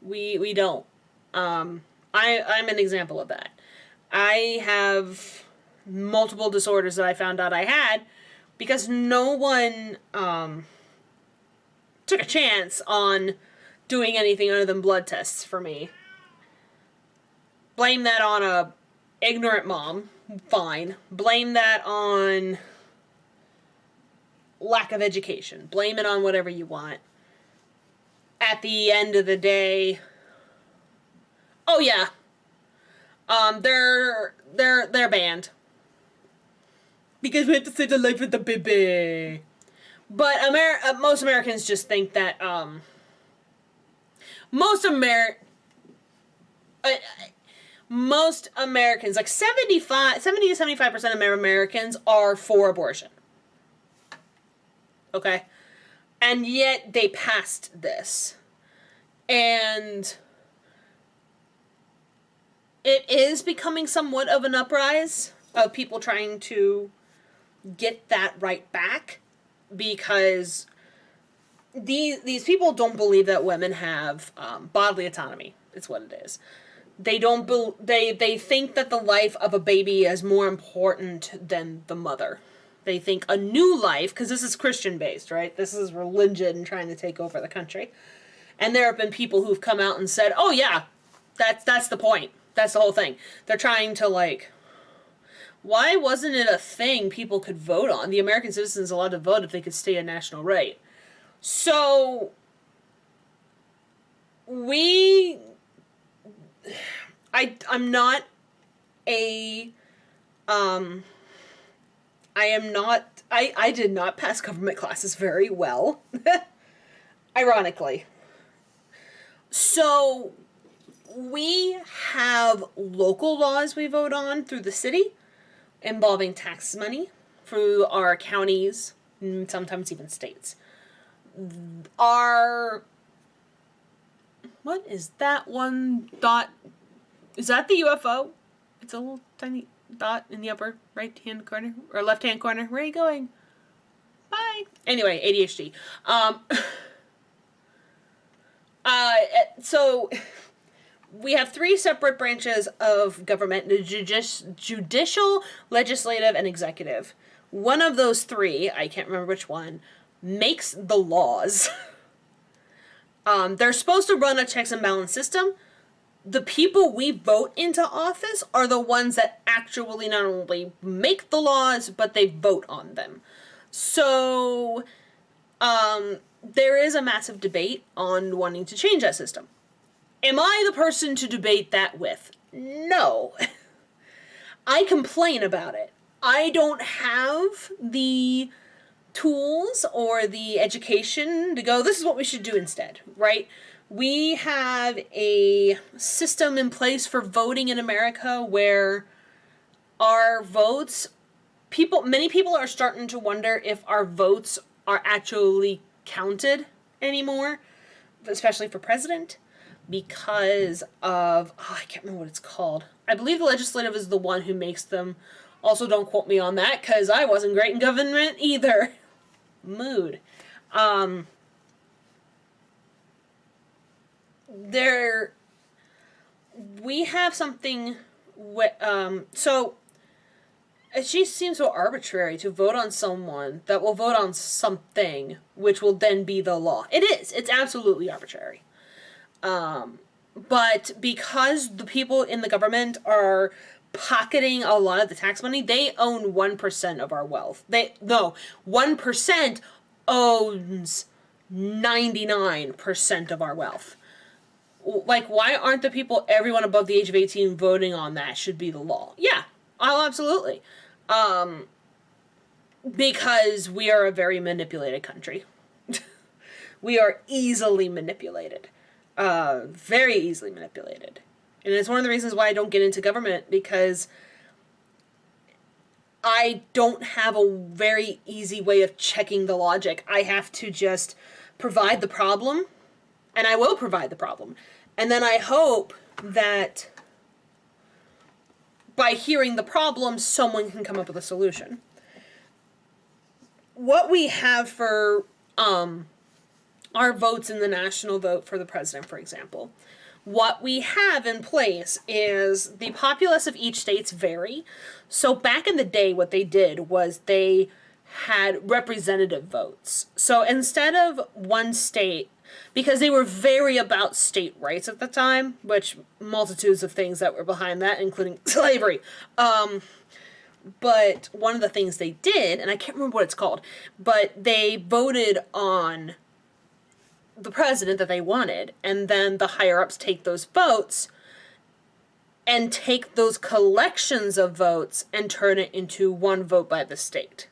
We don't. I'm an example of that. I have multiple disorders that I found out I had because no one took a chance on doing anything other than blood tests for me. Blame that on a ignorant mom. Fine. Blame that on lack of education. Blame it on whatever you want. At the end of the day, oh yeah, they're banned because we have to save the life of the baby. But most Americans just think that most Americans, like 70 to 75% of Americans are for abortion. Okay? And yet they passed this. And it is becoming somewhat of an uprise of people trying to get that right back, because these people don't believe that women have bodily autonomy. It's what it is. They don't they think that the life of a baby is more important than the mother. They think a new life, because this is Christian based, right? This is religion trying to take over the country. And there have been people who've come out and said, "Oh yeah, that's the point. That's the whole thing." They're trying to, like, why wasn't it a thing people could vote on? The American citizens allowed to vote if they could stay a national right. So I'm not a I did not pass government classes very well. Ironically. So we have local laws we vote on through the city involving tax money through our counties, and sometimes even states. What is that one dot? Is that the UFO? It's a little tiny dot in the upper right-hand corner or left-hand corner. Where are you going? Bye. Anyway, ADHD. So we have three separate branches of government: the judicial, legislative, and executive. One of those three, I can't remember which one, makes the laws. They're supposed to run a checks and balance system. The people we vote into office are the ones that actually not only make the laws, but they vote on them. So, there is a massive debate on wanting to change that system. Am I the person to debate that with? No. I complain about it. I don't have the tools or the education to go, this is what we should do instead, right? We have a system in place for voting in America where our votes, many people are starting to wonder if our votes are actually counted anymore, especially for president, because of, I can't remember what it's called. I believe the legislative is the one who makes them. Also, don't quote me on that, because I wasn't great in government either. Mood. We have something, so it just seems so arbitrary to vote on someone that will vote on something which will then be the law. It is. It's absolutely arbitrary. But because the people in the government are pocketing a lot of the tax money, they own 1% of our wealth. 1% owns 99% of our wealth. Like, why aren't the people, everyone above the age of 18 voting on that should be the law? Yeah, absolutely. Because we are a very manipulated country. We are easily manipulated. Very easily manipulated. And it's one of the reasons why I don't get into government, because I don't have a very easy way of checking the logic. I have to just provide the problem, and I will provide the problem. And then I hope that by hearing the problem, someone can come up with a solution. What we have for our votes in the national vote for the president, for example, what we have in place is the populace of each states vary. So back in the day, what they did was they had representative votes. So instead of one state, because they were very about state rights at the time, which multitudes of things that were behind that, including slavery. But one of the things they did, and I can't remember what it's called, but they voted on the president that they wanted, and then the higher-ups take those votes and take those collections of votes and turn it into one vote by the state.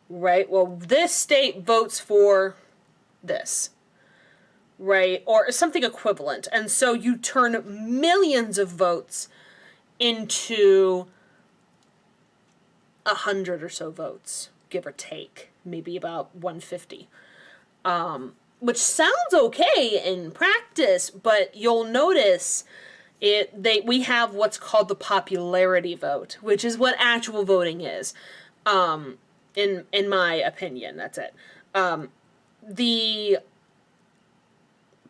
Right? Well, this state votes for this. Right? Or something equivalent. And so you turn millions of votes into 100 or so votes, give or take. Maybe about 150. Which sounds okay in practice, but you'll notice We have what's called the popularity vote, which is what actual voting is. In my opinion, that's it. The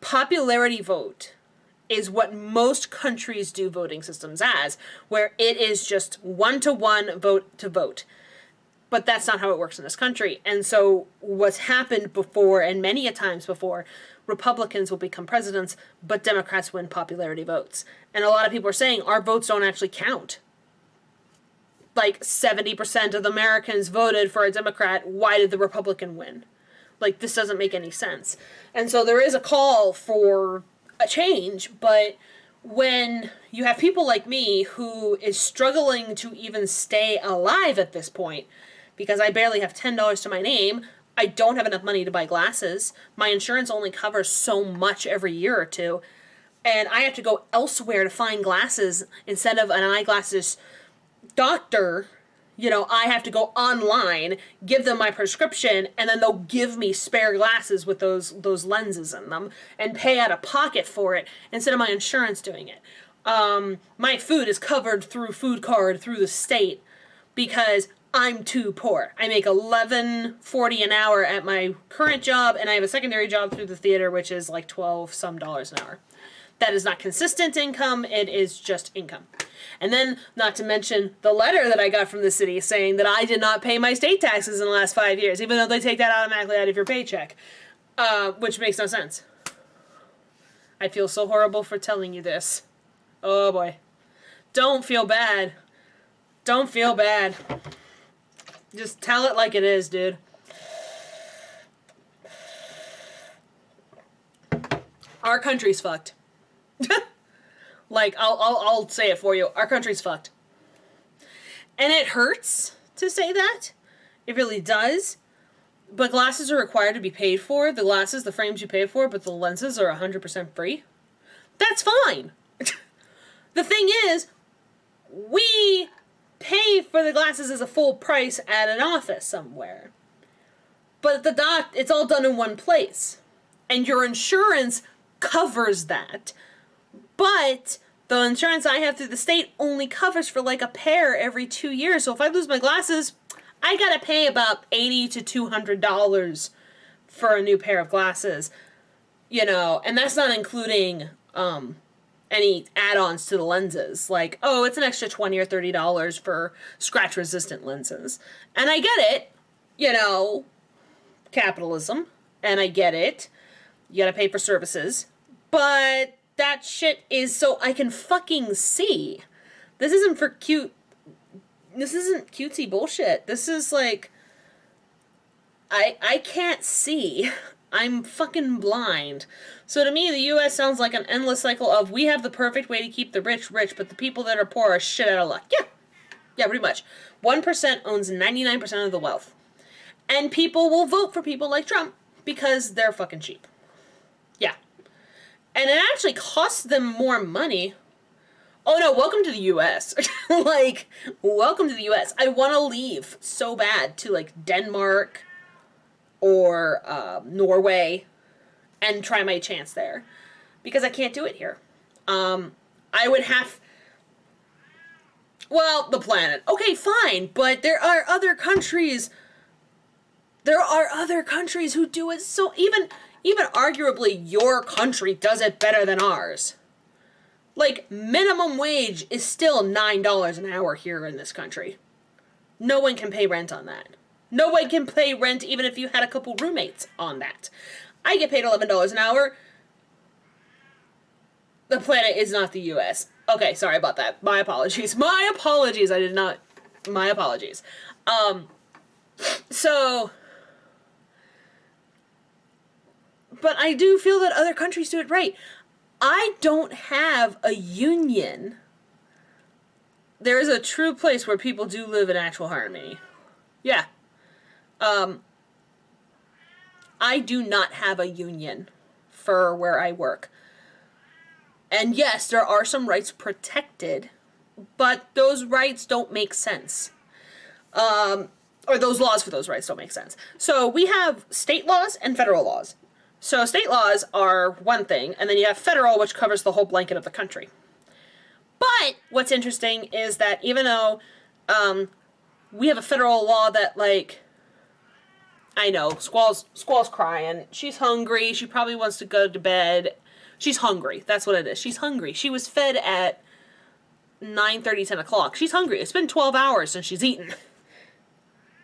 popularity vote is what most countries do voting systems as, where it is just 1-to-1 vote to vote. But that's not how it works in this country. And so what's happened before, and many a times before, Republicans will become presidents, but Democrats win popularity votes. And a lot of people are saying our votes don't actually count. Like 70% of the Americans voted for a Democrat. Why did the Republican win? Like, this doesn't make any sense. And so there is a call for a change, but when you have people like me who is struggling to even stay alive at this point, because I barely have $10 to my name, I don't have enough money to buy glasses, my insurance only covers so much every year or two, and I have to go elsewhere to find glasses instead of an eyeglasses doctor. You know, I have to go online, give them my prescription, and then they'll give me spare glasses with those lenses in them and pay out of pocket for it instead of my insurance doing it. My food is covered through food card through the state because I'm too poor. I make $11.40 an hour at my current job, and I have a secondary job through the theater, which is like $12 some an hour. That is not consistent income, it is just income. And then, not to mention the letter that I got from the city saying that I did not pay my state taxes in the last 5 years, even though they take that automatically out of your paycheck. Which makes no sense. I feel so horrible for telling you this. Oh boy. Don't feel bad. Don't feel bad. Just tell it like it is, dude. Our country's fucked. Like, I'll say it for you. Our country's fucked. And it hurts to say that. It really does. But glasses are required to be paid for. The glasses, the frames you pay for, but the lenses are 100% free. That's fine. The thing is, we pay for the glasses as a full price at an office somewhere. But it's all done in one place. And your insurance covers that. But the insurance I have through the state only covers for like a pair every 2 years. So if I lose my glasses, I gotta pay about $80 to $200 for a new pair of glasses. You know, and that's not including any add-ons to the lenses. Like, oh, it's an extra $20 or $30 for scratch-resistant lenses. And I get it, you know, capitalism, and I get it. You gotta pay for services. But that shit is so I can fucking see. This isn't for cute. This isn't cutesy bullshit. This is like, I can't see. I'm fucking blind. So to me, the U.S. sounds like an endless cycle of we have the perfect way to keep the rich rich, but the people that are poor are shit out of luck. Yeah, pretty much. 1% owns 99% of the wealth. And people will vote for people like Trump because they're fucking cheap. Yeah. And it actually costs them more money. Oh no, welcome to the U.S. Like, welcome to the U.S. I want to leave so bad to, like, Denmark or Norway and try my chance there. Because I can't do it here. I would have... Well, the planet. Okay, fine, but there are other countries... There are other countries who do it so... Even arguably, your country does it better than ours. Like, minimum wage is still $9 an hour here in this country. No one can pay rent on that. No one can pay rent even if you had a couple roommates on that. I get paid $11 an hour. The planet is not the U.S. Okay, sorry about that. My apologies. My apologies. I did not... My apologies. So... But I do feel that other countries do it right. I don't have a union. There is a true place where people do live in actual harmony. Yeah. I do not have a union for where I work. And yes, there are some rights protected, but those rights don't make sense. Or those laws for those rights don't make sense. So we have state laws and federal laws. So state laws are one thing, and then you have federal, which covers the whole blanket of the country. But what's interesting is that even though we have a federal law that, like, I know, Squall's crying. She's hungry. She probably wants to go to bed. She's hungry. That's what it is. She's hungry. She was fed at 9:30, 10 o'clock. She's hungry. It's been 12 hours since she's eaten.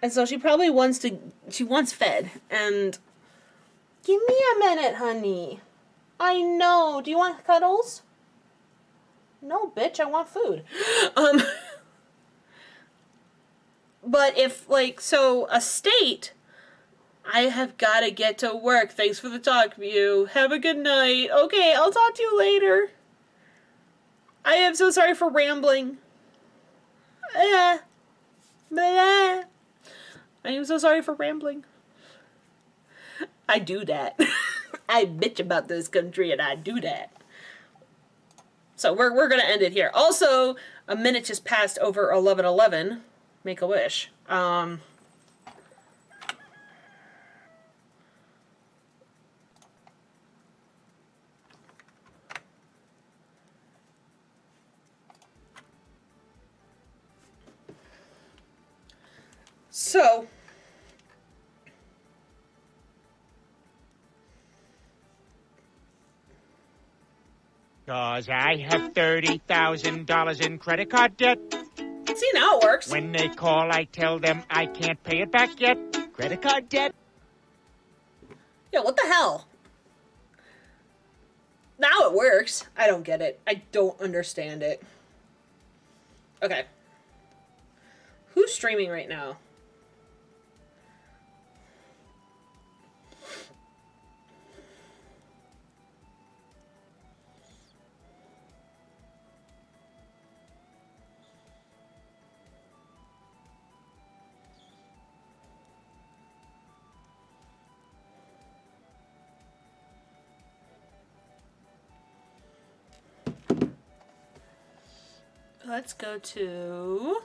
And so she probably wants fed. And give me a minute, honey. I know. Do you want cuddles? No, bitch, I want food. But if, like, so a state, I have got to get to work. Thanks for the talk, View. Have a good night. Okay, I'll talk to you later. I am so sorry for rambling. I am so sorry for rambling. I do that. I bitch about this country and I do that. So we're gonna end it here. Also, a minute just passed over 11:11. Make a wish. So, Cause I have $30,000 in credit card debt. see, now it works. When they call, I tell them I can't pay it back yet. Credit card debt. Yeah, what the hell? Now it works. I don't get it. I don't understand it. Okay. Who's streaming right now? Let's go to...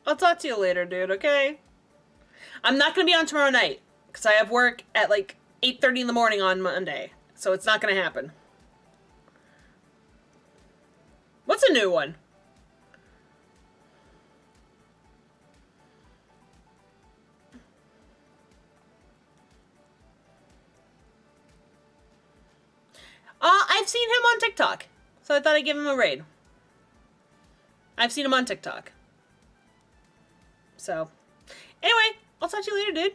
I'll talk to you later, dude, okay? I'm not gonna be on tomorrow night, because I have work at, like, 8:30 in the morning on Monday. So it's not gonna happen. What's a new one? I've seen him on TikTok. So I thought I'd give him a raid. I've seen him on TikTok. So, anyway, I'll talk to you later, dude.